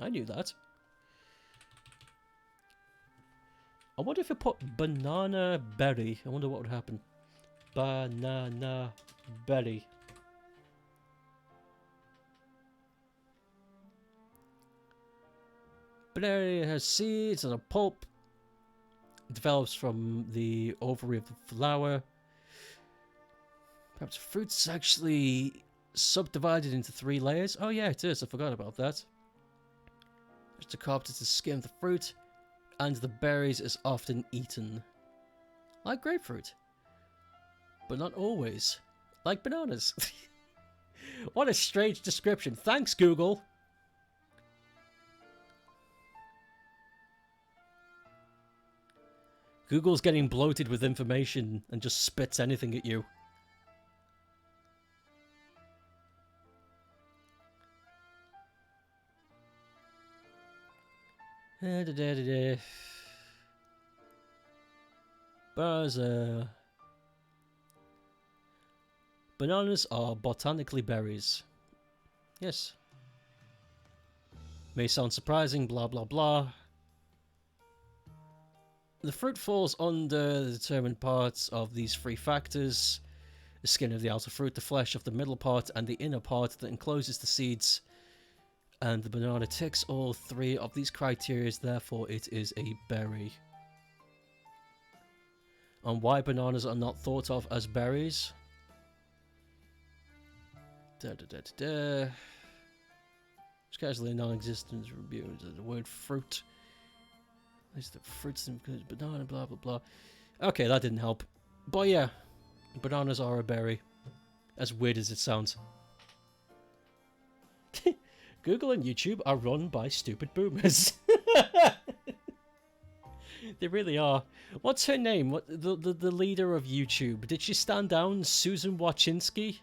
I knew that. I wonder if I put banana berry. I wonder what would happen. Banana berry. Berry has seeds and a pulp. It develops from the ovary of the flower. Perhaps fruit's actually subdivided into 3 layers. Oh yeah, it is. I forgot about that. Just a carpet to skim the fruit, and the berries is often eaten. Like grapefruit. But not always. Like bananas. What a strange description. Thanks, Google. Google's getting bloated with information and just spits anything at you. Bananas are botanically berries. Yes. May sound surprising, blah blah blah. The fruit falls under the determined parts of these 3 factors. The skin of the outer fruit, the flesh of the middle part, and the inner part that encloses the seeds. And the banana ticks all 3 of these criteria, therefore it is a berry. And why bananas are not thought of as berries? It's casually non-existent review. The word fruit. There's the fruits and banana, blah blah blah. Okay, that didn't help. But yeah, bananas are a berry. As weird as it sounds. Google and YouTube are run by stupid boomers. They really are. What's her name? What the leader of YouTube? Did she stand down? Susan Wojcicki?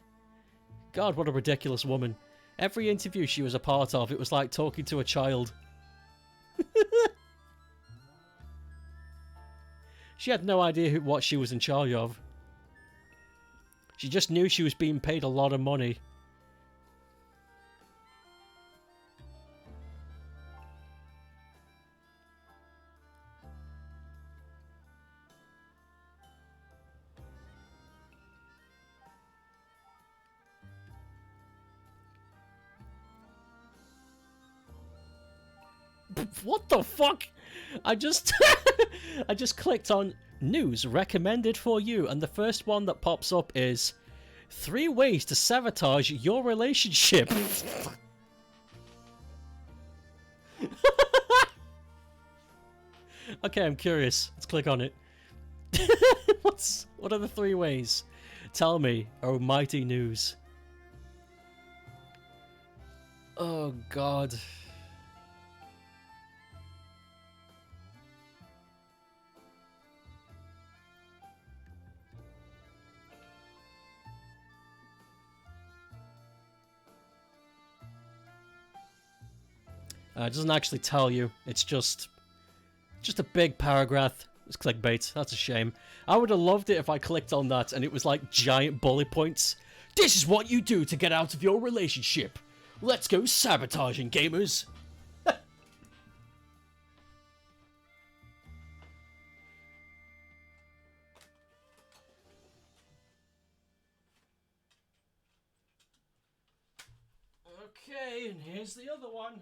God, what a ridiculous woman. Every interview she was a part of, it was like talking to a child. She had no idea what she was in charge of. She just knew she was being paid a lot of money. What the fuck? I just I just clicked on news recommended for you, and the first one that pops up is 3 ways to sabotage your relationship. Okay, I'm curious. Let's click on it. What are the 3 ways? Tell me, oh mighty news. Oh god. It doesn't actually tell you. It's just a big paragraph. It's clickbait. That's a shame. I would have loved it if I clicked on that and it was like giant bullet points. This is what you do to get out of your relationship. Let's go sabotaging, gamers. Okay, and here's the other one.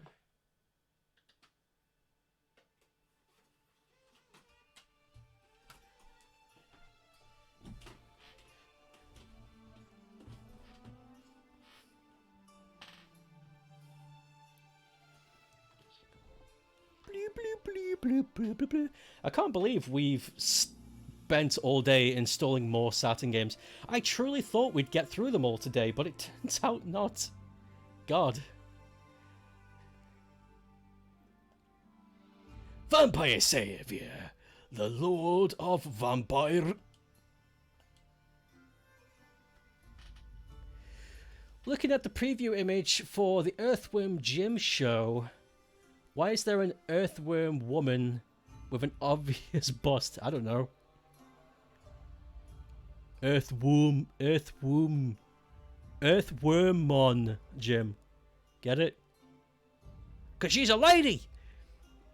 I can't believe we've spent all day installing more Saturn games. I truly thought we'd get through them all today, but it turns out not. God. Vampire Savior, the Lord of Vampire. Looking at the preview image for the Earthworm Jim show, why is there an earthworm woman with an obvious bust? I don't know. Earthwormon, Jim. Get it? Because she's a lady!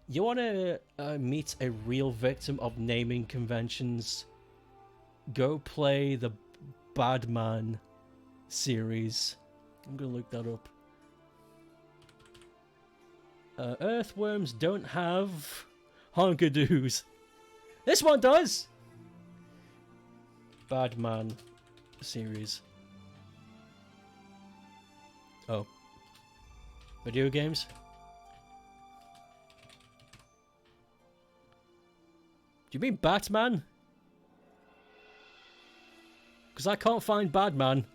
You want to meet a real victim of naming conventions? Go play the Badman series. I'm going to look that up. Earthworms don't have honkadoos. This one does! Badman series. Oh. Video games? Do you mean Batman? Because I can't find Badman.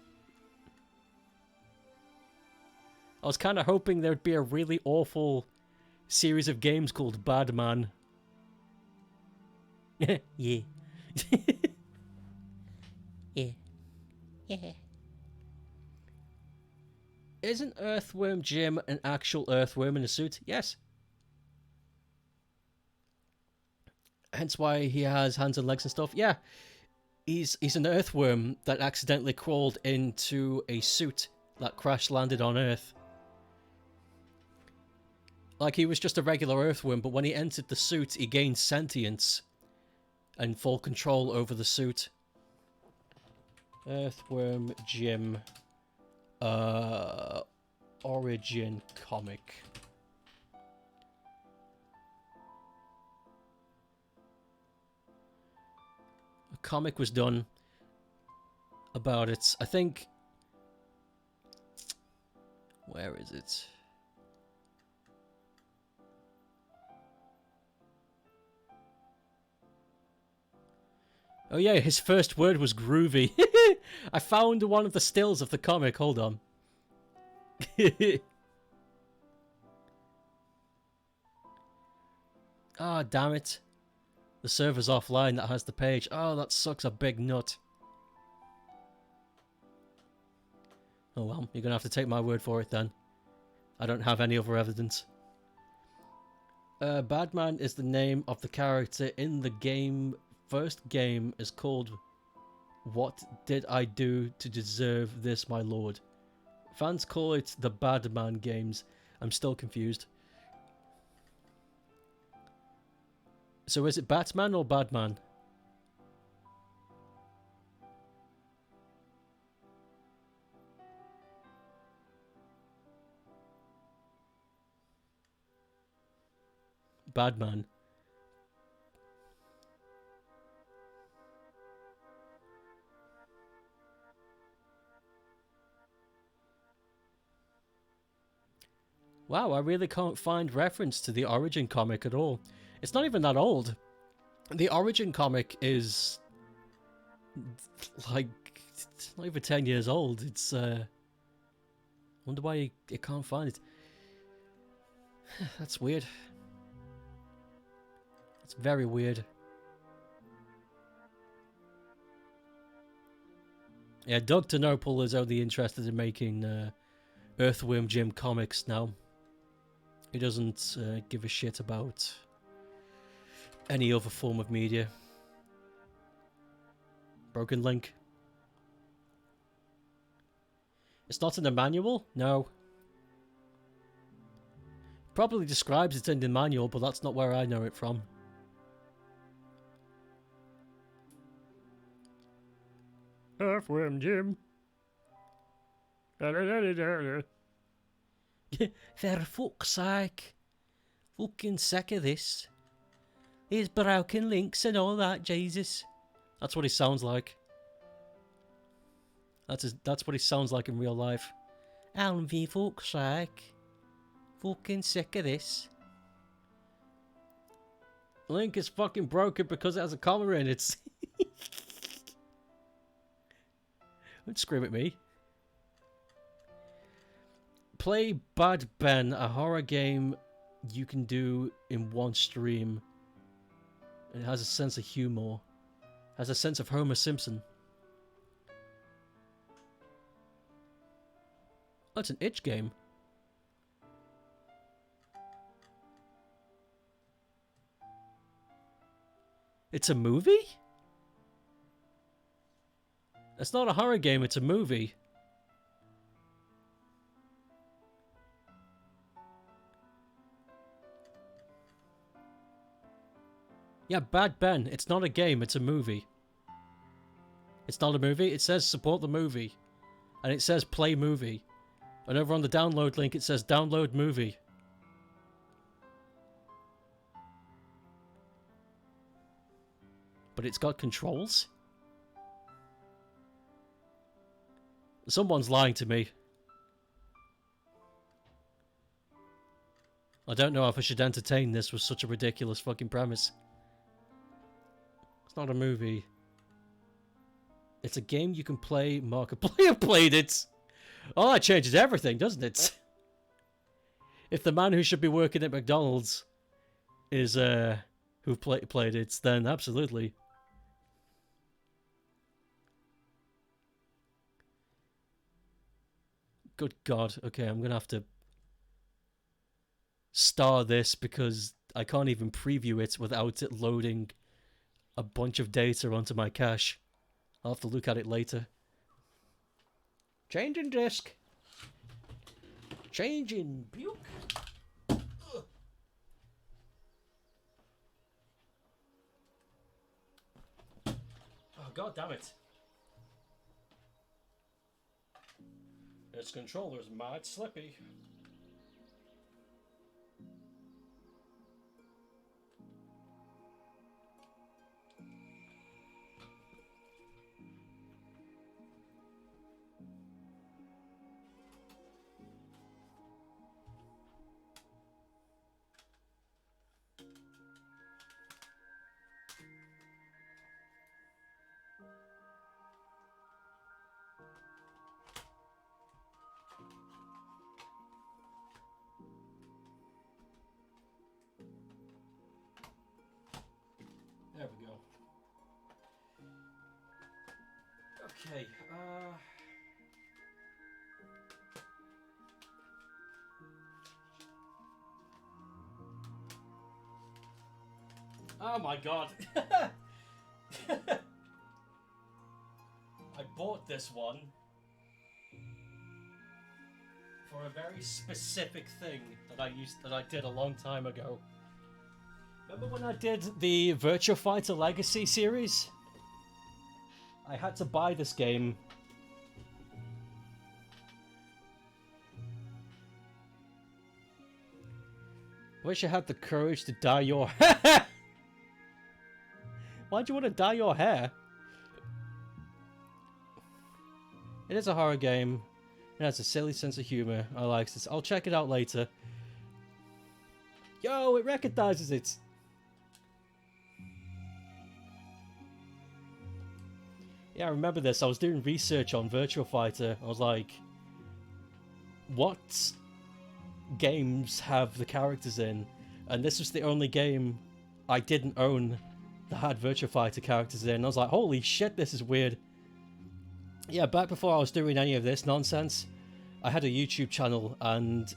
I was kind of hoping there'd be a really awful series of games called Badman. Yeah. Yeah. Yeah. Isn't Earthworm Jim an actual earthworm in a suit? Yes. Hence why he has hands and legs and stuff. Yeah. He's an earthworm that accidentally crawled into a suit that crash landed on Earth. Like, he was just a regular earthworm, but when he entered the suit, he gained sentience and full control over the suit. Earthworm Jim origin comic. A comic was done about it. I think... Where is it? Oh yeah, his first word was groovy. I found one of the stills of the comic. Hold on. Ah, damn it. The server's offline that has the page. Oh, that sucks a big nut. Oh well, you're gonna have to take my word for it then. I don't have any other evidence. Badman is the name of the character in the game. First game is called What Did I Do to Deserve This, My Lord? Fans call it the Badman games. I'm still confused. So is it Batman or Badman? Badman. Wow, I really can't find reference to the Origin comic at all. It's not even that old. The Origin comic is... like... it's not even 10 years old. It's, wonder why you can't find it. That's weird. That's very weird. Yeah, Doug Ternopil is only interested in making Earthworm Jim comics now. He doesn't give a shit about any other form of media. Broken link. It's not in the manual? No. Probably describes it in the manual, but that's not where I know it from. Earthworm Jim. For fuck's sake. Fucking sick of this. Here's broken links and all that, Jesus. That's what he sounds like. That's what he sounds like in real life. Alan, for fuck's sake. Fucking sick of this. Link is fucking broken because it has a comma in it. Don't scream at me. Play Bad Ben, a horror game you can do in one stream. It has a sense of humor. Has a sense of Homer Simpson. That's an itch game. It's a movie? It's not a horror game, it's a movie. Yeah, Bad Ben. It's not a game, it's a movie. It's not a movie, it says support the movie. And it says play movie. And over on the download link it says download movie. But it's got controls? Someone's lying to me. I don't know if I should entertain this with such a ridiculous fucking premise. It's not a movie. It's a game you can play. Markiplier played it! Oh, that changes everything, doesn't it? If the man who should be working at McDonald's is, who played it, then absolutely. Good God. Okay, I'm gonna have to star this because I can't even preview it without it loading a bunch of data onto my cache. I'll have to look at it later. Changing disk. Changing puke. Oh, God damn it. This controller's mad slippy. There we go. Okay, oh my God. I bought this one for a very specific thing that I did a long time ago. Remember when I did the Virtua Fighter Legacy series? I had to buy this game. Wish I had the courage to dye your hair. Why'd you want to dye your hair? It is a horror game. It has a silly sense of humor. I like this. I'll check it out later. Yo, it recognizes it. Yeah, I remember this. I was doing research on Virtua Fighter. I was like, what games have the characters in? And this was the only game I didn't own that had Virtua Fighter characters in. I was like, holy shit, this is weird. Yeah, back before I was doing any of this nonsense, I had a YouTube channel, and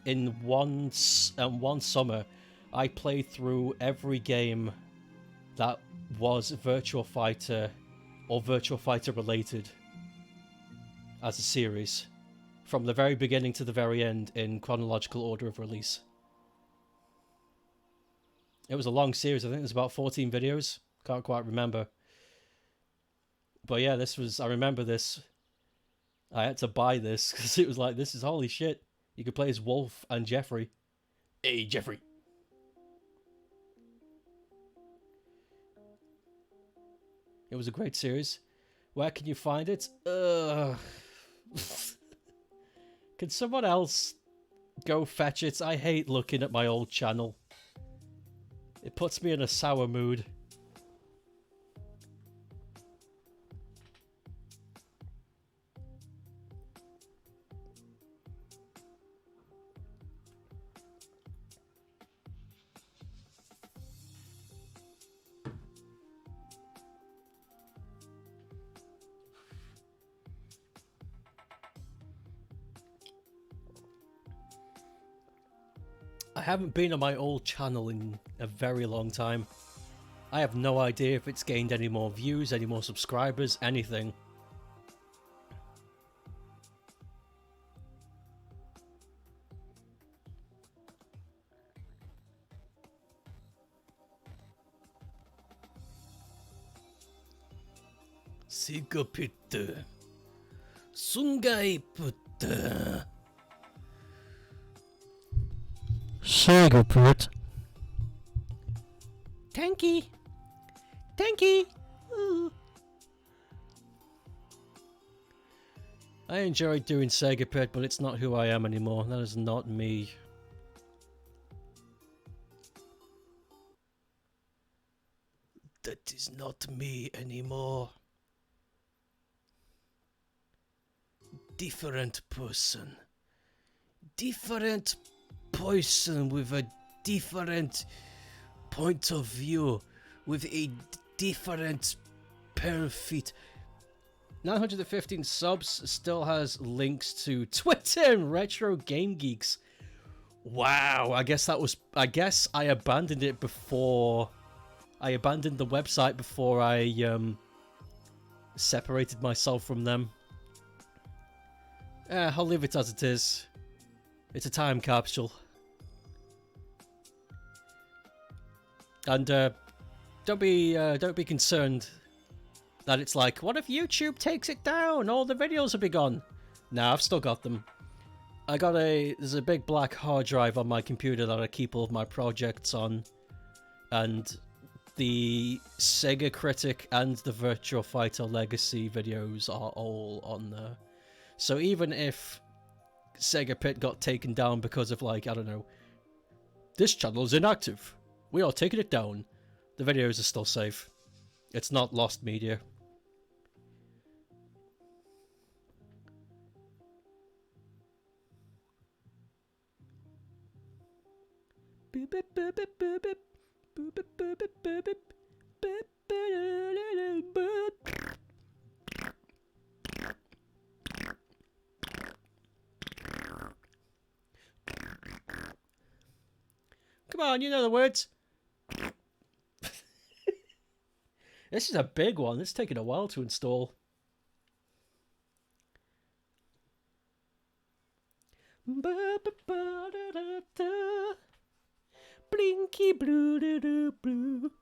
in one summer, I played through every game that was Virtua Fighter or Virtua Fighter related as a series, from the very beginning to the very end in chronological order of release. It was a long series. I think there's about 14 videos. Can't quite remember. But yeah, I remember this. I had to buy this because it was like, this is holy shit. You could play as Wolf and Jeffrey. Hey, Jeffrey. It was a great series. Where can you find it? Can someone else go fetch it? I hate looking at my old channel. It puts me in a sour mood. I haven't been on my old channel in a very long time. I have no idea if it's gained any more views, any more subscribers, anything. StokeApe. StokeApe. StokeApe. Tanky. Tanky. Ooh. I enjoyed doing StokeApe, but it's not who I am anymore. That is not me. That is not me anymore. Different person. Different person with a different point of view. With a different perfect. 915 subs, still has links to Twitter and Retro Game Geeks. Wow, I guess I abandoned it before. I abandoned the website before I separated myself from them. I'll leave it as it is. It's a time capsule. And don't be concerned that it's like, what if YouTube takes it down? All the videos will be gone. Nah, I've still got them. There's a big black hard drive on my computer that I keep all of my projects on. And the Sega Critic and the Virtua Fighter Legacy videos are all on there. So even if Sega Pit got taken down because of, like, I don't know, this channel is inactive, we are taking it down, the videos are still safe. It's not lost media. Come on, you know the words. This is a big one. It's taking a while to install. Blinky blue doo doo blue.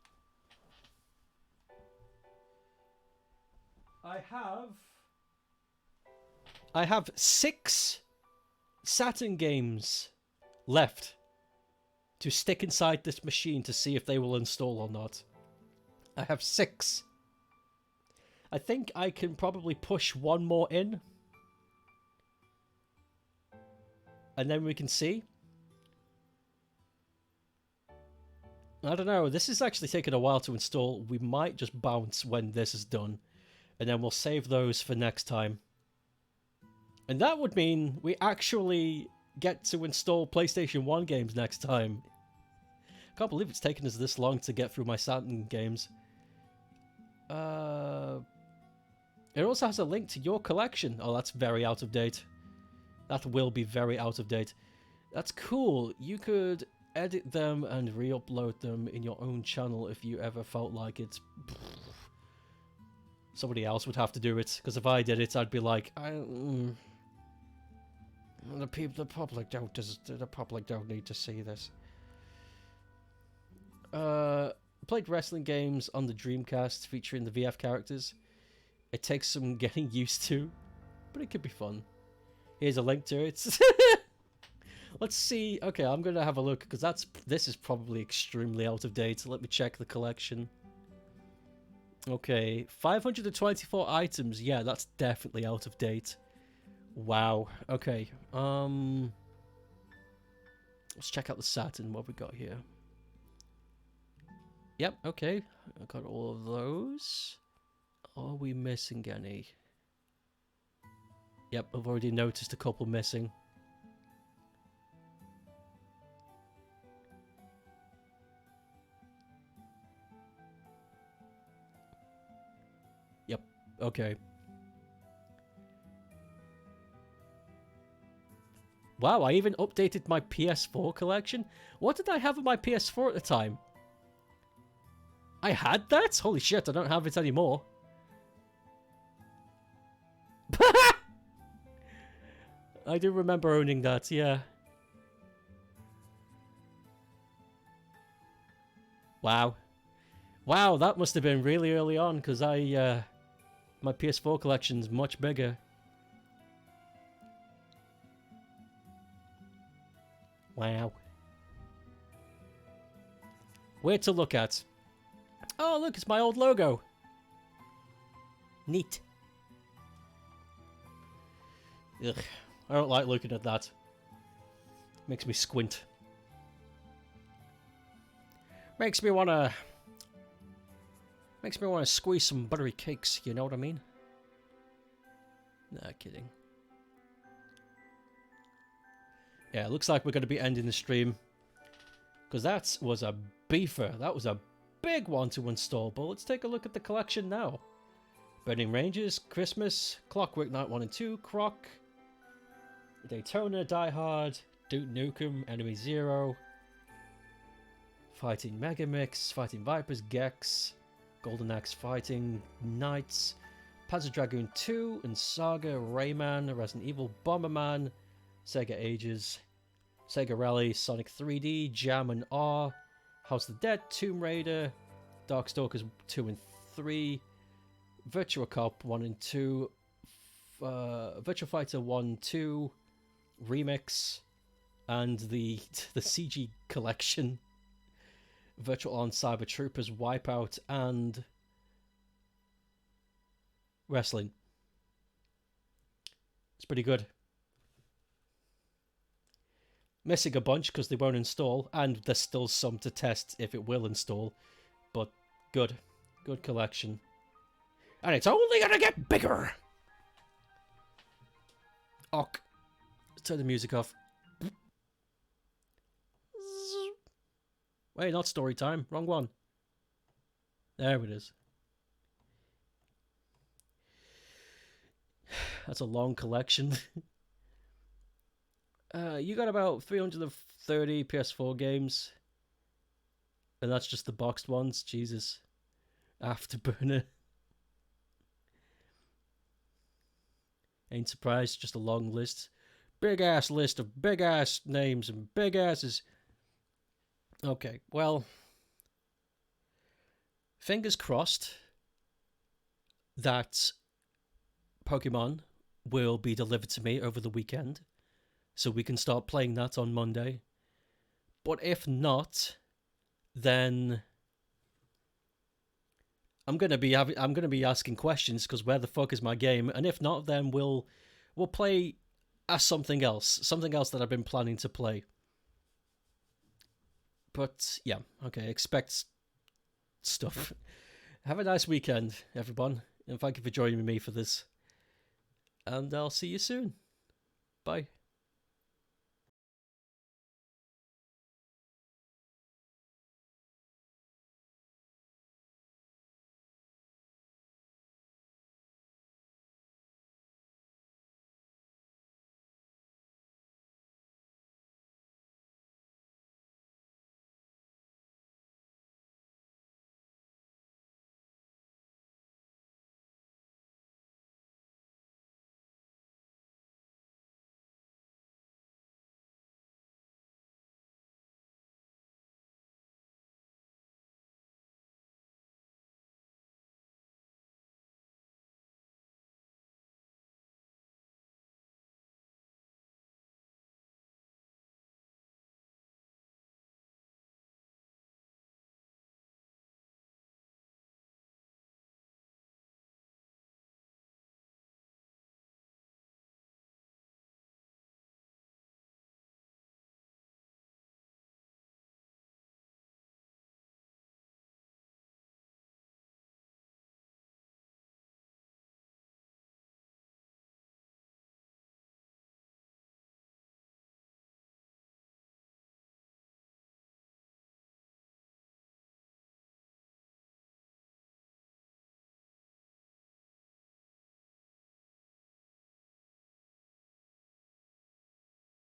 I have 6 Saturn games left to stick inside this machine to see if they will install or not. I have 6. I think I can probably push one more in. And then we can see. I don't know, this is actually taking a while to install. We might just bounce when this is done. And then we'll save those for next time. And that would mean we actually get to install PlayStation 1 games next time. I can't believe it's taken us this long to get through my Saturn games. It also has a link to your collection. Oh, that's very out of date. That will be very out of date. That's cool. You could edit them and re-upload them in your own channel if you ever felt like it. Somebody else would have to do it, because if I did it, I'd be like, the public don't need to see this. Played wrestling games on the Dreamcast featuring the VF characters. It takes some getting used to, but it could be fun. Here's a link to it. Let's see. Okay, I'm gonna have a look because this is probably extremely out of date. Let me check the collection. Okay, 524 items. Yeah, that's definitely out of date. Wow. Okay. Let's check out the Saturn. What we got here? Yep. Okay. I got all of those. Are we missing any? Yep. I've already noticed a couple missing. Yep. Okay. Wow, I even updated my PS4 collection. What did I have on my PS4 at the time? I had that? Holy shit, I don't have it anymore. I do remember owning that, yeah. Wow. Wow, that must have been really early on, because my PS4 collection's much bigger. Wow. Weird to look at. Oh, look, it's my old logo. Neat. Ugh, I don't like looking at that. Makes me squint. Makes me wanna squeeze some buttery cakes, you know what I mean? Nah, kidding. Yeah, it looks like we're going to be ending the stream. Because that was a beefer. That was a big one to install. But let's take a look at the collection now. Burning Rangers, Christmas, Clockwork Knight 1 and 2, Croc, Daytona, Die Hard, Duke Nukem, Enemy Zero, Fighting Megamix, Fighting Vipers, Gex, Golden Axe Fighting Knights, Panzer Dragoon 2 and Saga, Rayman, Resident Evil, Bomberman, Sega Ages, Sega Rally, Sonic 3D, Jam and R, House of the Dead, Tomb Raider, Darkstalkers 2 and 3, Virtua Cop 1 and 2, Virtua Fighter 1, 2, Remix, and the CG collection, Virtual On Cyber Troopers, Wipeout, and Wrestling. It's pretty good. Missing a bunch because they won't install, and there's still some to test if it will install, but good. Good collection. And it's only gonna get bigger! Ok. Let's turn the music off. Wait, not story time. Wrong one. There it is. That's a long collection. You got about 330 PS4 games. And that's just the boxed ones. Jesus. Afterburner. Ain't surprised, just a long list. Big ass list of big ass names and big asses. Okay, well. Fingers crossed that Pokemon will be delivered to me over the weekend, so we can start playing that on Monday. But if not, then I'm gonna be asking questions because where the fuck is my game? And if not, then we'll play as something else that I've been planning to play. But yeah, okay, expect stuff. Have a nice weekend, everyone, and thank you for joining me for this. And I'll see you soon. Bye.